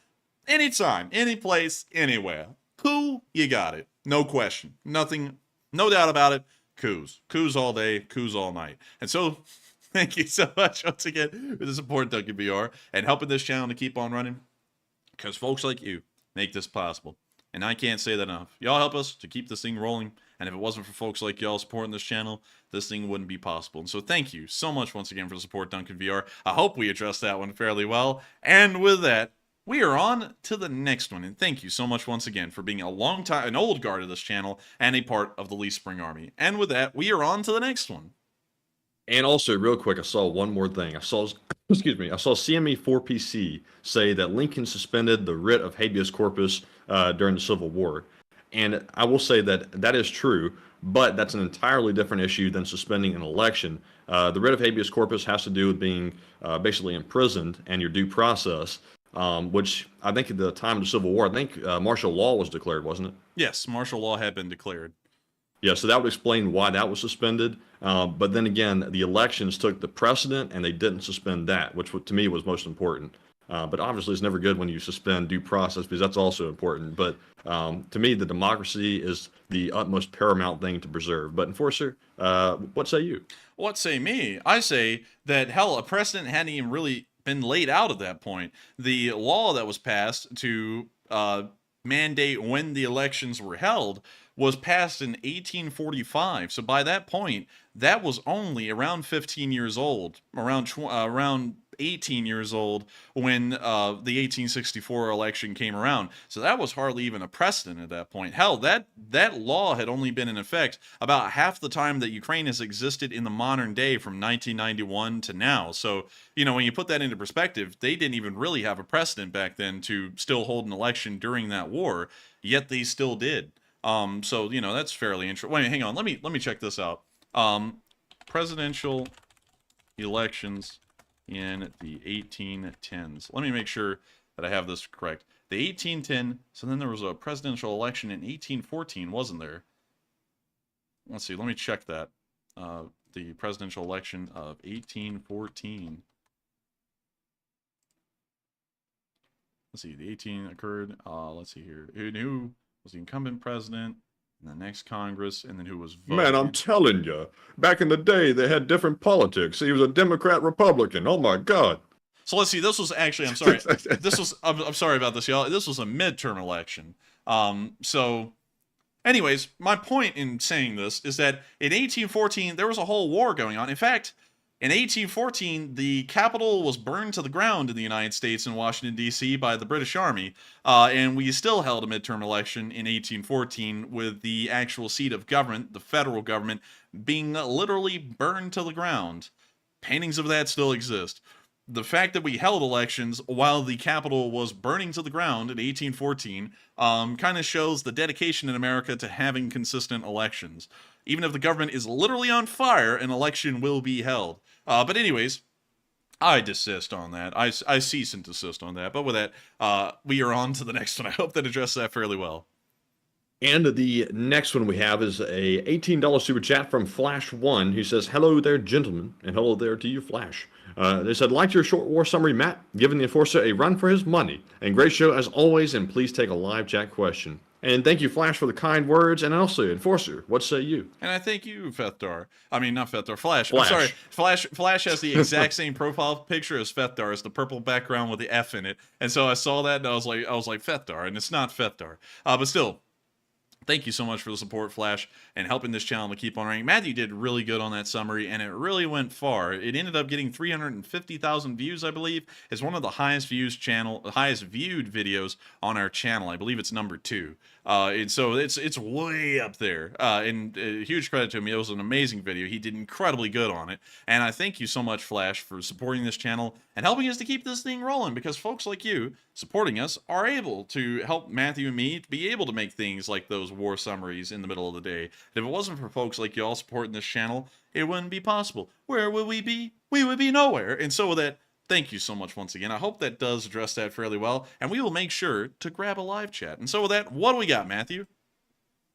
Anytime, any place, anywhere. Coup, you got it. No question. Nothing, no doubt about it. Coups. Coups all day, coups all night. And so, thank you so much once again for the support, WBR, and helping this channel to keep on running. Because folks like you make this possible. And I can't say that enough. Y'all help us to keep this thing rolling. And if it wasn't for folks like y'all supporting this channel, this thing wouldn't be possible. And so thank you so much once again for the support, Duncan VR. I hope we addressed that one fairly well. And with that, we are on to the next one, and thank you so much once again for being an old guard of this channel and a part of the Lee Spring Army. And with that, we are on to the next one. And also, real quick, I saw one more thing. I saw CME 4PC say that Lincoln suspended the writ of habeas corpus during the Civil War. And I will say that that is true, but that's an entirely different issue than suspending an election. The writ of habeas corpus has to do with being basically imprisoned and your due process. Which I think at the time of the Civil War, I think martial law was declared, wasn't it? Yes, martial law had been declared. Yeah, so that would explain why that was suspended. But then again, the elections took the precedent, and they didn't suspend that, which to me was most important. But obviously, it's never good when you suspend due process because that's also important. But to me, the democracy is the utmost paramount thing to preserve. But Enforcer, what say you? What say me? I say that, hell, a precedent hadn't even really been laid out at that point. The law that was passed to mandate when the elections were held was passed in 1845. So by that point, that was only around 15 years old, around 18 years old when the 1864 election came around. So that was hardly even a precedent at that point. Hell, that law had only been in effect about half the time that Ukraine has existed in the modern day, from 1991 to now. So, you know, when you put that into perspective, they didn't even really have a precedent back then to still hold an election during that war, yet they still did. So, you know, that's fairly interesting. Wait, hang on. Let me check this out. Presidential elections in the 1810s. Let me make sure that I have this correct. The 1810, so then there was a presidential election in 1814, wasn't there? Let's see, let me check that. The presidential election of 1814. Let's see, the 18 occurred, let's see here. Who was the incumbent president in the next Congress, and then who was voting? Man, I'm telling you, back in the day, they had different politics. He was a Democrat, Republican. Oh my God. So let's see. This was actually, I'm sorry. I'm sorry about this, y'all. This was a midterm election. So, anyways, my point in saying this is that in 1814 there was a whole war going on. In fact, in 1814, the Capitol was burned to the ground in the United States in Washington, D.C. by the British Army, and we still held a midterm election in 1814 with the actual seat of government, the federal government, being literally burned to the ground. Paintings of that still exist. The fact that we held elections while the Capitol was burning to the ground in 1814 kind of shows the dedication in America to having consistent elections. Even if the government is literally on fire, an election will be held. But anyways, I desist on that. I cease and desist on that. But with that, we are on to the next one. I hope that addressed that fairly well. And the next one we have is a $18 super chat from Flash1, who says, "Hello there, gentlemen, and hello there to you, Flash." They said, "Like your short war summary, Matt, giving the Enforcer a run for his money. And great show as always, and please take a live chat question." And thank you, Flash, for the kind words, and also, Enforcer, what say you? And I thank you, Fethar. I mean, not Fethar, Flash. I'm sorry. Flash has the exact same profile picture as Fethar. It's the purple background with the F in it. And so I saw that, and I was like Fethar, and it's not Fethar. But still, thank you so much for the support, Flash, and helping this channel to keep on ranking. Matthew did really good on that summary, and it really went far. It ended up getting 350,000 views, I believe. It's one of the highest viewed videos on our channel. I believe it's number 2. And so it's way up there. And huge credit to him. It was an amazing video. He did incredibly good on it. And I thank you so much, Flash, for supporting this channel and helping us to keep this thing rolling, because folks like you supporting us are able to help Matthew and me to be able to make things like those war summaries in the middle of the day. And if it wasn't for folks like y'all supporting this channel, it wouldn't be possible. Where would we be? We would be nowhere. And so with that, thank you so much once again. I hope that does address that fairly well, and we will make sure to grab a live chat. And so with that, what do we got, Matthew?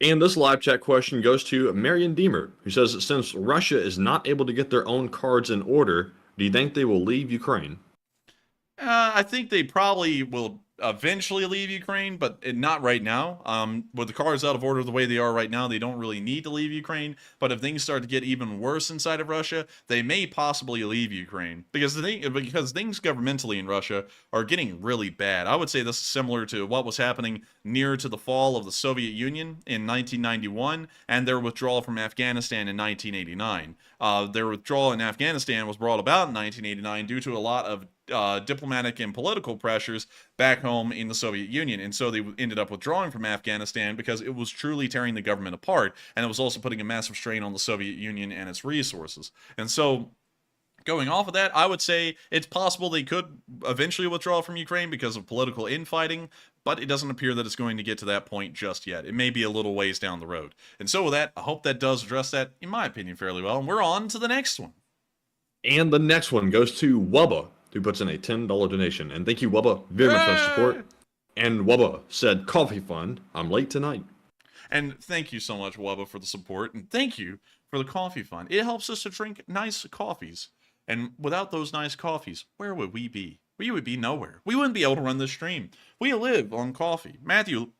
And this live chat question goes to Marion Deemer, who says that since Russia is not able to get their own cards in order, do you think they will leave Ukraine? I think they probably will eventually leave Ukraine, but not right now. With the cards out of order the way they are right now, they don't really need to leave Ukraine. But if things start to get even worse inside of Russia, they may possibly leave Ukraine, because things governmentally in Russia are getting really bad. I would say this is similar to what was happening near to the fall of the Soviet Union in 1991 and their withdrawal from Afghanistan in 1989. Their withdrawal in Afghanistan was brought about in 1989 due to a lot of diplomatic and political pressures back home in the Soviet Union, and so they ended up withdrawing from Afghanistan because it was truly tearing the government apart, and it was also putting a massive strain on the Soviet Union and its resources. And so going off of that, I would say it's possible they could eventually withdraw from Ukraine because of political infighting, but it doesn't appear that it's going to get to that point just yet. It may be a little ways down the road. And so with that, I hope that does address that, in my opinion, fairly well, and we're on to the next one. And the next one goes to Wubba, who puts in a $10 donation. And thank you, Wubba, very much for the support. And Wubba said, "Coffee fund, I'm late tonight." And thank you so much, Wubba, for the support. And thank you for the coffee fund. It helps us to drink nice coffees. And without those nice coffees, where would we be? we would be nowhere. We wouldn't be able to run this stream. We live on coffee. Matthew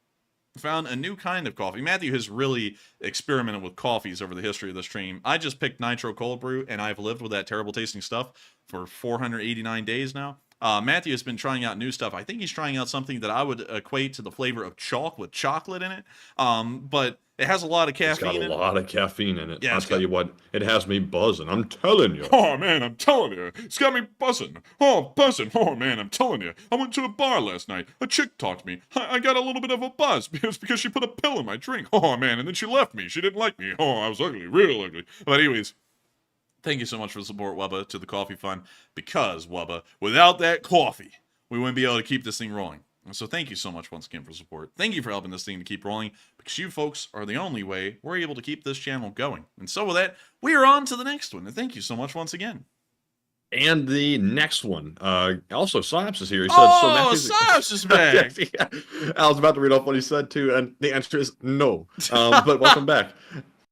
found a new kind of coffee. Matthew has really experimented with coffees over the history of the stream. I just picked Nitro Cold Brew, and I've lived with that terrible tasting stuff for 489 days now. Matthew has been trying out new stuff. I think he's trying out something that I would equate to the flavor of chalk with chocolate in it. But it has a lot of caffeine in it. It's got a lot of caffeine in it. Yeah, I'll tell you what, it has me buzzing. I'm telling you. Oh, man, I'm telling you. It's got me buzzing. Oh, buzzing. Oh, man, I'm telling you. I went to a bar last night. A chick talked to me. I got a little bit of a buzz because she put a pill in my drink. Oh, man, and then she left me. She didn't like me. Oh, I was ugly, real ugly. But anyways, thank you so much for the support, Wubba, to the Coffee Fund. Because, Wubba, without that coffee, we wouldn't be able to keep this thing rolling. So thank you so much once again for support. Thank you for helping this thing to keep rolling, because you folks are the only way we're able to keep this channel going. And so with that, we are on to the next one. And thank you so much once again. And the next one, also Psyops is here. He said, so Psyops is back. Yeah. I was about to read off what he said too, and the answer is no. But welcome back.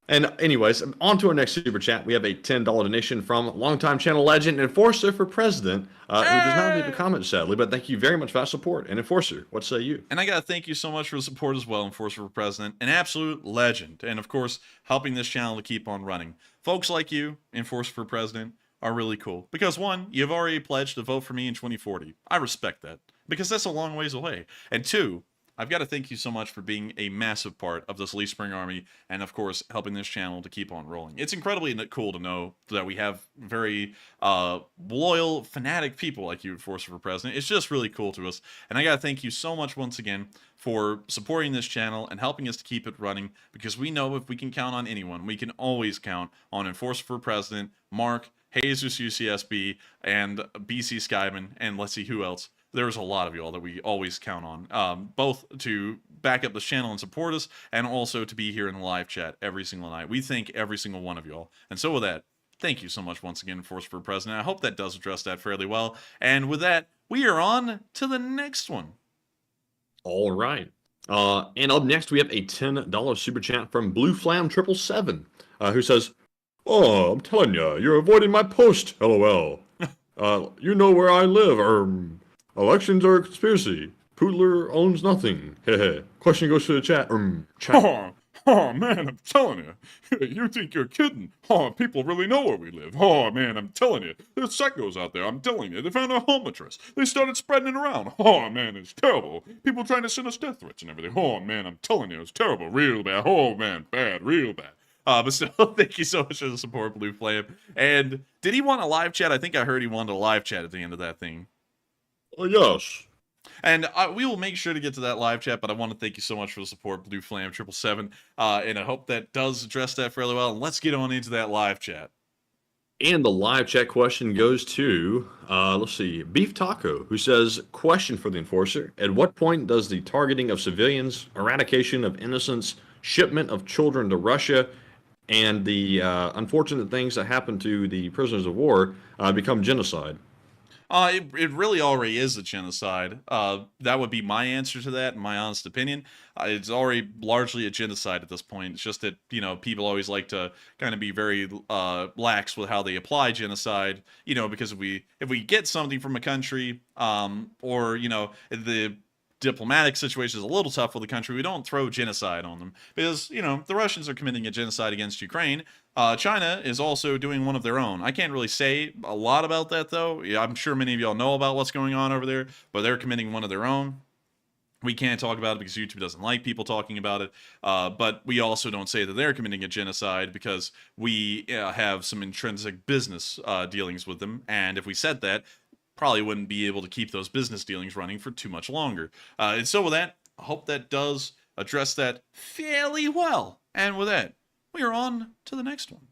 And anyways, on to our next super chat. We have a $10 donation from longtime channel legend Enforcer for President, who does not leave a comment, sadly, but thank you very much for that support. And Enforcer, what say you? And I got to thank you so much for the support as well, Enforcer for President, an absolute legend. And of course, helping this channel to keep on running. Folks like you, Enforcer for President, are really cool. Because one, you've already pledged to vote for me in 2040. I respect that, because that's a long ways away. And two, I've got to thank you so much for being a massive part of this Lee Spring Army, and of course, helping this channel to keep on rolling. It's incredibly cool to know that we have very loyal, fanatic people like you at Force for President. It's just really cool to us, and I got to thank you so much once again for supporting this channel and helping us to keep it running, because we know if we can count on anyone, we can always count on Enforcer for President, Mark, Jesus UCSB, and BC Skyman, and let's see who else. There's a lot of y'all that we always count on, both to back up this channel and support us, and also to be here in the live chat every single night. We thank every single one of y'all. And so with that, thank you so much once again, Force for President. I hope that does address that fairly well. And with that, we are on to the next one. All right. And up next, we have a $10 super chat from Blue Flam 777, who says, "Oh, I'm telling you, you're avoiding my post, LOL. You know where I live, elections are a conspiracy. Poodler owns nothing. Hehe. Question goes to the chat. Chat. Oh, man, I'm telling you. You think you're kidding. Oh, people really know where we live. Oh, man, I'm telling you. There's psychos out there, I'm telling you. They found our home address. They started spreading it around. Oh, man, it's terrible. People trying to send us death threats and everything. Oh, man, I'm telling you, it's terrible. Real bad. Oh, man, bad. Real bad. But still, thank you so much for the support, Blue Flame. And did he want a live chat? I think I heard he wanted a live chat at the end of that thing. Oh, yes. And we will make sure to get to that live chat, but I want to thank you so much for the support, Blue Flame 777, and I hope that does address that fairly well. And let's get on into that live chat. And the live chat question goes to, let's see, Beef Taco, who says, question for the Enforcer. At what point does the targeting of civilians, eradication of innocents, shipment of children to Russia, and the unfortunate things that happen to the prisoners of war become genocide? It really already is a genocide. That would be my answer to that, in my honest opinion. It's already largely a genocide at this point. It's just that, you know, people always like to kind of be very lax with how they apply genocide, you know, because if we get something from a country, or, you know, the diplomatic situation is a little tough for the country, we don't throw genocide on them, because, you know, the Russians are committing a genocide against Ukraine. China is also doing one of their own. I can't really say a lot about that, though. Yeah, I'm sure many of y'all know about what's going on over there, but they're committing one of their own. We can't talk about it because YouTube doesn't like people talking about it, but we also don't say that they're committing a genocide because we have some intrinsic business dealings with them, and if we said that, probably wouldn't be able to keep those business dealings running for too much longer. And so with that, I hope that does address that fairly well. And with that, we are on to the next one.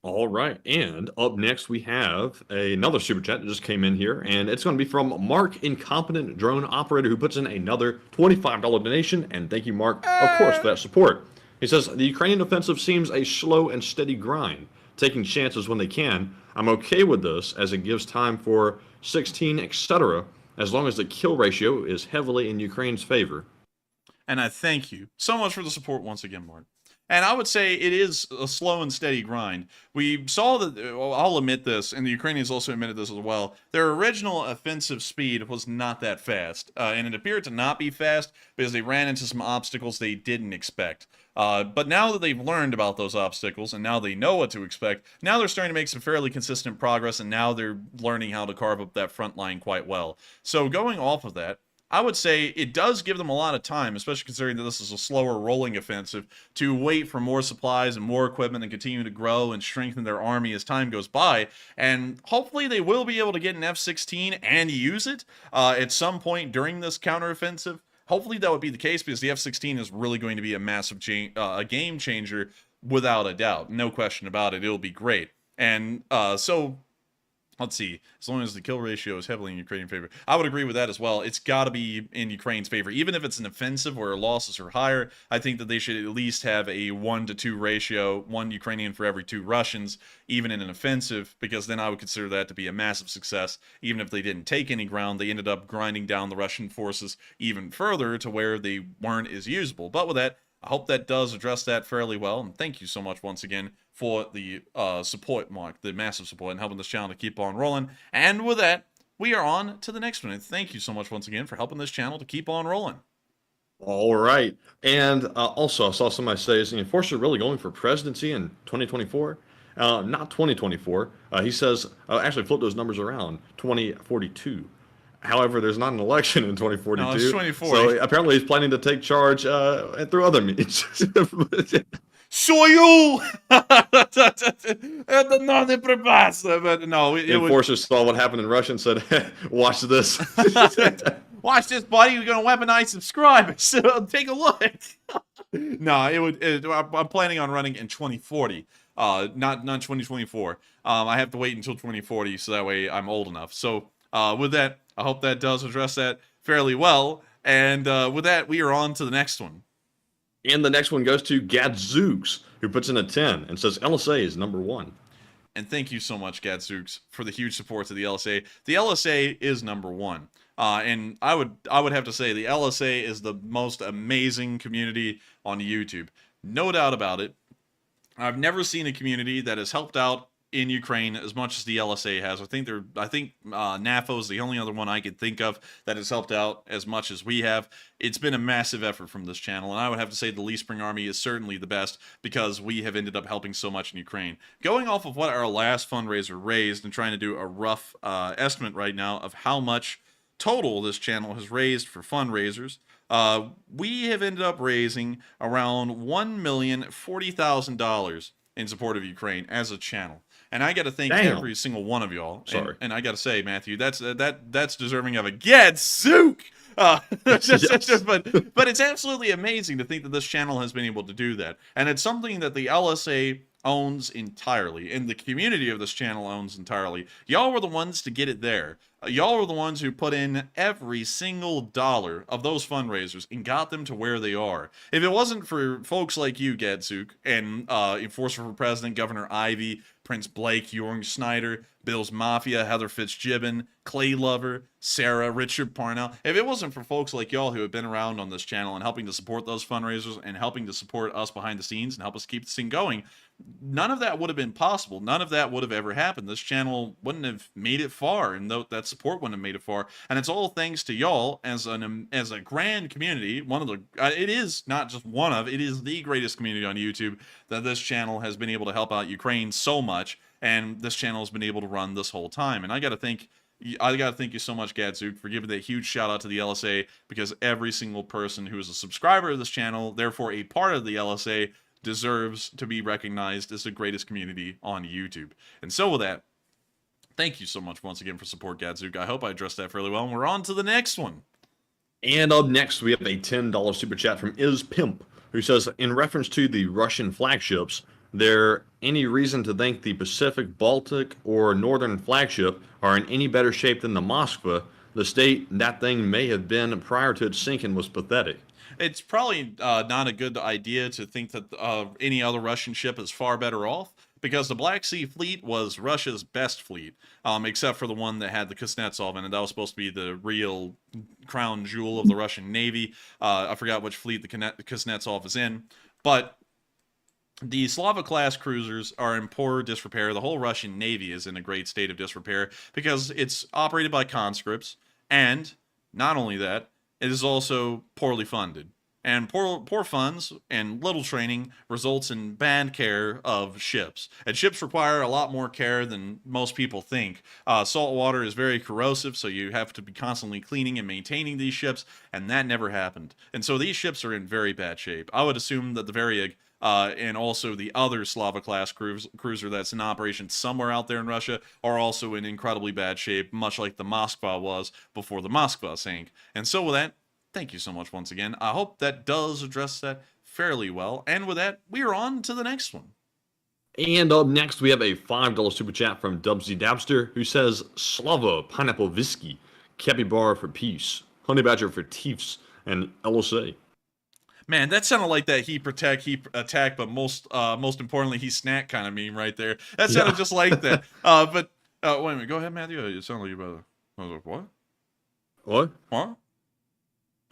All right, and up next we have another super chat that just came in here, and it's going to be from Mark, Incompetent Drone Operator, who puts in another $25 donation, and thank you, Mark, of course, for that support. He says, the Ukrainian offensive seems a slow and steady grind, taking chances when they can. I'm okay with this, as it gives time for 16, etc., as long as the kill ratio is heavily in Ukraine's favor. And I thank you so much for the support once again, Mark. And I would say it is a slow and steady grind. We saw that, I'll admit this, and the Ukrainians also admitted this as well, their original offensive speed was not that fast. And it appeared to not be fast because they ran into some obstacles they didn't expect. But now that they've learned about those obstacles and now they know what to expect, now they're starting to make some fairly consistent progress, and now they're learning how to carve up that front line quite well. So going off of that, I would say it does give them a lot of time, especially considering that this is a slower rolling offensive, to wait for more supplies and more equipment and continue to grow and strengthen their army as time goes by. And hopefully they will be able to get an F-16 and use it at some point during this counteroffensive. Hopefully that would be the case, because the F-16 is really going to be a massive a game changer without a doubt. No question about it. It'll be great. And so... let's see, as long as the kill ratio is heavily in Ukrainian favor. I would agree with that as well. It's got to be in Ukraine's favor. Even if it's an offensive where losses are higher, I think that they should at least have a 1-to-2 ratio, 1 Ukrainian for every 2 Russians, even in an offensive, because then I would consider that to be a massive success. Even if they didn't take any ground, they ended up grinding down the Russian forces even further to where they weren't as usable. But with that, I hope that does address that fairly well, and thank you so much once again for the support, Mark, the massive support, and helping this channel to keep on rolling. And with that, we are on to the next one, and thank you so much once again for helping this channel to keep on rolling. All right. And also, I saw somebody say, is the enforcer really going for presidency in 2024? Not 2024. He says, actually flip those numbers around, 2042. However, there's not an election in 2042. No, it's 2040. So apparently he's planning to take charge through other means. Soyu! Это не припасы, but no, the enforcers saw what happened in Russia and said, watch this. Watch this, buddy. You're going to weaponize subscribers. So take a look. No, I'm planning on running in 2040, not 2024. I have to wait until 2040, so that way I'm old enough. So with that, I hope that does address that fairly well. And with that, we are on to the next one. And the next one goes to Gadzooks, who puts in a 10 and says LSA is number 1. And thank you so much, Gadzooks, for the huge support to the LSA. The LSA is number 1. And I would have to say the LSA is the most amazing community on YouTube. No doubt about it. I've never seen a community that has helped out in Ukraine as much as the LSA has. I think NAFO is the only other one I could think of that has helped out as much as we have. It's been a massive effort from this channel, and I would have to say the Lee Spring Army is certainly the best because we have ended up helping so much in Ukraine. Going off of what our last fundraiser raised and trying to do a rough estimate right now of how much total this channel has raised for fundraisers, we have ended up raising around $1,040,000 in support of Ukraine as a channel. And I got to thank every single one of y'all. Sorry. And I got to say, Matthew, that's deserving of a Gadzook. But it's absolutely amazing to think that this channel has been able to do that. And it's something that the LSA owns entirely, and the community of this channel owns entirely. Y'all were the ones to get it there. Y'all were the ones who put in every single dollar of those fundraisers and got them to where they are. If it wasn't for folks like you, Gadzooks, and Enforcer for President, Governor Ivey, Prince Blake, Jorg Snyder, Bill's Mafia, Heather Fitzgibbon, Clay Lover, Sarah, Richard Parnell. If it wasn't for folks like y'all who have been around on this channel and helping to support those fundraisers and helping to support us behind the scenes and help us keep this thing going, none of that would have been possible. None of that would have ever happened. This channel wouldn't have made it far, and that support wouldn't have made it far. And it's all thanks to y'all as a grand community. It is not just one of, it is the greatest community on YouTube that this channel has been able to help out Ukraine so much, and this channel has been able to run this whole time. And I got to thank you so much, Gadzooks, for giving that huge shout out to the LSA, because every single person who is a subscriber of this channel, therefore a part of the LSA, deserves to be recognized as the greatest community on YouTube. And so with that, thank you so much once again for support, Gadzooks. I hope I addressed that fairly well, and we're on to the next one. And up next, we have a $10 super chat from IzPimp, who says, in reference to the Russian flagships, there any reason to think the Pacific, Baltic, or Northern flagship are in any better shape than the Moskva? The state that thing may have been prior to its sinking was pathetic. It's probably not a good idea to think that any other Russian ship is far better off, because the Black Sea Fleet was Russia's best fleet, except for the one that had the Kuznetsov in it. That was supposed to be the real crown jewel of the Russian Navy. I forgot which fleet the Kuznetsov is in, but The Slava-class cruisers are in poor disrepair. The whole Russian Navy is in a great state of disrepair because it's operated by conscripts, and not only that, it is also poorly funded. And poor funds and little training results in bad care of ships. And ships require a lot more care than most people think. Salt water is very corrosive, so you have to be constantly cleaning and maintaining these ships, and that never happened. And so these ships are in very bad shape. I would assume that the Varyag and also the other Slava-class cruiser that's in operation somewhere out there in Russia are also in incredibly bad shape, much like the Moskva was before the Moskva sank. And so with that, thank you so much once again. I hope that does address that fairly well. And with that, we are on to the next one. And up next, we have a $5 super chat from Dubsy Dabster, who says, Slava, pineapple whiskey, capybara for peace, honey badger for Tiefs, and LSA. Man, that sounded like that he protect, he attack, but most importantly, he snack kind of meme right there. That sounded just like that. But wait a minute, go ahead, Matthew. It sounded like you about to... I was like, what? What? What?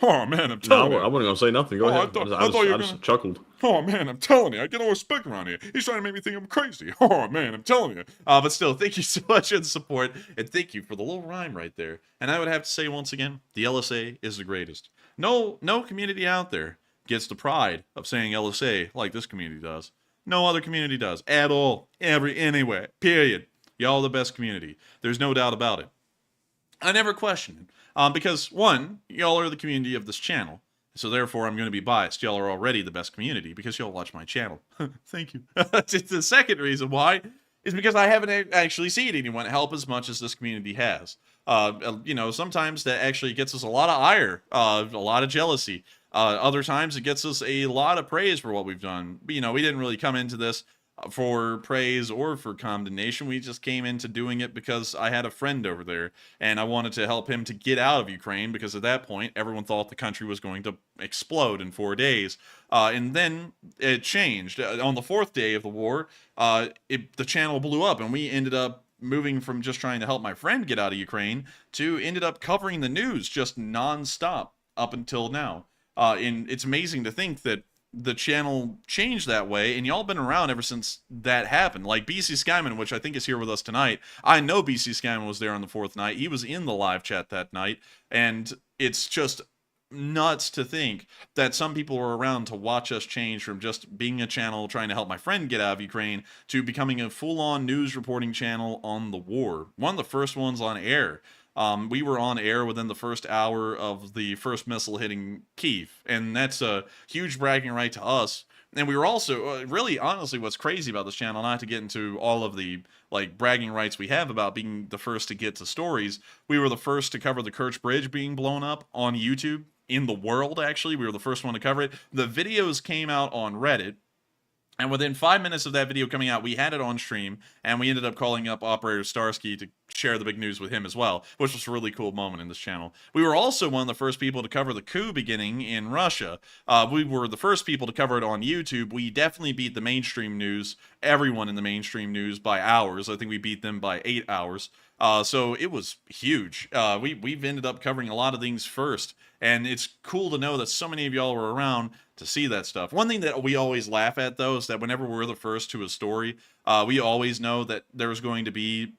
Oh, man, I'm telling you. I wasn't going to say nothing. Go ahead. I just chuckled. Oh, man, I'm telling you. I get no respect around here. He's trying to make me think I'm crazy. Oh, man, I'm telling you. But still, thank you so much for the support, and thank you for the little rhyme right there. And I would have to say once again, the LSA is the greatest. No community out there gets the pride of saying LSA like this community does. No other community does at all. Anywhere. Period. Y'all the best community. There's no doubt about it. I never question it. Because, one, y'all are the community of this channel. So therefore, I'm going to be biased. Y'all are already the best community because y'all watch my channel. Thank you. The second reason why is because I haven't actually seen anyone help as much as this community has. Sometimes that actually gets us a lot of ire, a lot of jealousy. Other times it gets us a lot of praise for what we've done. But, we didn't really come into this for praise or for condemnation. We just came into doing it because I had a friend over there and I wanted to help him to get out of Ukraine because at that point everyone thought the country was going to explode in 4 days. And then it changed. On the 4th day of the war, the channel blew up and we ended up moving from just trying to help my friend get out of Ukraine to ended up covering the news just nonstop up until now. And it's amazing to think that the channel changed that way, and y'all been around ever since that happened. Like BC Skyman, which I think is here with us tonight. I know BC Skyman was there on the 4th night. He was in the live chat that night, and it's just nuts to think that some people were around to watch us change from just being a channel trying to help my friend get out of Ukraine to becoming a full-on news reporting channel on the war. One of the first ones on air. We were on air within the first hour of the first missile hitting Kyiv, and that's a huge bragging right to us. And we were also, really, honestly, what's crazy about this channel, not to get into all of the, bragging rights we have about being the first to get to stories, we were the first to cover the Kerch Bridge being blown up on YouTube, in the world, actually. We were the first one to cover it. The videos came out on Reddit, and within 5 minutes of that video coming out, we had it on stream, and we ended up calling up Operator Starsky to share the big news with him as well, which was a really cool moment in this channel. We were also one of the first people to cover the coup beginning in Russia. We were the first people to cover it on YouTube. We definitely beat the mainstream news, everyone in the mainstream news, by hours. I think we beat them by 8 hours. So it was huge. We've ended up covering a lot of things first, and it's cool to know that so many of y'all were around to see that stuff. One thing that we always laugh at, though, is that whenever we're the first to a story, we always know that there's going to be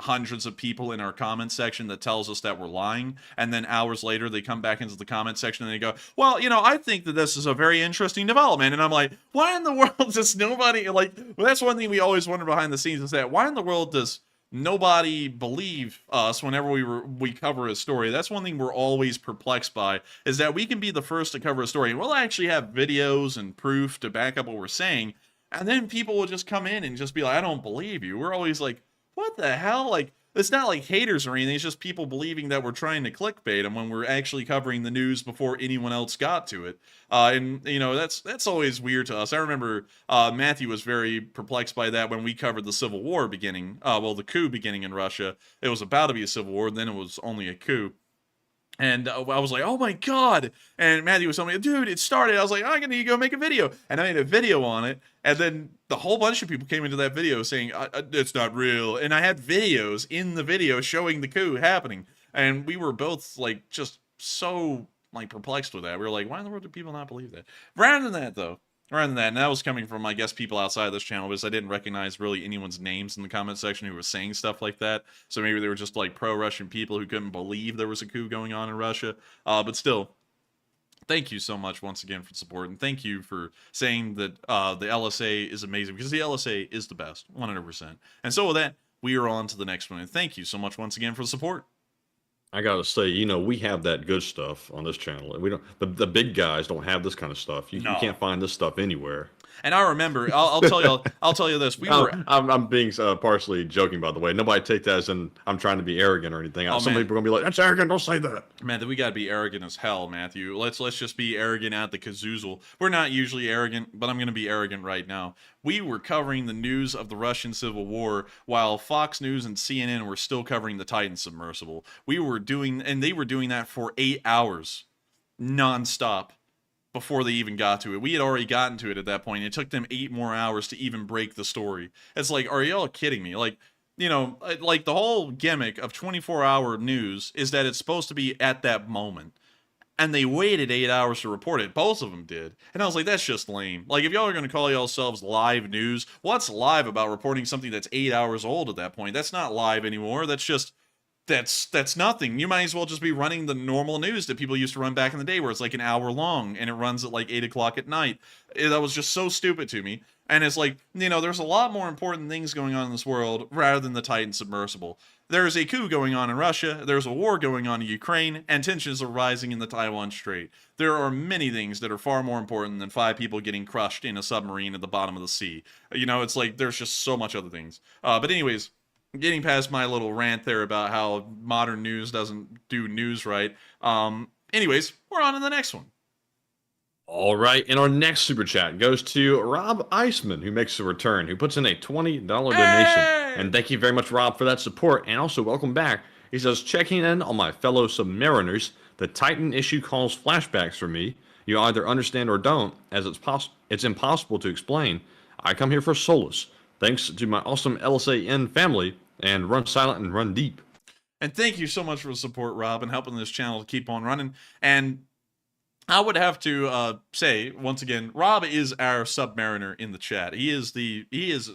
hundreds of people in our comment section that tells us that we're lying, and then hours later they come back into the comment section and they go, well, I think that this is a very interesting development. And I'm like, why in the world does nobody, that's one thing we always wonder behind the scenes, is that why in the world does nobody believe us whenever we cover a story? That's one thing we're always perplexed by, is that we can be the first to cover a story and we'll actually have videos and proof to back up what we're saying, and then people will just come in and just be like, I don't believe you. We're always like, what the hell? It's not like haters or anything. It's just people believing that we're trying to clickbait them when we're actually covering the news before anyone else got to it. That's always weird to us. I remember Matthew was very perplexed by that when we covered the Civil War beginning. The coup beginning in Russia. It was about to be a civil war, then it was only a coup. And I was like, oh my God. And Matthew was telling me, dude, it started. I was like, I'm going to go make a video. And I made a video on it. And then the whole bunch of people came into that video saying, it's not real. And I had videos in the video showing the coup happening. And we were both just so perplexed with that. We were like, why in the world do people not believe that? Rather than that, though, Rather than that, and that was coming from, I guess, people outside this channel, because I didn't recognize really anyone's names in the comment section who was saying stuff like that. So maybe they were just like pro-Russian people who couldn't believe there was a coup going on in Russia. But still, thank you so much once again for the support, and thank you for saying that the LSA is amazing, because the LSA is the best, 100%. And so with that, we are on to the next one, and thank you so much once again for the support. I gotta say, you know, we have that good stuff on this channel. We don't. The big guys don't have this kind of stuff. You can't find this stuff anywhere. And I remember, I'll tell you this. I'm being partially joking, by the way. Nobody take that as in I'm trying to be arrogant or anything. Some people are gonna be like, "That's arrogant. Don't say that." Man, we gotta be arrogant as hell, Matthew. Let's just be arrogant at the kazoozle. We're not usually arrogant, but I'm gonna be arrogant right now. We were covering the news of the Russian Civil War while Fox News and CNN were still covering the Titan submersible. They were doing that for 8 hours, nonstop. Before they even got to it. We had already gotten to it at that point. It took them 8 more hours to even break the story. It's like, are y'all kidding me? Like, you know, like the whole gimmick of 24-hour news is that it's supposed to be at that moment. And they waited 8 hours to report it. Both of them did. And I was like, that's just lame. Like, if y'all are going to call yourselves live news, what's live about reporting something that's 8 hours old at that point? That's not live anymore. That's just... That's nothing. You might as well just be running the normal news that people used to run back in the day, where it's like an hour long and it runs at like 8 o'clock at night. That was just so stupid to me. And it's like, you know, there's a lot more important things going on in this world rather than the Titan submersible. There is a coup going on in Russia, there's a war going on in Ukraine, and tensions are rising in the Taiwan Strait. There are many things that are far more important than 5 people getting crushed in a submarine at the bottom of the sea. You know, it's like, there's just so much other things. But anyways, getting past my little rant there about how modern news doesn't do news right. Anyways, we're on to the next one. All right, and our next super chat goes to Rob Eisman, who makes a return, who puts in a $20 donation. And thank you very much, Rob, for that support, and also welcome back. He says, checking in on my fellow submariners, the Titan issue calls flashbacks for me. You either understand or don't, as it's impossible to explain. I come here for solace. Thanks to my awesome LSAN family, and run silent and run deep. And thank you so much for the support, Rob, and helping this channel to keep on running. And I would have to say, once again, Rob is our submariner in the chat. He is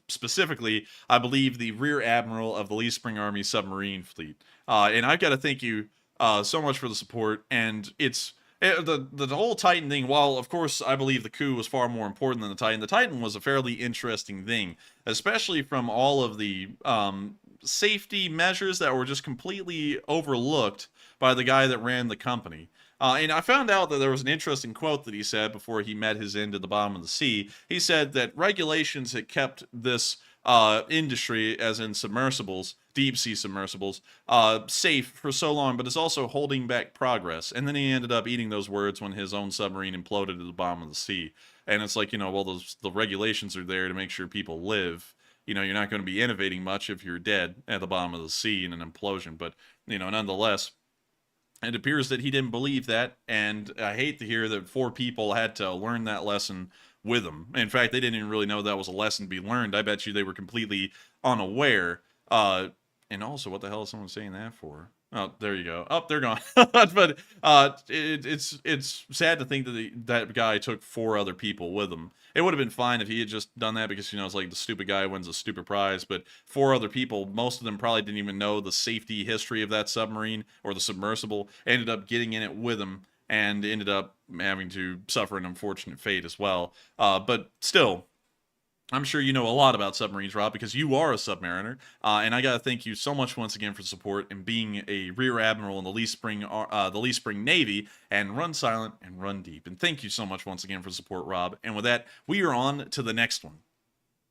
specifically, I believe, the Rear Admiral of the Lee Spring Army submarine fleet. And I've got to thank you so much for the support. And the whole Titan thing, while of course I believe the coup was far more important than the Titan was a fairly interesting thing, especially from all of the safety measures that were just completely overlooked by the guy that ran the company. And I found out that there was an interesting quote that he said before he met his end at the bottom of the sea. He said that regulations had kept this industry, as in submersibles, deep sea submersibles, safe for so long, but it's also holding back progress. And then he ended up eating those words when his own submarine imploded at the bottom of the sea. And it's like, you know, well, the regulations are there to make sure people live. You know, you're not going to be innovating much if you're dead at the bottom of the sea in an implosion. But, you know, nonetheless, it appears that he didn't believe that. And I hate to hear that 4 people had to learn that lesson with him. In fact, they didn't even really know that was a lesson to be learned. I bet you they were completely unaware. And also, what the hell is someone saying that for? Oh, there you go. Oh, they're gone. But it's sad to think that that guy took 4 other people with him. It would have been fine if he had just done that because, you know, it's like the stupid guy wins a stupid prize. But 4 other people, most of them probably didn't even know the safety history of that submarine or the submersible, ended up getting in it with him and ended up having to suffer an unfortunate fate as well. But still, I'm sure you know a lot about submarines, Rob, because you are a submariner, and I gotta thank you so much once again for support and being a Rear Admiral in the Lee Spring Navy, and run silent and run deep. And thank you so much once again for support, Rob. And with that, we are on to the next one.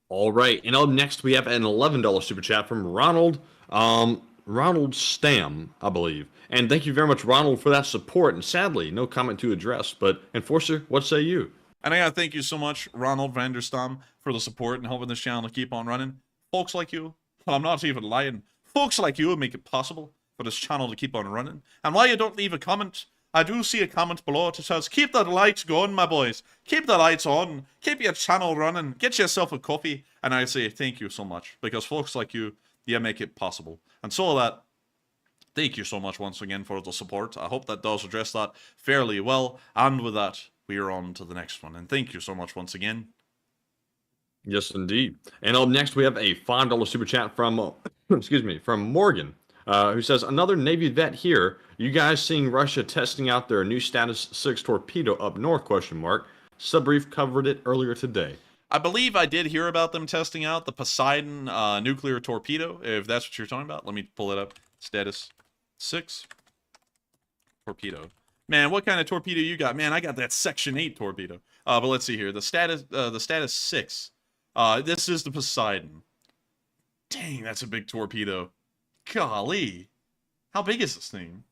All right, and up next we have an $11 super chat from Ronald Stam, I believe. And thank you very much, Ronald, for that support. And sadly, no comment to address. But Enforcer, what say you? And I gotta thank you so much, Ronald Vanderstam, for the support and helping this channel to keep on running. Folks like you, well, I'm not even lying, folks like you make it possible for this channel to keep on running. And while you don't leave a comment, I do see a comment below. It says, keep the lights going, my boys. Keep the lights on. Keep your channel running. Get yourself a coffee. And I say thank you so much, because folks like you make it possible. And so that, thank you so much once again for the support. I hope that does address that fairly well. And with that, we are on to the next one. And thank you so much once again. Yes, indeed. And up next, we have a $5 super chat from, excuse me, from Morgan, who says, another Navy vet here. You guys seeing Russia testing out their new Status 6 torpedo up north, question mark. Subbrief covered it earlier today. I believe I did hear about them testing out the Poseidon nuclear torpedo, if that's what you're talking about. Let me pull it up. Status 6 torpedo. Man, what kind of torpedo you got? Man, I got that Section 8 torpedo. But let's see here. The Status 6. This is the Poseidon. Dang, that's a big torpedo. Golly. How big is this thing?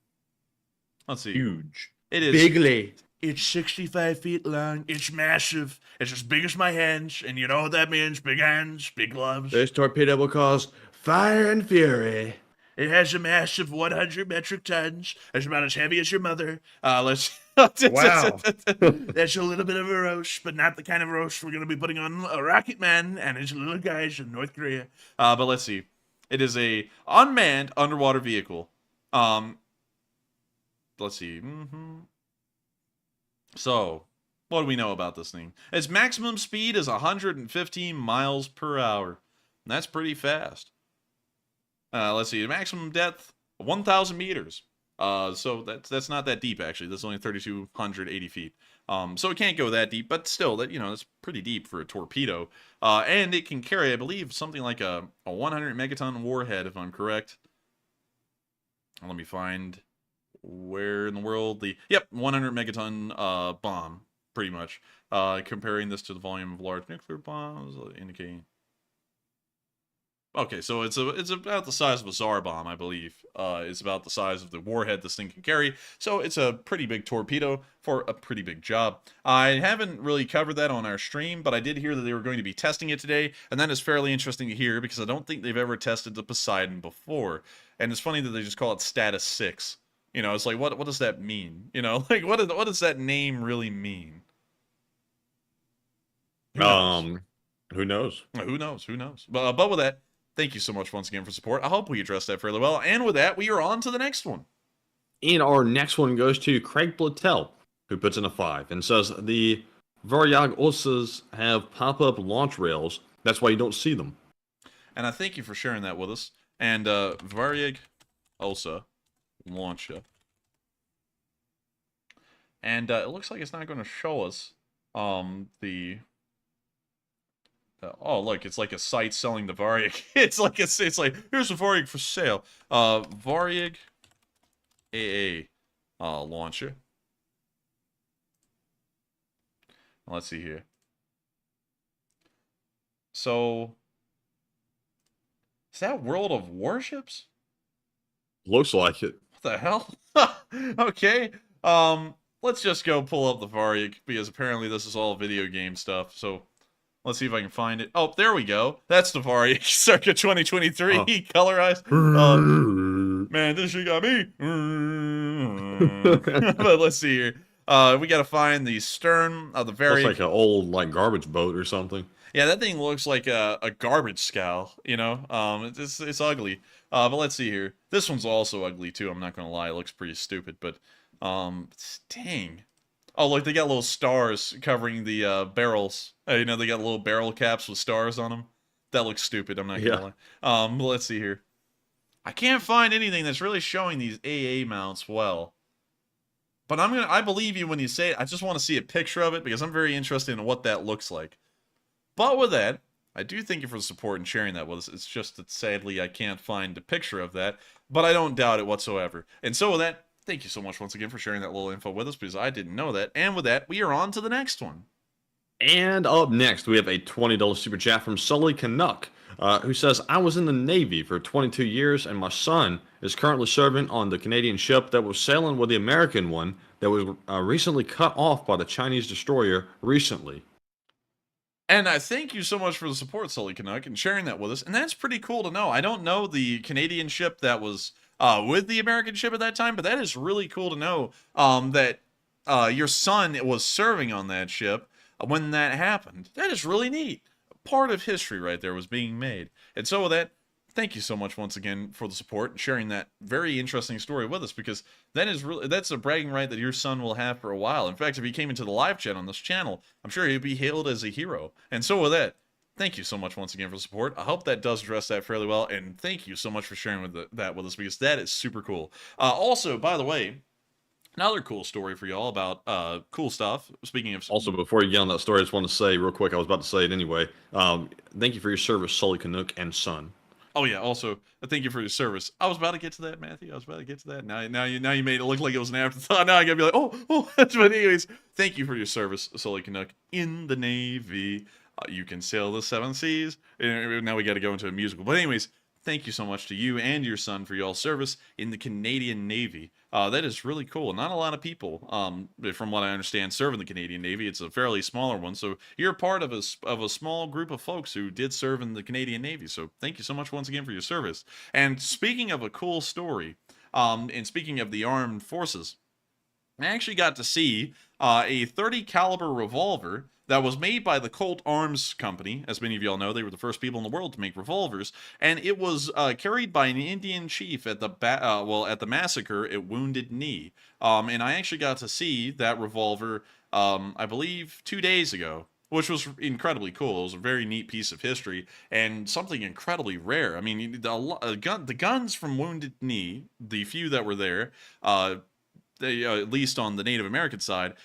Let's see. Huge. It is. Bigly. It's 65 feet long. It's massive. It's as big as my hands. And you know what that means? Big hands, big gloves. This torpedo will cause fire and fury. It has a mass of 100 metric tons. It's about as heavy as your mother. Let's. Wow. That's a little bit of a roast, but not the kind of roast we're going to be putting on a Rocket Man and his little guys in North Korea. But let's see. It is a unmanned underwater vehicle. Let's see. So, what do we know about this thing? Its maximum speed is 115 miles per hour. That's pretty fast. Let's see. The maximum depth, 1,000 meters. So that's not that deep, actually. That's only 3,280 feet. So it can't go that deep, but still, that's pretty deep for a torpedo. And it can carry, I believe, something like a 100 megaton warhead, if I'm correct. Let me find where in the world 100 megaton bomb, pretty much. Comparing this to the volume of large nuclear bombs, indicating. Okay, so it's about the size of a Tsar bomb, I believe. It's about the size of the warhead this thing can carry. So it's a pretty big torpedo for a pretty big job. I haven't really covered that on our stream, but I did hear that they were going to be testing it today, and that is fairly interesting to hear because I don't think they've ever tested the Poseidon before. And it's funny that they just call it Status 6. It's like, what does that mean? Like, what does that name really mean? Who knows? Who knows? But with that, thank you so much once again for support. I hope we addressed that fairly well. And with that, we are on to the next one. And our next one goes to Craig Platel, who puts in a 5 and says the Varyag Osas have pop-up launch rails. That's why you don't see them. And I thank you for sharing that with us. And Varyag Osa launcher. And it looks like it's not going to show us the. Oh, look, it's like a site selling the Varyag. it's like here's a Varyag for sale. Varyag AA launcher. Let's see here. So, is that World of Warships? Looks like it. What the hell? Okay. Let's just go pull up the Varyag because apparently this is all video game stuff. So. Let's see if I can find it. Oh, there we go. That's the Varyag circa 2023 colorized. Man, this shit got me. But let's see here. We got to find the stern of the Varyag. Looks like an old garbage boat or something. Yeah, that thing looks like a garbage scow. It's ugly. But let's see here. This one's also ugly too. I'm not gonna lie. It looks pretty stupid. But dang. Oh, look, they got little stars covering the barrels. They got little barrel caps with stars on them. That looks stupid, I'm not gonna lie. Let's see here. I can't find anything that's really showing these AA mounts well. But I believe you when you say it. I just want to see a picture of it because I'm very interested in what that looks like. But with that, I do thank you for the support and sharing that with us. It's just that sadly I can't find a picture of that, but I don't doubt it whatsoever. And so with that, thank you so much once again for sharing that little info with us because I didn't know that. And with that, we are on to the next one. And up next, we have a $20 super chat from Sully Canuck, who says, I was in the Navy for 22 years, and my son is currently serving on the Canadian ship that was sailing with the American one that was recently cut off by the Chinese destroyer recently. And I thank you so much for the support, Sully Canuck, and sharing that with us. And that's pretty cool to know. I don't know the Canadian ship that was with the American ship at that time, but that is really cool to know that your son was serving on that ship when that happened. That is really neat. Part of history right there was being made. And so with that, thank you so much once again for the support and sharing that very interesting story with us, because that's a bragging right that your son will have for a while. In fact, if he came into the live chat on this channel, I'm sure he'd be hailed as a hero. And so with that, thank you so much once again for the support. I hope that does address that fairly well, and thank you so much for sharing that with us, because that is super cool. Also, by the way, another cool story for y'all about cool stuff. Speaking of... Also, before you get on that story, I just want to say real quick, I was about to say it anyway. Thank you for your service, Sully Canuck and son. Oh yeah, also, thank you for your service. I was about to get to that, Matthew. I was about to get to that. Now you made it look like it was an afterthought. Now I gotta be like, oh. But anyways, thank you for your service, Sully Canuck, in the Navy. You can sail the 7 seas. Now we got to go into a musical. But anyways, thank you so much to you and your son for y'all's service in the Canadian Navy. That is really cool. Not a lot of people, from what I understand, serve in the Canadian Navy. It's a fairly smaller one. So you're part of a small group of folks who did serve in the Canadian Navy. So thank you so much once again for your service. And speaking of a cool story, and speaking of the armed forces, I actually got to see a .30 caliber revolver that was made by the Colt Arms Company. As many of y'all know, they were the first people in the world to make revolvers, and it was carried by an Indian chief at the massacre at Wounded Knee. And I actually got to see that revolver, I believe, 2 days ago, which was incredibly cool. It was a very neat piece of history and something incredibly rare. I mean, the guns from Wounded Knee, the few that were there, at least on the Native American side,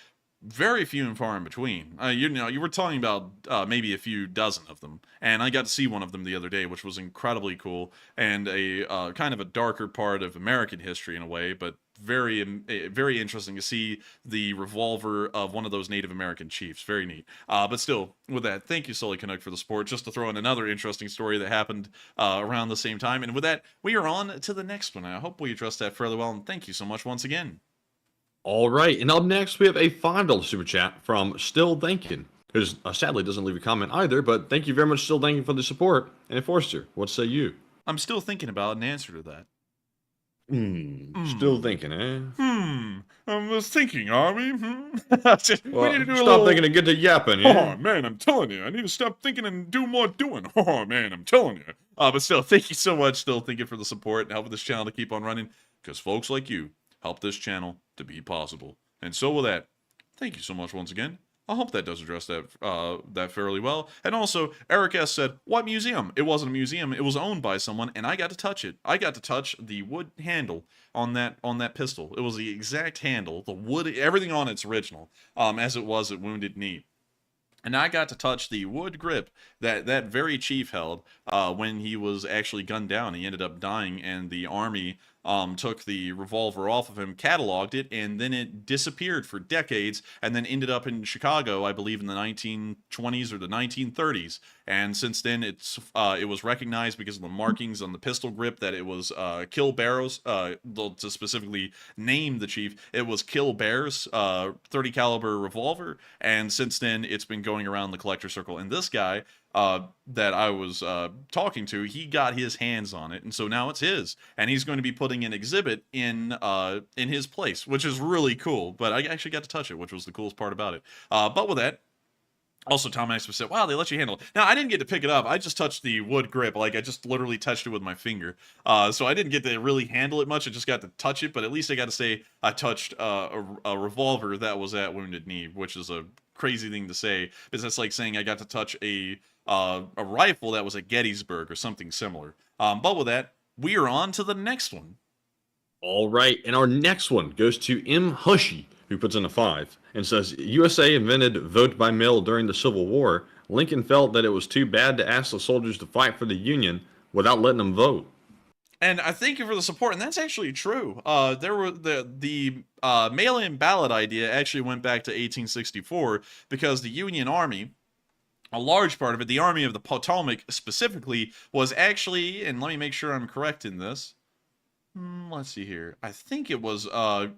very few and far in between. You were talking about maybe a few dozen of them, and I got to see one of them the other day, which was incredibly cool, and a kind of a darker part of American history in a way, but very interesting to see the revolver of one of those Native American chiefs. Very neat. But still, with that, thank you, Sully Canuck, for the support. Just to throw in another interesting story that happened around the same time. And with that, we are on to the next one. I hope we addressed that fairly well, and thank you so much once again. All right, and up next we have a $5 super chat from Still Thinking, who sadly doesn't leave a comment either, but thank you very much, Still Thinking, for the support. And Forster, what say you? I'm still thinking about an answer to that. Still thinking, eh? I was thinking, are we? Well, we need to do stop thinking and get to yapping, yeah? Oh, man, I'm telling you. I need to stop thinking and do more doing. Oh, man, I'm telling you. But still, thank you so much, Still Thinking, for the support and helping this channel to keep on running, because folks like you help this channel to be possible. And so with that, thank you so much once again. I hope that does address that fairly well. And also, Eric S. said, what museum? It wasn't a museum. It was owned by someone, and I got to touch it. I got to touch the wood handle on that pistol. It was the exact handle, the wood, everything on it's original, as it was at Wounded Knee. And I got to touch the wood grip that very chief held when he was actually gunned down. He ended up dying, and the army took the revolver off of him, cataloged it, and then it disappeared for decades, and then ended up in Chicago, I believe, in the 1920s or the 1930s. And since then, it was recognized because of the markings on the pistol grip that it was Kill Barrows, to specifically name the chief, it was Kill Bear's .30 caliber revolver. And since then, it's been going around the collector circle. And this guy that I was talking to, he got his hands on it, and so now it's his, and he's going to be putting an exhibit in his place, which is really cool. But I actually got to touch it, which was the coolest part about it. But with that, also Tom Axel said, wow, they let you handle it. Now, I didn't get to pick it up. I just touched the wood grip. Like, I just literally touched it with my finger. So I didn't get to really handle it much. I just got to touch it, but at least I got to say I touched a revolver that was at Wounded Knee, which is a crazy thing to say, because that's like saying I got to touch a rifle that was at Gettysburg or something similar. But with that, we are on to the next one. All right, and our next one goes to M. Hushy, who puts in a 5 and says, USA invented vote by mail during the Civil War. Lincoln felt that it was too bad to ask the soldiers to fight for the Union without letting them vote. And I thank you for the support, and that's actually true. There were the mail-in ballot idea actually went back to 1864 because the Union Army, a large part of it, the Army of the Potomac specifically, was actually, and let me make sure I'm correct in this. Let's see here. I think it was,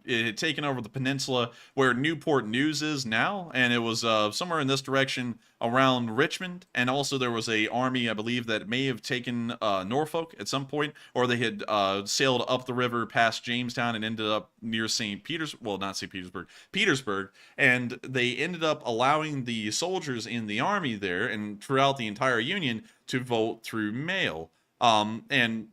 it had taken over the peninsula where Newport News is now, and it was somewhere in this direction around Richmond, and also there was a army, I believe, that may have taken Norfolk at some point, or they had sailed up the river past Jamestown and ended up near St. Petersburg, well, not St. Petersburg, Petersburg, and they ended up allowing the soldiers in the army there and throughout the entire Union to vote through mail. And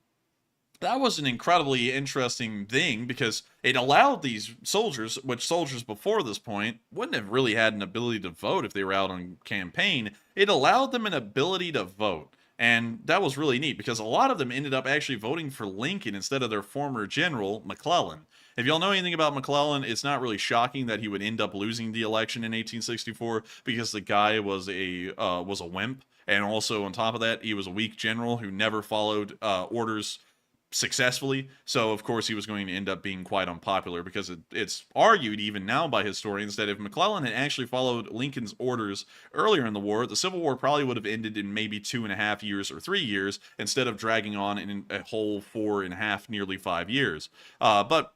that was an incredibly interesting thing because it allowed these soldiers, which soldiers before this point wouldn't have really had an ability to vote if they were out on campaign. It allowed them an ability to vote. And that was really neat because a lot of them ended up actually voting for Lincoln instead of their former general, McClellan. If y'all know anything about McClellan, it's not really shocking that he would end up losing the election in 1864 because the guy was a wimp. And also on top of that, he was a weak general who never followed orders successfully. So of course he was going to end up being quite unpopular because it's argued even now by historians that if McClellan had actually followed Lincoln's orders earlier in the war, the Civil War probably would have ended in maybe 2.5 years or 3 years instead of dragging on in a whole 4.5, nearly 5 years. But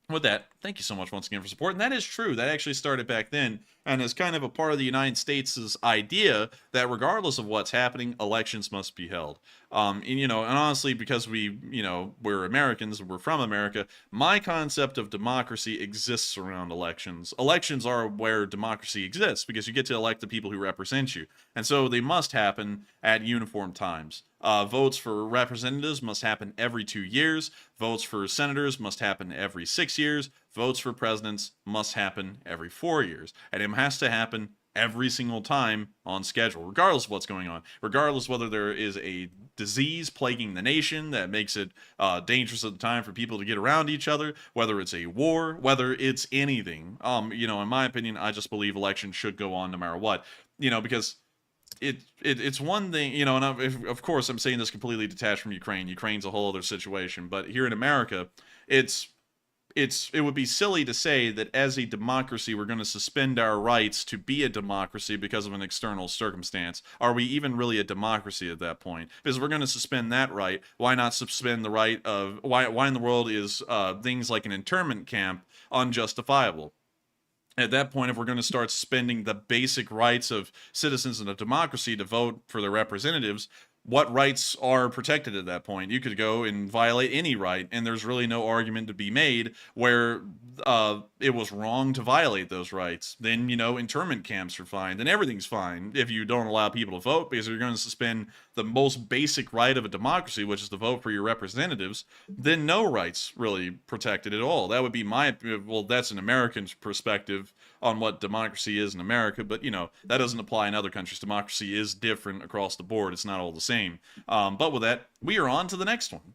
with that, thank you so much once again for support. And that is true. That actually started back then and is kind of a part of the United States' idea that regardless of what's happening, elections must be held. And honestly, because we're Americans, we're from America, my concept of democracy exists around elections. Elections are where democracy exists because you get to elect the people who represent you. And so they must happen at uniform times. Votes for representatives must happen every 2 years. Votes for senators must happen every 6 years. Votes for presidents must happen every 4 years. And it has to happen every single time on schedule, regardless of what's going on, regardless whether there is a disease plaguing the nation that makes it dangerous at the time for people to get around each other, whether it's a war, whether it's anything. In my opinion, I just believe elections should go on no matter what, because it's one thing, and of course I'm saying this completely detached from Ukraine. Ukraine's a whole other situation, but here in America, it would be silly to say that as a democracy we're going to suspend our rights to be a democracy because of an external circumstance. Are we even really a democracy at that point? Because if we're going to suspend that right, why not suspend the right of why in the world is things like an internment camp unjustifiable? At that point, if we're going to start suspending the basic rights of citizens in a democracy to vote for their representatives, what rights are protected at that point? You could go and violate any right, and there's really no argument to be made where it was wrong to violate those rights. Then, internment camps are fine. Then everything's fine if you don't allow people to vote because you're going to suspend the most basic right of a democracy, which is to vote for your representatives. Then no rights really protected at all. That would be that's an American perspective on what democracy is in America, but that doesn't apply in other countries. Democracy is different across the board. It's not all the same. But with that, we are on to the next one.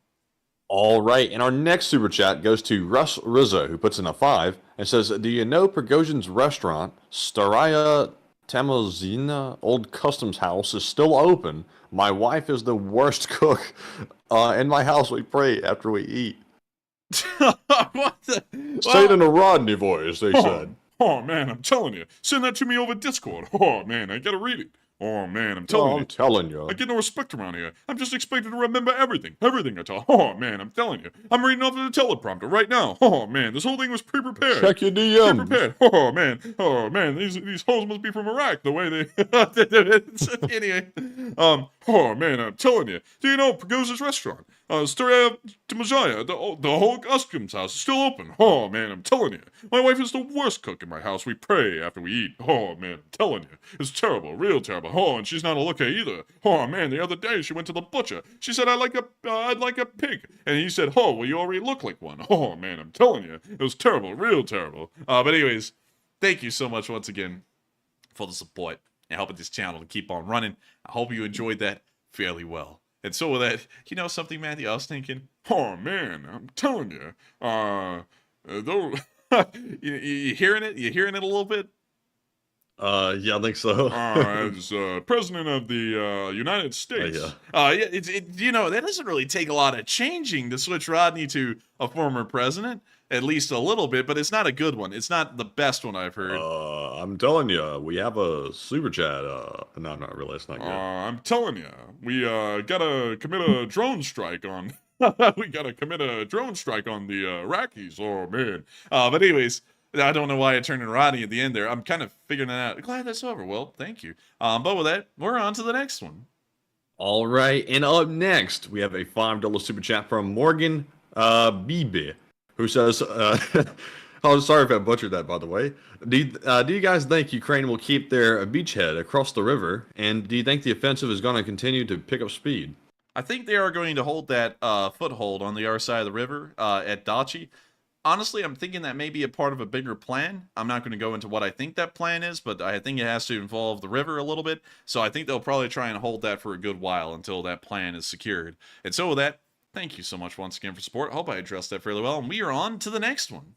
All right, and our next super chat goes to Russ Rizzo, who puts in a 5 and says, "Do you know Prigozhin's restaurant, Staraya Tamozina Old Customs House, is still open? My wife is the worst cook. In my house, we pray after we eat." What the? Say it in a Rodney voice, they said. Oh, man, I'm telling you. Send that to me over Discord. Oh, man, I gotta read it. Oh, man, I'm telling you. I get no respect around here. I'm just expected to remember everything. Everything I tell. Oh, man, I'm telling you. I'm reading off of the teleprompter right now. Oh, man, this whole thing was pre-prepared. Check your DMs. Pre-prepared. Oh, man. Oh, man, these hoes must be from Iraq, the way they... Anyway. Oh, man, I'm telling you. Do you know Prigozhin's restaurant? Staraya Tamozina, the whole customs house is still open. Oh, man, I'm telling you. My wife is the worst cook in my house. We pray after we eat. Oh, man, I'm telling you. It's terrible, real terrible. Oh, and she's not a looker either. Oh, man, the other day she went to the butcher. She said, I'd like a pig. And he said, oh, well, you already look like one. Oh, man, I'm telling you. It was terrible, real terrible. But anyways, thank you so much once again for the support and helping this channel to keep on running. I hope you enjoyed that fairly well. And so with that, you know something, Matthew? I was thinking, oh, man, I'm telling you. Though, you hearing it? You hearing it a little bit? Yeah, I think so. As president of the United States. That doesn't really take a lot of changing to switch Rodney to a former president. At least a little bit, but it's not a good one. It's not the best one I've heard. I'm telling you, we have a super chat. No, not really. It's not good. I'm telling you, we gotta commit a drone strike on. We gotta commit a drone strike on the Iraqis. Oh man. But anyways, I don't know why I turned in Rodney at the end there. I'm kind of figuring that out. Glad that's over. Well, thank you. But with that, we're on to the next one. All right, and up next we have a $5 super chat from Morgan Bibe, who says, oh, sorry if I butchered that, by the way. Do you guys think Ukraine will keep their beachhead across the river? And do you think the offensive is going to continue to pick up speed? I think they are going to hold that foothold on the other side of the river at Dachi. Honestly, I'm thinking that may be a part of a bigger plan. I'm not going to go into what I think that plan is, but I think it has to involve the river a little bit. So I think they'll probably try and hold that for a good while until that plan is secured. And so with that, thank you so much once again for support. I hope I addressed that fairly well. And we are on to the next one.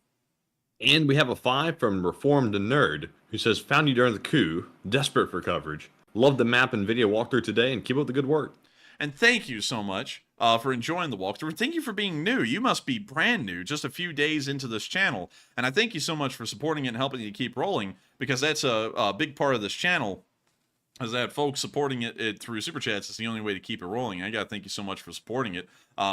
And we have a 5 from Reformed Nerd, who says, found you during the coup, desperate for coverage. Love the map and video walkthrough today, and keep up the good work. And thank you so much for enjoying the walkthrough. Thank you for being new. You must be brand new, just a few days into this channel. And I thank you so much for supporting it and helping you keep rolling, because that's a big part of this channel, is that folks supporting it through Super Chats is the only way to keep it rolling. I got to thank you so much for supporting it,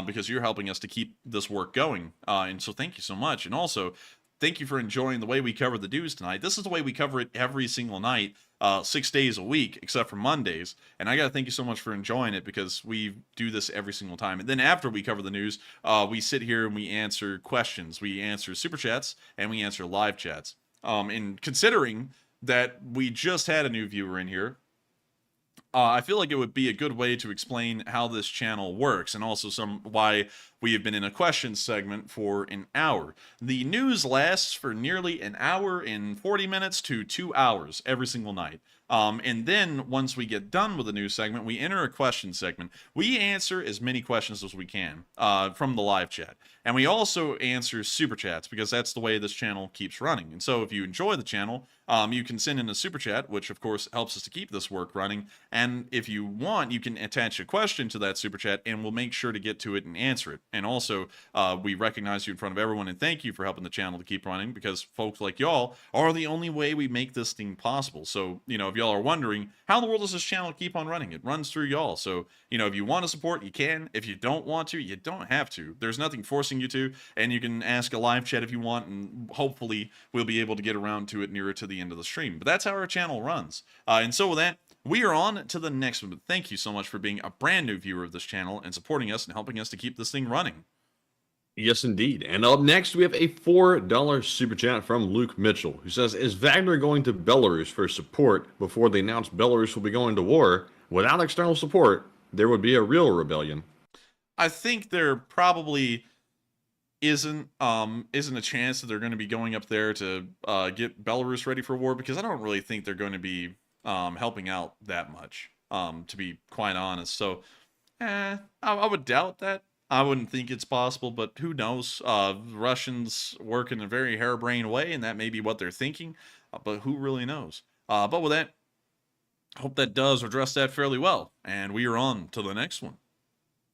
because you're helping us to keep this work going. And so thank you so much. And also, thank you for enjoying the way we cover the news tonight. This is the way we cover it every single night, 6 days a week, except for Mondays. And I got to thank you so much for enjoying it, because we do this every single time. And then after we cover the news, we sit here and we answer questions. We answer Super Chats, and we answer live chats. And considering that we just had a new viewer in here, I feel like it would be a good way to explain how this channel works, and also why we have been in a question segment for an hour. The news lasts for nearly an hour and 40 minutes to 2 hours every single night. And then once we get done with the news segment, we enter a question segment. We answer as many questions as we can from the live chat. And we also answer super chats, because that's the way this channel keeps running. And so if you enjoy the channel, you can send in a super chat, which of course helps us to keep this work running. And if you want, you can attach a question to that super chat, and we'll make sure to get to it and answer it. And also, we recognize you in front of everyone and thank you for helping the channel to keep running, because folks like y'all are the only way we make this thing possible. So, you know, if y'all are wondering, how in the world does this channel keep on running? It runs through y'all. So, you know, if you want to support, you can. If you don't want to, you don't have to. There's nothing forcing you to, and you can ask a live chat if you want, and hopefully we'll be able to get around to it nearer to the end of the stream. But that's how our channel runs. And so with that, we are on to the next one. But thank you so much for being a brand new viewer of this channel and supporting us and helping us to keep this thing running. Yes, indeed. And up next, we have a $4 super chat from Luke Mitchell, who says, is Wagner going to Belarus for support before they announce Belarus will be going to war? Without external support, there would be a real rebellion. I think there probably isn't a chance that they're going to be going up there to get Belarus ready for war, because I don't really think they're going to be helping out that much, to be quite honest. So, I would doubt that. I wouldn't think it's possible, but who knows? Russians work in a very harebrained way, and that may be what they're thinking, but who really knows? But with that, I hope that does address that fairly well, and we are on to the next one.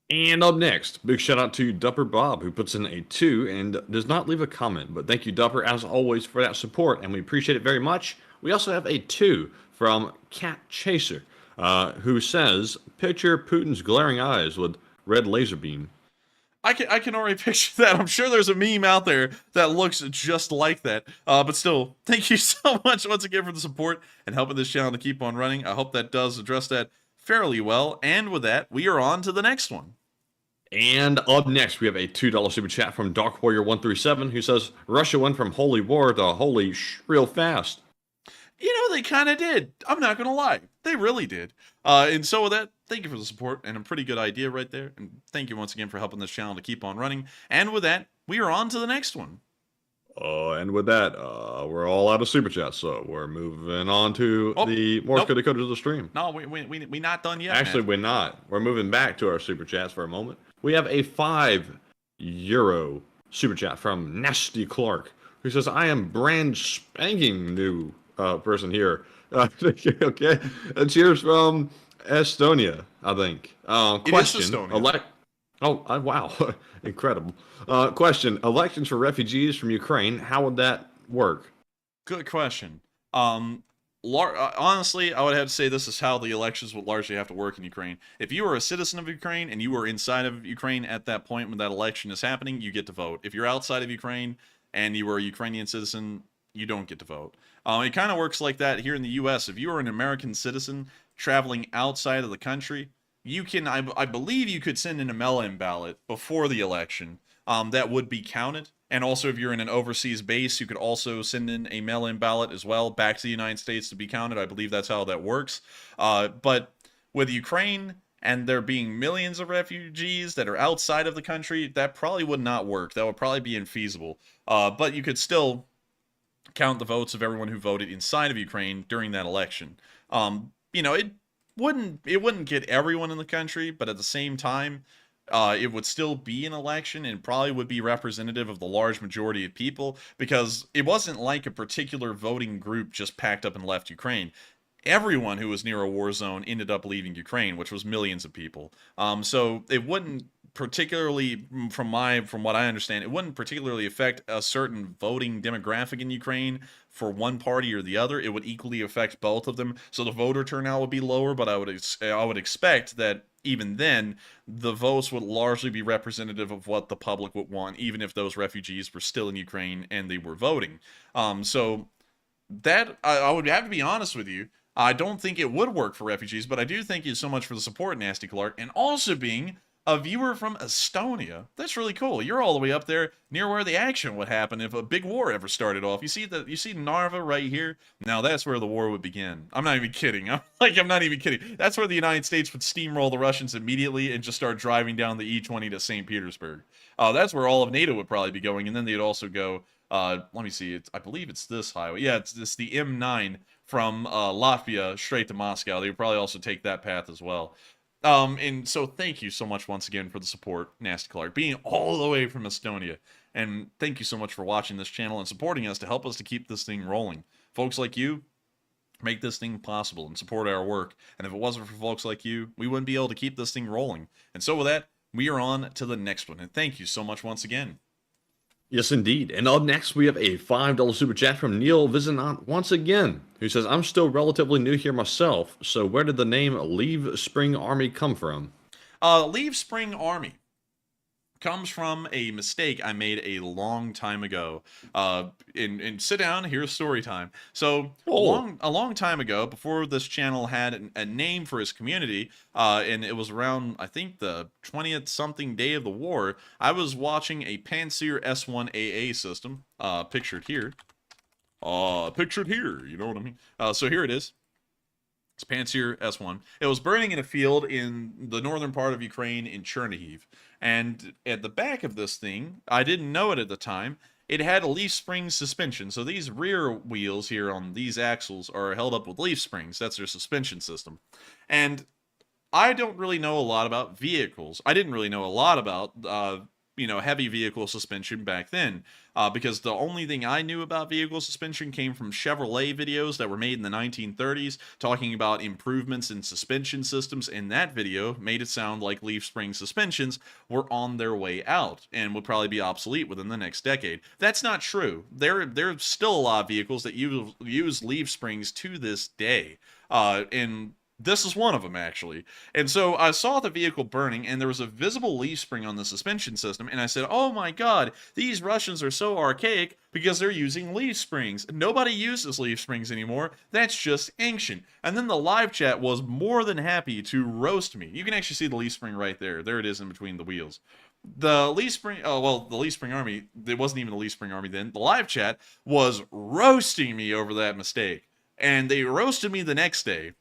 And up next, big shout out to Dupper Bob, who puts in a 2 and does not leave a comment. But thank you, Dupper, as always, for that support, and we appreciate it very much. We also have a 2 from Cat Chaser, who says, picture Putin's glaring eyes with red laser beam. I can already picture that. I'm sure there's a meme out there that looks just like that. But still, thank you so much once again for the support and helping this channel to keep on running. I hope that does address that fairly well. And with that, we are on to the next one. And up next, we have a $2 super chat from Dark Warrior 137, who says, Russia went from holy war to holy real fast. You know, they kind of did. I'm not going to lie. They really did. And so with that, thank you for the support, and a pretty good idea right there. And thank you once again for helping this channel to keep on running. And with that, we are on to the next one. And with that, we're all out of super chats, so we're moving on to the Morse code decoders of the stream. No, we not done yet. Actually, we're not. We're moving back to our super chats for a moment. We have a €5 super chat from Nasty Clark, who says, I am brand spanking new person here. Okay. Cheers from Estonia, I think. Question. Estonia. Wow. Incredible. Question. Elections for refugees from Ukraine, how would that work? Good question. Honestly, I would have to say this is how the elections would largely have to work in Ukraine. If you are a citizen of Ukraine and you are inside of Ukraine at that point when that election is happening, you get to vote. If you're outside of Ukraine and you are a Ukrainian citizen, you don't get to vote. It kind of works like that here in the U.S. If you are an American citizen traveling outside of the country, you can, I believe you could send in a mail-in ballot before the election. That would be counted. And also, if you're in an overseas base, you could also send in a mail-in ballot as well back to the United States to be counted. I believe that's how that works. But with Ukraine and there being millions of refugees that are outside of the country, that probably would not work. That would probably be infeasible. But you could still count the votes of everyone who voted inside of Ukraine during that election. You know, it wouldn't get everyone in the country, but at the same time, it would still be an election and probably would be representative of the large majority of people, because it wasn't like a particular voting group just packed up and left Ukraine. Everyone who was near a war zone ended up leaving Ukraine, which was millions of people. So it wouldn't particularly, from what I understand, it wouldn't particularly affect a certain voting demographic in Ukraine for one party or the other. It would equally affect both of them. So the voter turnout would be lower, but I would expect that even then, the votes would largely be representative of what the public would want, even if those refugees were still in Ukraine and they were voting. So that I would have to be honest with you. I don't think it would work for refugees, but I do thank you so much for the support, Nasty Clark, and also being a viewer from Estonia. That's really cool. You're all the way up there near where the action would happen if a big war ever started off. You see Narva right here? Now that's where the war would begin. I'm not even kidding. I'm not even kidding. That's where the United States would steamroll the Russians immediately and just start driving down the E20 to St. Petersburg. That's where all of NATO would probably be going, and then they'd also go, let me see, I believe it's this highway. Yeah, it's the M9 from Latvia straight to Moscow. They would probably also take that path as well. And so thank you so much once again for the support, Nasty Clark, being all the way from Estonia. And thank you so much for watching this channel and supporting us to help us to keep this thing rolling. Folks like you make this thing possible and support our work. And if it wasn't for folks like you, we wouldn't be able to keep this thing rolling. And so with that, we are on to the next one. And thank you so much once again. Yes, indeed. And up next, we have a $5 super chat from Neil Vizanant once again, who says, I'm still relatively new here myself, so where did the name Leave Spring Army come from? Leave Spring Army comes from a mistake I made a long time ago. And sit down, here's story time. So a long time ago, before this channel had a name for its community, and it was around, I think, the 20th something day of the war, I was watching a Panzer S1AA system, pictured here. You know what I mean? So here it is. It's Panzer S1. It was burning in a field in the northern part of Ukraine in Chernihiv. And at the back of this thing, I didn't know it at the time, it had a leaf spring suspension. So these rear wheels here on these axles are held up with leaf springs. That's their suspension system. And I don't really know a lot about vehicles. I didn't really know a lot about, heavy vehicle suspension back then, because the only thing I knew about vehicle suspension came from Chevrolet videos that were made in the 1930s, talking about improvements in suspension systems, and that video made it sound like leaf spring suspensions were on their way out and would probably be obsolete within the next decade. That's not true. There's still a lot of vehicles that use leaf springs to this day, and this is one of them, actually. And so I saw the vehicle burning, and there was a visible leaf spring on the suspension system, and I said, oh my god, these Russians are so archaic because they're using leaf springs. Nobody uses leaf springs anymore. That's just ancient. And then the live chat was more than happy to roast me. You can actually see the leaf spring right there. There it is in between the wheels. The Leaf Spring, the Leaf Spring Army, it wasn't even the Leaf Spring Army then. The live chat was roasting me over that mistake. And they roasted me the next day.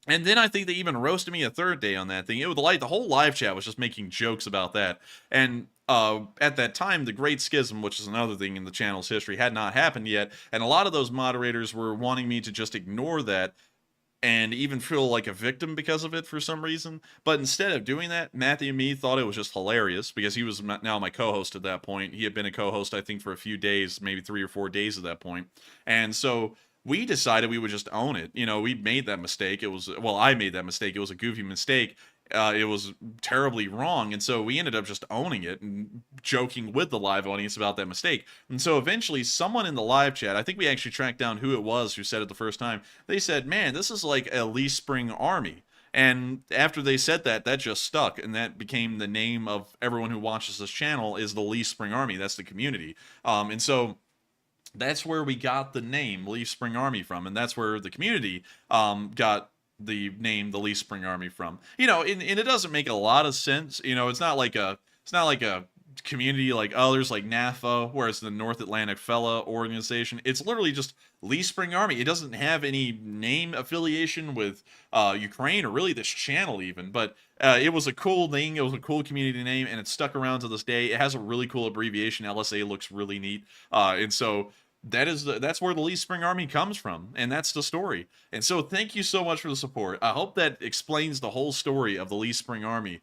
And then I think they even roasted me a third day on that thing. It was the whole live chat was just making jokes about that. And at that time, the Great Schism, which is another thing in the channel's history, had not happened yet. And a lot of those moderators were wanting me to just ignore that and even feel like a victim because of it for some reason. But instead of doing that, Matthew and me thought it was just hilarious because he was now my co-host at that point. He had been a co-host, I think, for a few days, maybe 3 or 4 days at that point. And so we decided we would just own it. We made that mistake. I made that mistake. It was a goofy mistake. It was terribly wrong. And so we ended up just owning it and joking with the live audience about that mistake. And so eventually someone in the live chat, I think we actually tracked down who it was who said it the first time. They said, man, this is like a Leaf Spring Army. And after they said that, that just stuck. And that became the name of everyone who watches this channel is the Leaf Spring Army. That's the community. And so that's where we got the name Leaf Spring Army from, and that's where the community got the name the Leaf Spring Army from. And it doesn't make a lot of sense. It's not like a community like others like NAFA, where it's the North Atlantic Fella Organization. It's literally just Lee Spring Army. It doesn't have any name affiliation with Ukraine or really this channel even, but it was a cool thing. It was a cool community name, and it's stuck around to this day. It has a really cool abbreviation. LSA looks really neat, and so that's where the Lee Spring Army comes from, and that's the story. And so thank you so much for the support. I hope that explains the whole story of the Lee Spring Army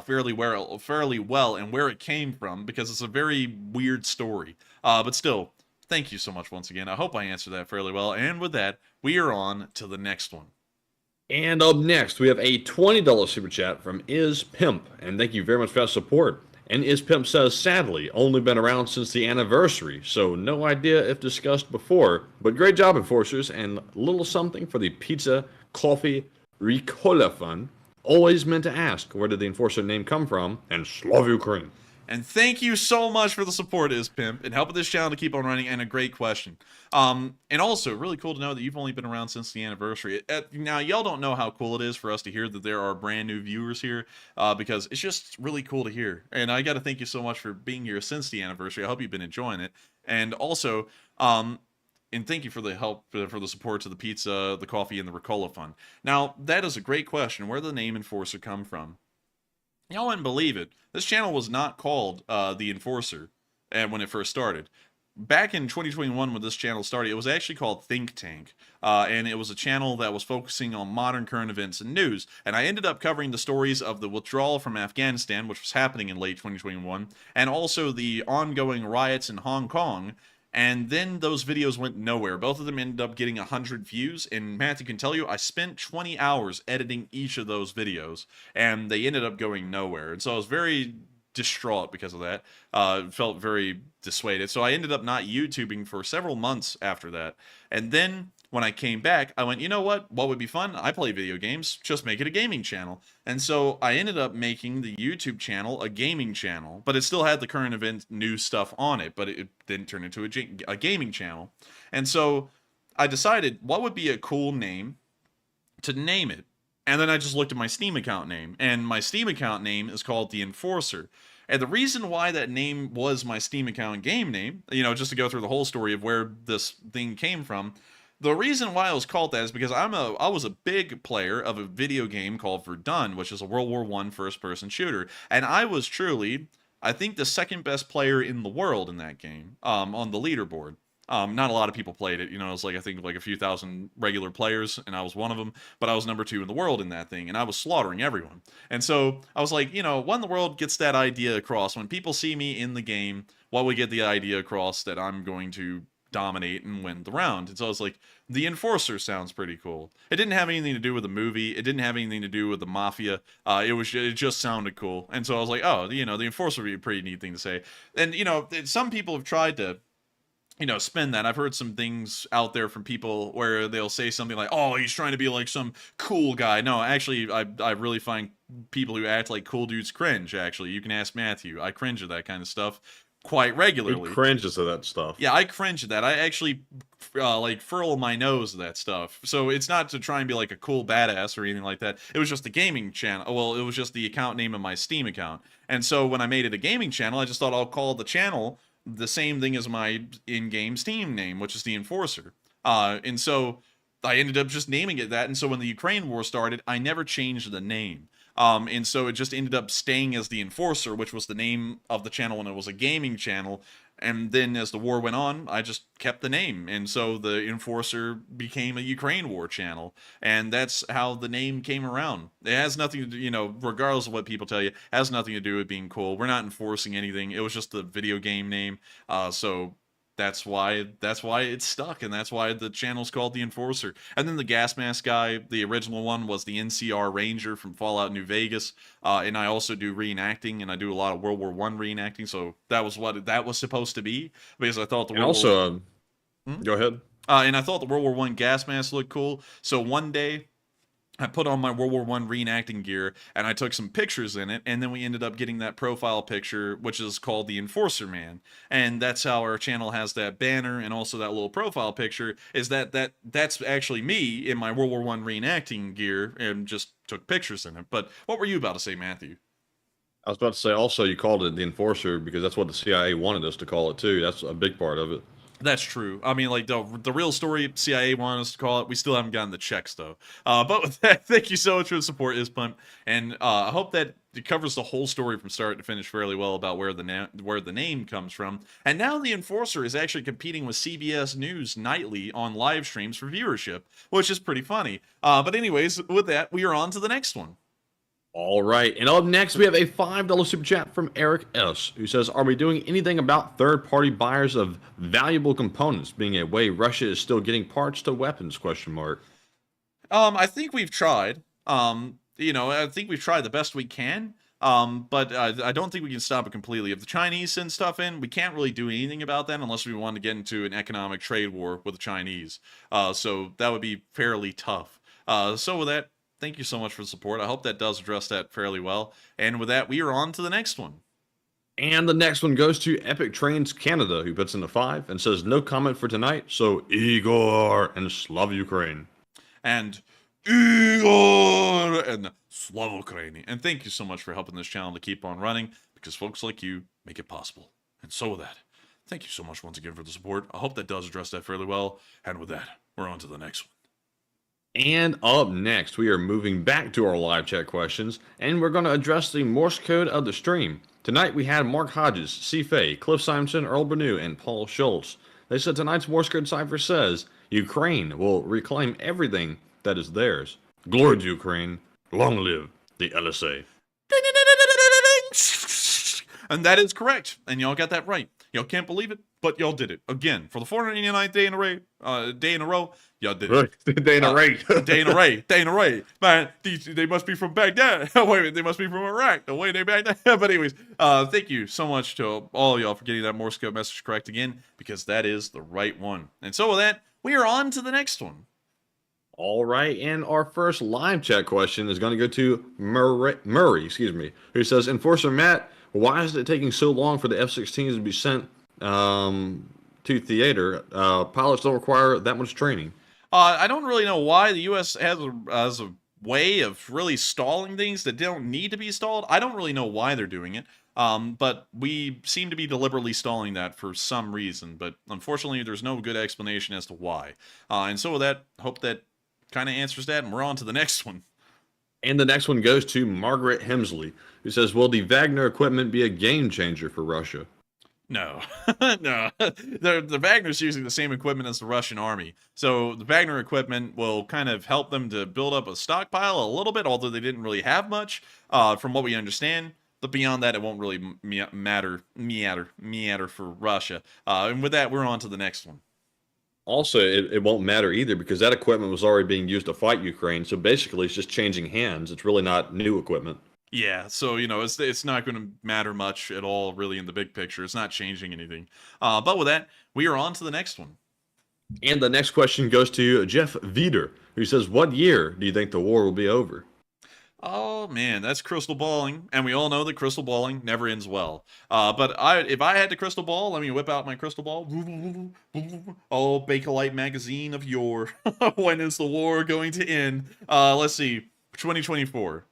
fairly well and where it came from, because it's a very weird story. But still, thank you so much once again. I hope I answered that fairly well. And with that, we are on to the next one. And up next, we have a $20 super chat from Is Pimp, and thank you very much for that support. And Is Pimp says, sadly, only been around since the anniversary, so no idea if discussed before, but great job, Enforcers, and little something for the pizza, coffee, Ricola fund. Always meant to ask, where did the Enforcer name come from? And Slav Ukraine. And thank you so much for the support, Is Pimp, and helping this channel to keep on running, and a great question. And also, really cool to know that you've only been around since the anniversary. Now, y'all don't know how cool it is for us to hear that there are brand new viewers here, because it's just really cool to hear. And I got to thank you so much for being here since the anniversary. I hope you've been enjoying it. And also, and thank you for the help, for the support to the pizza, the coffee, and the Ricola fund. Now, that is a great question. Where did the name Enforcer come from? Y'all wouldn't believe it. This channel was not called The Enforcer when it first started. Back in 2021, when this channel started, it was actually called Think Tank. And it was a channel that was focusing on modern current events and news. And I ended up covering the stories of the withdrawal from Afghanistan, which was happening in late 2021, and also the ongoing riots in Hong Kong. And then those videos went nowhere. Both of them ended up getting 100 views. And Matthew can tell you, I spent 20 hours editing each of those videos, and they ended up going nowhere. And so I was very distraught because of that. Felt very dissuaded. So I ended up not YouTubing for several months after that. And then when I came back, I went, you know what? What would be fun? I play video games. Just make it a gaming channel. And so I ended up making the YouTube channel a gaming channel, but it still had the current event news stuff on it, but it didn't turn into a gaming channel. And so I decided what would be a cool name to name it. And then I just looked at my Steam account name, and my Steam account name is called The Enforcer. And the reason why that name was my Steam account game name, you know, just to go through the whole story of where this thing came from, the reason why I was called that is because I was a big player of a video game called Verdun, which is a World War I first-person shooter. And I was truly, I think, the second best player in the world in that game, on the leaderboard. Not a lot of people played it, you know, it was like, I think, like a few thousand regular players, and I was one of them, but I was number 2 in the world in that thing, and I was slaughtering everyone. And so I was like, you know, when the world gets that idea across, when people see me in the game, what would get the idea across that I'm going to dominate and win the round? And so I was like, The Enforcer sounds pretty cool. It didn't have anything to do with the movie. It didn't have anything to do with the mafia. It just sounded cool. And so I was like, oh, you know, The Enforcer would be a pretty neat thing to say. And, you know, some people have tried to, you know, spin that. I've heard some things out there from people where they'll say something like, oh, he's trying to be like some cool guy. No, actually, I really find people who act like cool dudes cringe, actually. You can ask Matthew. I cringe at that kind of stuff quite regularly. He cringes at that stuff. Yeah, I cringe at that. I actually like furl my nose at that stuff. So it's not to try and be like a cool badass or anything like that. It was just the gaming channel. Well, it was just the account name of my Steam account. And so when I made it a gaming channel, I just thought I'll call the channel the same thing as my in-game Steam name, which is The Enforcer. And so I ended up just naming it that. And so when the Ukraine war started, I never changed the name. And so it just ended up staying as The Enforcer, which was the name of the channel when it was a gaming channel. And then as the war went on, I just kept the name. And so the Enforcer became a Ukraine war channel. And that's how the name came around. It has nothing to do, you know, regardless of what people tell you, it has nothing to do with being cool. We're not enforcing anything. It was just the video game name. So that's why it's stuck, and that's why the channel's called The Enforcer. And then the gas mask guy, the original one, was the NCR Ranger from Fallout New Vegas. And I also do reenacting, and I do a lot of World War I reenacting, so that was what that was supposed to be, because I thought the and also, go ahead. And I thought the World War I gas mask looked cool, so one day I put on my World War I reenacting gear, and I took some pictures in it, and then we ended up getting that profile picture, which is called the Enforcer Man. And that's how our channel has that banner, and also that little profile picture, is that's actually me in my World War I reenacting gear, and just took pictures in it. But what were you about to say, Matthew? I was about to say also you called it the enforcer because that's what the CIA wanted us to call it too. That's a big part of it. That's true. I mean, like, the real story CIA wanted us to call it. We still haven't gotten the checks, though. But with that, thank you so much for the support, Ispump. And I hope that it covers the whole story from start to finish fairly well about where the name comes from. And now the Enforcer is actually competing with CBS News nightly on live streams for viewership, which is pretty funny. But anyways, with that, we are on to the next one. All right, and up next we have a $5 super chat from Eric S., who says, are we doing anything about third-party buyers of valuable components, being a way Russia is still getting parts to weapons, question mark? I think we've tried. I think we've tried the best we can. But I don't think we can stop it completely. If the Chinese send stuff in, we can't really do anything about that unless we want to get into an economic trade war with the Chinese. So that would be fairly tough. So with that, thank you so much for the support. I hope that does address that fairly well. And with that, we are on to the next one. And the next one goes to Epic Trains Canada, who puts in a 5 and says, no comment for tonight, so Igor and Slav Ukraine. And Igor and Slav Ukraine. And thank you so much for helping this channel to keep on running, because folks like you make it possible. And so with that, thank you so much once again for the support. I hope that does address that fairly well. And with that, we're on to the next one. And up next, we are moving back to our live chat questions, and we're going to address the Morse code of the stream. Tonight, we had Mark Hodges, C. Fay, Cliff Simonson, Earl Bernew, and Paul Schultz. They said tonight's Morse code cipher says, Ukraine will reclaim everything that is theirs. Glory to Ukraine. Long live the LSA. And that is correct. And y'all got that right. Y'all can't believe it, but y'all did it. Again, for the 489th day in a row, y'all did it. Day in a race. Day in a race. Day in a race. Man, they must be from Baghdad. Wait a minute, they must be from Iraq. The way they Baghdad. But anyways, thank you so much to all of y'all for getting that Morse code message correct again, because that is the right one. And so with that, we are on to the next one. All right, and our first live chat question is going to go to Murray, who says, Enforcer Matt, why is it taking so long for the F-16s to be sent to theater? Pilots don't require that much training. I don't really know why the U.S. has a way of really stalling things that don't need to be stalled. I don't really know why they're doing it, but we seem to be deliberately stalling that for some reason. But unfortunately, there's no good explanation as to why. And so with that, hope that kind of answers that, and we're on to the next one. And the next one goes to Margaret Hemsley, who says, will the Wagner equipment be a game changer for Russia? No. No. The Wagner's using the same equipment as the Russian army. So the Wagner equipment will kind of help them to build up a stockpile a little bit, although they didn't really have much, from what we understand. But beyond that, it won't really matter for Russia. And with that, we're on to the next one. Also, it won't matter either because that equipment was already being used to fight Ukraine. So basically, it's just changing hands. It's really not new equipment. Yeah, so, it's not going to matter much at all, really, in the big picture. It's not changing anything. But with that, we are on to the next one. And the next question goes to Jeff Vieder, who says, what year do you think the war will be over? Oh, man, that's crystal balling. And we all know that crystal balling never ends well. But if I had to crystal ball, let me whip out my crystal ball. Oh, Bakelite magazine of yore. When is the war going to end? Let's see. 2024.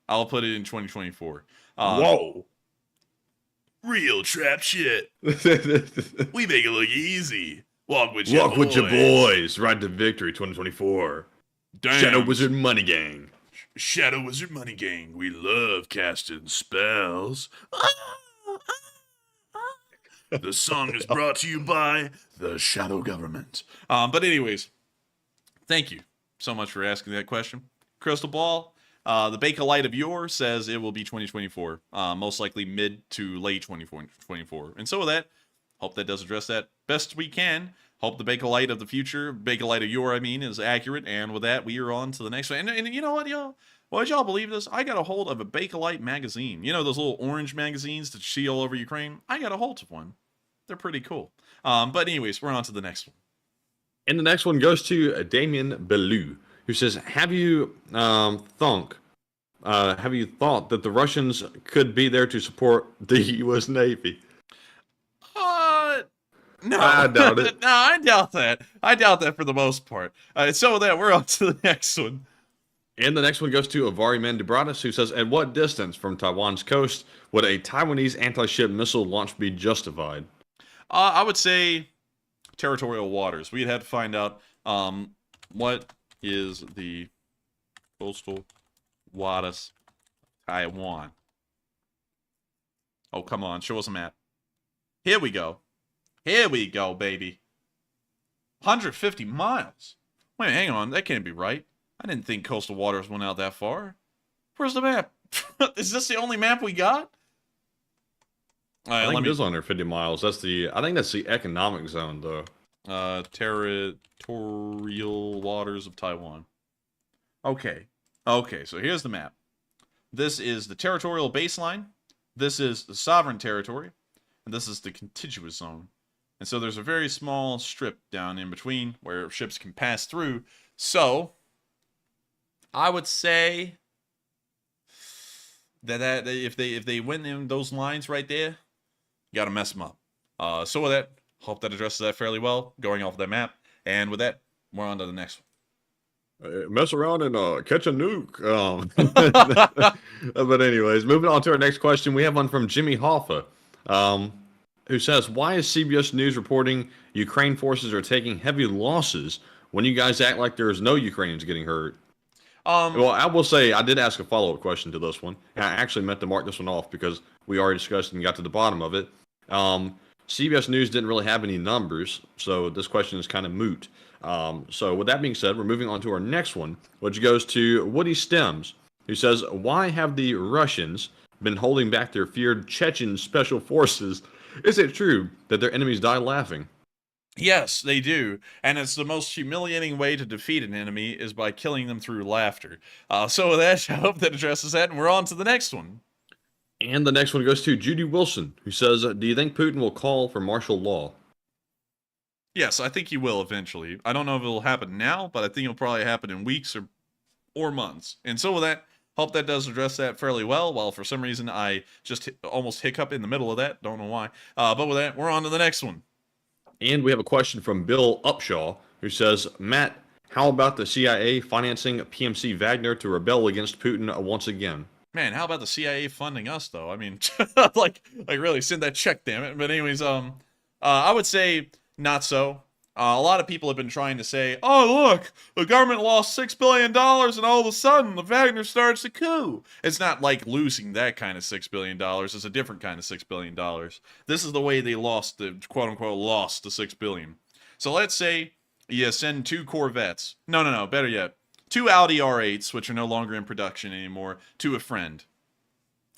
I'll put it in 2024. Whoa. Real trap shit. We make it look easy. Walk with your boys. Ride to victory 2024. Damn. Shadow Wizard Money Gang. Shadow Wizard Money Gang. We love casting spells. The song is brought to you by the Shadow Government. But anyways, thank you so much for asking that question. Crystal Ball, the Bakelite of yore says it will be 2024. Most likely mid to late 2024. And so with that, hope that does address that best we can. Hope the Bakelite of the future, Bakelite of yore, is accurate. And with that, we are on to the next one. And you know what, y'all? Well, did y'all believe this? I got a hold of a Bakelite magazine. You know those little orange magazines that you see all over Ukraine? I got a hold of one. They're pretty cool. But anyways, we're on to the next one. And the next one goes to Damien Bellew, who says, have you thought that the Russians could be there to support the U.S. Navy? No. I doubt it. No, I doubt that. I doubt that for the most part. So with that, we're on to the next one. And the next one goes to Avari Mandubratis, who says, at what distance from Taiwan's coast would a Taiwanese anti-ship missile launch be justified? I would say territorial waters. We'd have to find out what is the coastal waters of Taiwan. Oh, come on. Show us a map. Here we go. Here we go, baby. 150 miles. Wait, hang on. That can't be right. I didn't think coastal waters went out that far. Where's the map? Is this the only map we got? I think it is under 50 miles. I think that's the economic zone, though. Territorial waters of Taiwan. Okay. Okay, so here's the map. This is the territorial baseline. This is the sovereign territory. And this is the contiguous zone. And so there's a very small strip down in between where ships can pass through. So I would say that if they went in those lines right there, you got to mess them up. So with that, hope that addresses that fairly well, going off of that map. And with that, we're on to the next one. Mess around and catch a nuke. But anyways, moving on to our next question, we have one from Jimmy Hoffa, who says, why is CBS News reporting Ukraine forces are taking heavy losses when you guys act like there's no Ukrainians getting hurt? Well, I will say I did ask a follow-up question to this one. And I actually meant to mark this one off because we already discussed and got to the bottom of it. CBS News didn't really have any numbers, so this question is kind of moot. So with that being said, we're moving on to our next one, which goes to Woody Stems, who says, why have the Russians been holding back their feared Chechen special forces? Is it true that their enemies die laughing? Yes, they do. And it's the most humiliating way to defeat an enemy is by killing them through laughter. So with that, I hope that addresses that, and we're on to the next one. And the next one goes to Judy Wilson, who says, do you think Putin will call for martial law? Yes, I think he will eventually. I don't know if it'll happen now, but I think it'll probably happen in weeks or months. And so with that, hope that does address that fairly well. While for some reason I just almost hiccup in the middle of that. Don't know why. But with that, we're on to the next one. And we have a question from Bill Upshaw, who says, Matt, how about the CIA financing PMC Wagner to rebel against Putin once again? Man, how about the CIA funding us, though? I mean, like really send that check, damn it. But anyways, I would say not so. A lot of people have been trying to say, oh, look, the government lost $6 billion and all of a sudden the Wagner starts a coup. It's not like losing that kind of $6 billion. It's a different kind of $6 billion. This is the way they lost the, quote unquote, lost the $6 billion. So let's say you send 2 Corvettes. No, better yet. 2 Audi R8s, which are no longer in production anymore, to a friend.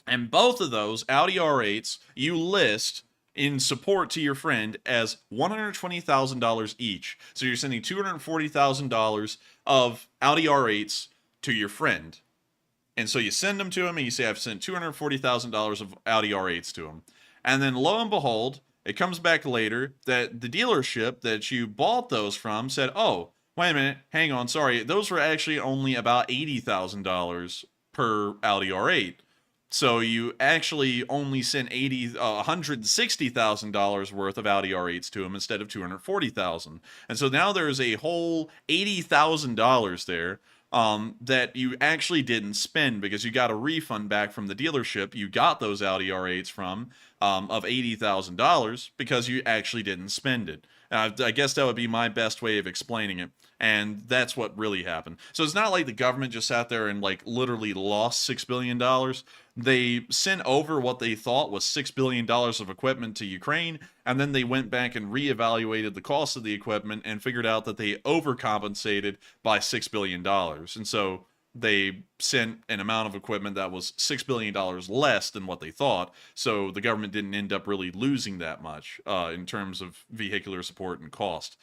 And both of those Audi R8s you list in support to your friend as $120,000 each. So you're sending $240,000 of Audi R8s to your friend. And so you send them to him and you say, I've sent $240,000 of Audi R8s to him. And then lo and behold, it comes back later that the dealership that you bought those from said, oh, wait a minute, hang on, sorry, those were actually only about $80,000 per Audi R8. So you actually only sent $160,000 worth of Audi R8s to him instead of $240,000. And so now there's a whole $80,000 there that you actually didn't spend because you got a refund back from the dealership you got those Audi R8s from of $80,000 because you actually didn't spend it. I guess that would be my best way of explaining it. And that's what really happened. So it's not like the government just sat there and like literally lost $6 billion. They sent over what they thought was $6 billion of equipment to Ukraine, and then they went back and reevaluated the cost of the equipment and figured out that they overcompensated by $6 billion. And so they sent an amount of equipment that was $6 billion less than what they thought. So the government didn't end up really losing that much in terms of vehicular support and cost.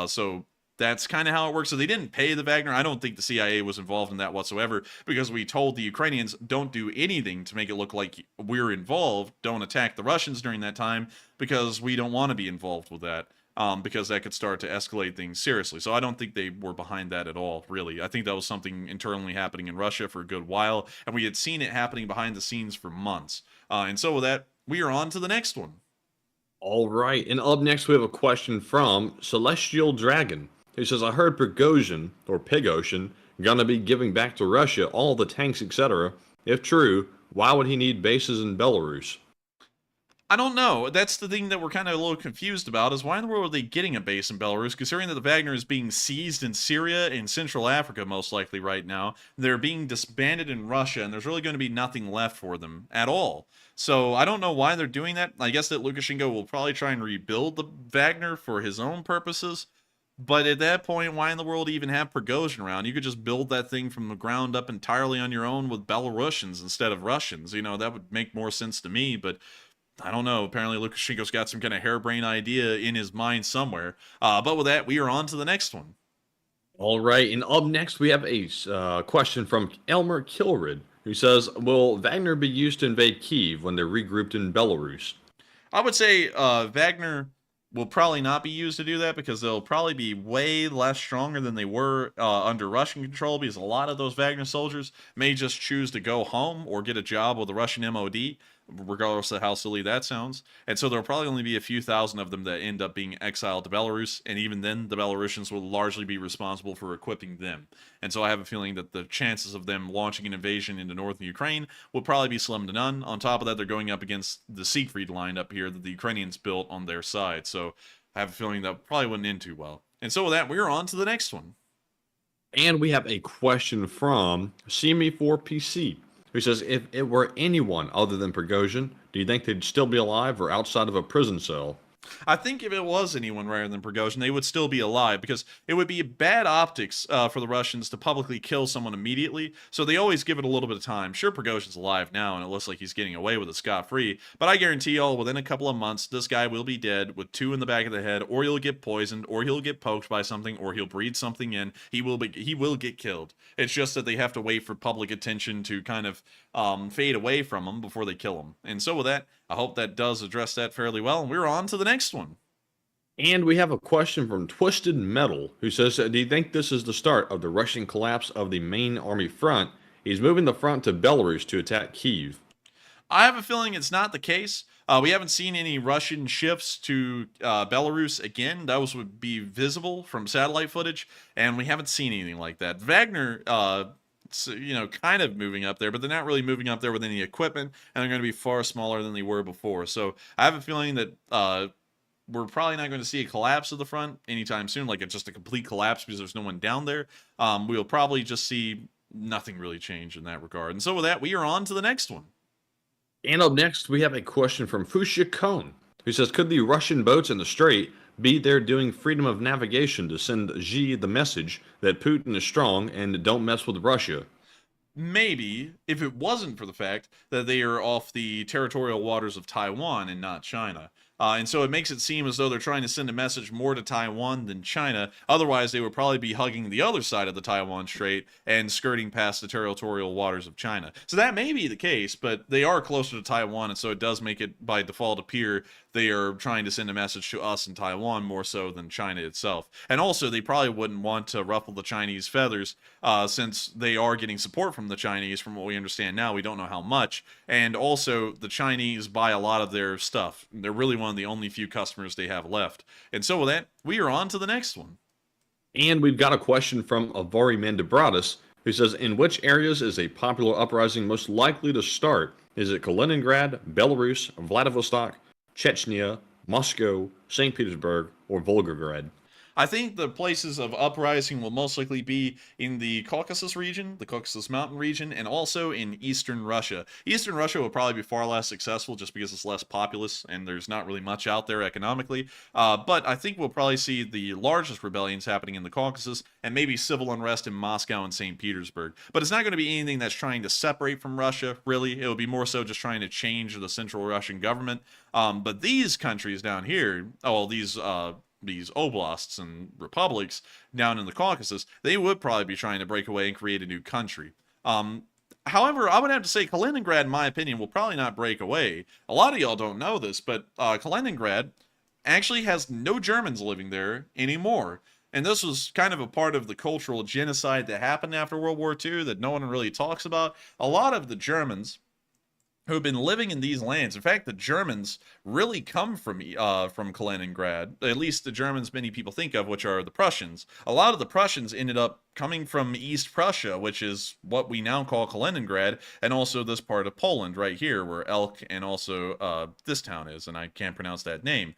So that's kind of how it works. So they didn't pay the Wagner. I don't think the CIA was involved in that whatsoever because we told the Ukrainians, don't do anything to make it look like we're involved. Don't attack the Russians during that time because we don't want to be involved with that because that could start to escalate things seriously. So I don't think they were behind that at all, really. I think that was something internally happening in Russia for a good while, and we had seen it happening behind the scenes for months. And so with that, we are on to the next one. All right, and up next we have a question from Celestial Dragon, who says, I heard Prighozin, or Pig Ocean, gonna be giving back to Russia all the tanks, etc.? If true, why would he need bases in Belarus? I don't know. That's the thing that we're kind of a little confused about, is why in the world are they getting a base in Belarus, considering that the Wagner is being seized in Syria and Central Africa most likely right now. They're being disbanded in Russia, and there's really going to be nothing left for them at all. So I don't know why they're doing that. I guess that Lukashenko will probably try and rebuild the Wagner for his own purposes. But at that point, why in the world even have Prighozin around? You could just build that thing from the ground up entirely on your own with Belarusians instead of Russians. You know, that would make more sense to me, but I don't know. Apparently, Lukashenko's got some kind of harebrained idea in his mind somewhere. But with that, we are on to the next one. All right, and up next, we have a question from Elmer Kilrid, who says, will Wagner be used to invade Kyiv when they're regrouped in Belarus? I would say Wagner will probably not be used to do that, because they'll probably be way less stronger than they were under Russian control, because a lot of those Wagner soldiers may just choose to go home or get a job with the Russian MOD, regardless of how silly that sounds. And so there'll probably only be a few thousand of them that end up being exiled to Belarus, and even then the Belarusians will largely be responsible for equipping them. And so I have a feeling that the chances of them launching an invasion into northern Ukraine will probably be slim to none. On top of that, they're going up against the Siegfried line up here that the Ukrainians built on their side, so I have a feeling that probably wouldn't end too well. And so with that, we're on to the next one. And we have a question from CME4PC, who says, if it were anyone other than Prighozin, do you think they'd still be alive or outside of a prison cell? I think if it was anyone rather than Prighozin, they would still be alive, because it would be bad optics for the Russians to publicly kill someone immediately, so they always give it a little bit of time. Sure, Prigozhin's alive now, and it looks like he's getting away with it scot-free, but I guarantee y'all, within a couple of months, this guy will be dead with 2 in the back of the head, or he'll get poisoned, or he'll get poked by something, or he'll breathe something in. He will get killed. It's just that they have to wait for public attention to kind of fade away from him before they kill him. And so with that, I hope that does address that fairly well, and we're on to the next one. And we have a question from Twisted Metal, who says, do you think this is the start of the Russian collapse of the main army front? He's moving the front to Belarus to attack Kyiv. I have a feeling it's not the case. We haven't seen any Russian shifts to Belarus again. Those would be visible from satellite footage, and we haven't seen anything like that. Wagner, kind of moving up there, but they're not really moving up there with any equipment, and they're going to be far smaller than they were before. So I have a feeling that we're probably not going to see a collapse of the front anytime soon, like just a complete collapse because there's no one down there. We'll probably just see nothing really change in that regard. And so with that, we are on to the next one. And up next, we have a question from Fushia Kone, who says, could the Russian boats in the strait be there doing freedom of navigation to send Xi the message that Putin is strong and don't mess with Russia? Maybe, if it wasn't for the fact that they are off the territorial waters of Taiwan and not China. And so it makes it seem as though they're trying to send a message more to Taiwan than China. Otherwise, they would probably be hugging the other side of the Taiwan Strait and skirting past the territorial waters of China. So that may be the case, but they are closer to Taiwan, and so it does make it, by default, appear they are trying to send a message to us in Taiwan more so than China itself. And also, they probably wouldn't want to ruffle the Chinese feathers, since they are getting support from the Chinese, from what we understand now. We don't know how much. And also, the Chinese buy a lot of their stuff. They're really one of the only few customers they have left. And so with that, we are on to the next one. And we've got a question from Avari Mandabratis, who says, in which areas is a popular uprising most likely to start? Is it Kaliningrad, Belarus, Vladivostok, Chechnya, Moscow, St. Petersburg, or Volgograd? I think the places of uprising will most likely be in the Caucasus region, the Caucasus Mountain region, and also in eastern Russia. Eastern Russia will probably be far less successful just because it's less populous and there's not really much out there economically. But I think we'll probably see the largest rebellions happening in the Caucasus and maybe civil unrest in Moscow and St. Petersburg. But it's not going to be anything that's trying to separate from Russia, really. It'll be more so just trying to change the central Russian government. But these countries down here, these oblasts and republics down in the Caucasus, they would probably be trying to break away and create a new country. However, I would have to say Kaliningrad, in my opinion, will probably not break away. A lot of y'all don't know this, but Kaliningrad actually has no Germans living there anymore. And this was kind of a part of the cultural genocide that happened after World War II that no one really talks about. A lot of the Germans who have been living in these lands. In fact, the Germans really come from Kaliningrad, at least the Germans many people think of, which are the Prussians. A lot of the Prussians ended up coming from East Prussia, which is what we now call Kaliningrad, and also this part of Poland right here, where Elk and also this town is, and I can't pronounce that name.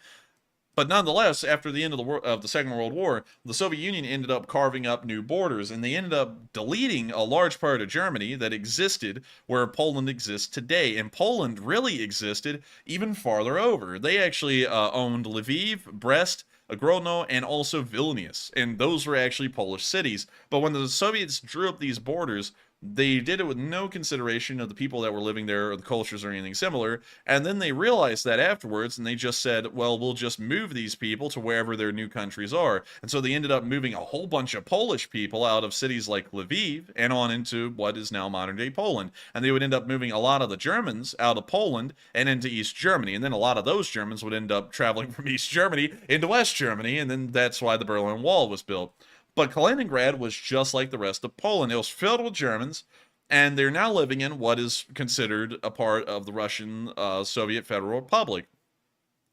But nonetheless, after the end of the Second World War, the Soviet Union ended up carving up new borders, and they ended up deleting a large part of Germany that existed where Poland exists today. And Poland really existed even farther over. They actually owned Lviv, Brest, Grodno, and also Vilnius, and those were actually Polish cities. But when the Soviets drew up these borders, they did it with no consideration of the people that were living there or the cultures or anything similar, and then they realized that afterwards, and they just said, well, we'll just move these people to wherever their new countries are. And so they ended up moving a whole bunch of Polish people out of cities like Lviv and on into what is now modern-day Poland. And they would end up moving a lot of the Germans out of Poland and into East Germany, and then a lot of those Germans would end up traveling from East Germany into West Germany, and then that's why the Berlin Wall was built. But Kaliningrad was just like the rest of Poland. It was filled with Germans, and they're now living in what is considered a part of the Russian Soviet Federal Republic.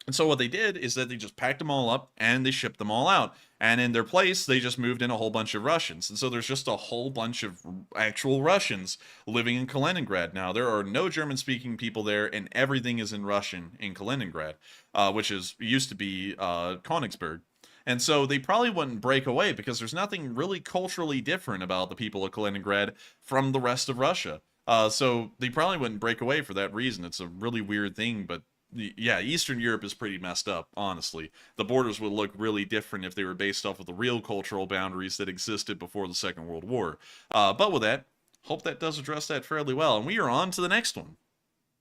And so what they did is that they just packed them all up and they shipped them all out. And in their place, they just moved in a whole bunch of Russians. And so there's just a whole bunch of actual Russians living in Kaliningrad now. There are no German-speaking people there, and everything is in Russian in Kaliningrad, which used to be Königsberg. And so they probably wouldn't break away because there's nothing really culturally different about the people of Kaliningrad from the rest of Russia. So they probably wouldn't break away for that reason. It's a really weird thing, but yeah, Eastern Europe is pretty messed up, honestly. The borders would look really different if they were based off of the real cultural boundaries that existed before the Second World War. But with that, hope that does address that fairly well. And we are on to the next one.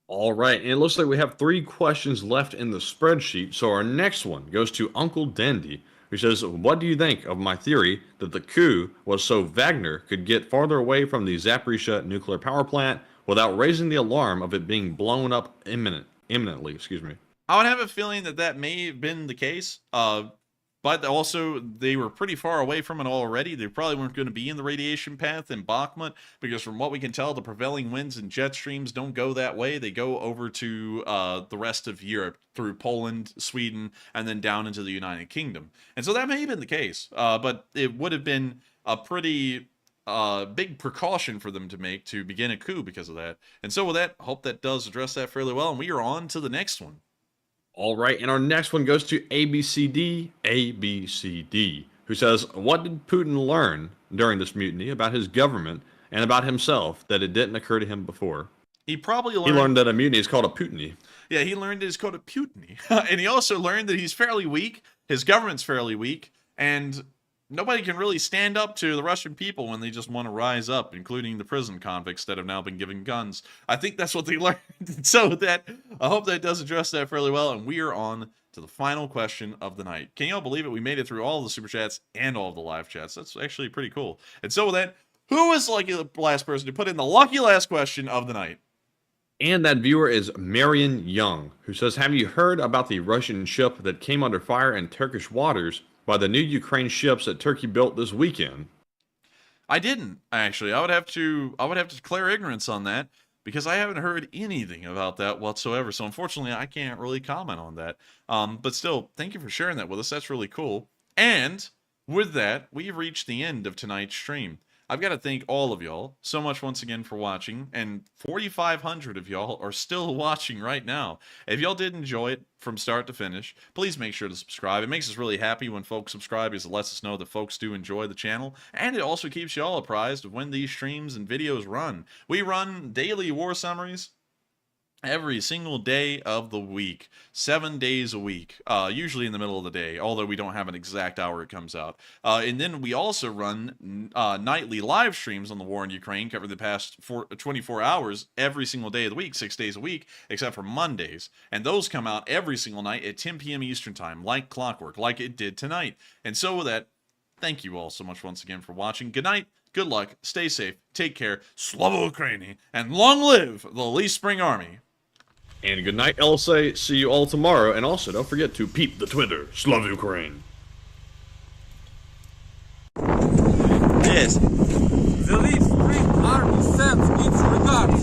All right, and it looks like we have 3 questions left in the spreadsheet. So our next one goes to Uncle Dandy, who says, what do you think of my theory that the coup was so Wagner could get farther away from the Zaporizhzhia nuclear power plant without raising the alarm of it being blown up imminently? I would have a feeling that that may have been the case, but also they were pretty far away from it already. They probably weren't going to be in the radiation path in Bakhmut, because from what we can tell, the prevailing winds and jet streams don't go that way. They go over to the rest of Europe through Poland, Sweden, and then down into the United Kingdom. And so that may have been the case, but it would have been a pretty big precaution for them to make to begin a coup because of that. And so with that, hope that does address that fairly well, and we are on to the next one. All right, and our next one goes to ABCD, who says, what did Putin learn during this mutiny about his government and about himself that it didn't occur to him before? He learned that a mutiny is called a putiny. Yeah, he learned it's called a mutiny. And he also learned that he's fairly weak, his government's fairly weak, and nobody can really stand up to the Russian people when they just want to rise up, including the prison convicts that have now been given guns. I think that's what they learned. So that I hope that does address that fairly well, and we are on to the final question of the night. Can you all believe it? We made it through all the super chats and all of the live chats. That's actually pretty cool. And so with that, who is lucky the last person to put in the lucky last question of the night? And that viewer is Marion Young, who says, have you heard about the Russian ship that came under fire in Turkish waters by the new Ukraine ships that Turkey built this weekend? I didn't, actually. I would have to declare ignorance on that, because I haven't heard anything about that whatsoever. So unfortunately, I can't really comment on that. But still, thank you for sharing that with us. That's really cool. And with that, we've reached the end of tonight's stream. I've got to thank all of y'all so much once again for watching, and 4,500 of y'all are still watching right now. If y'all did enjoy it from start to finish, please make sure to subscribe. It makes us really happy when folks subscribe, because it lets us know that folks do enjoy the channel, and it also keeps y'all apprised of when these streams and videos run. We run daily war summaries every single day of the week, 7 days a week, usually in the middle of the day, although we don't have an exact hour it comes out. And then we also run nightly live streams on the war in Ukraine, covering the past 24 hours every single day of the week, 6 days a week, except for Mondays. And those come out every single night at 10 p.m. Eastern Time, like clockwork, like it did tonight. And so with that, thank you all so much once again for watching. Good night. Good luck. Stay safe. Take care. Slava Ukraini. And long live the Lee Spring Army. And good night, LSA. See you all tomorrow. And also, don't forget to peep the Twitter. Slava Ukraine. Yes. The Lee Spring Army sends its regards.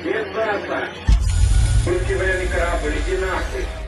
Кидаться! Русский военный корабль, иди нахуй!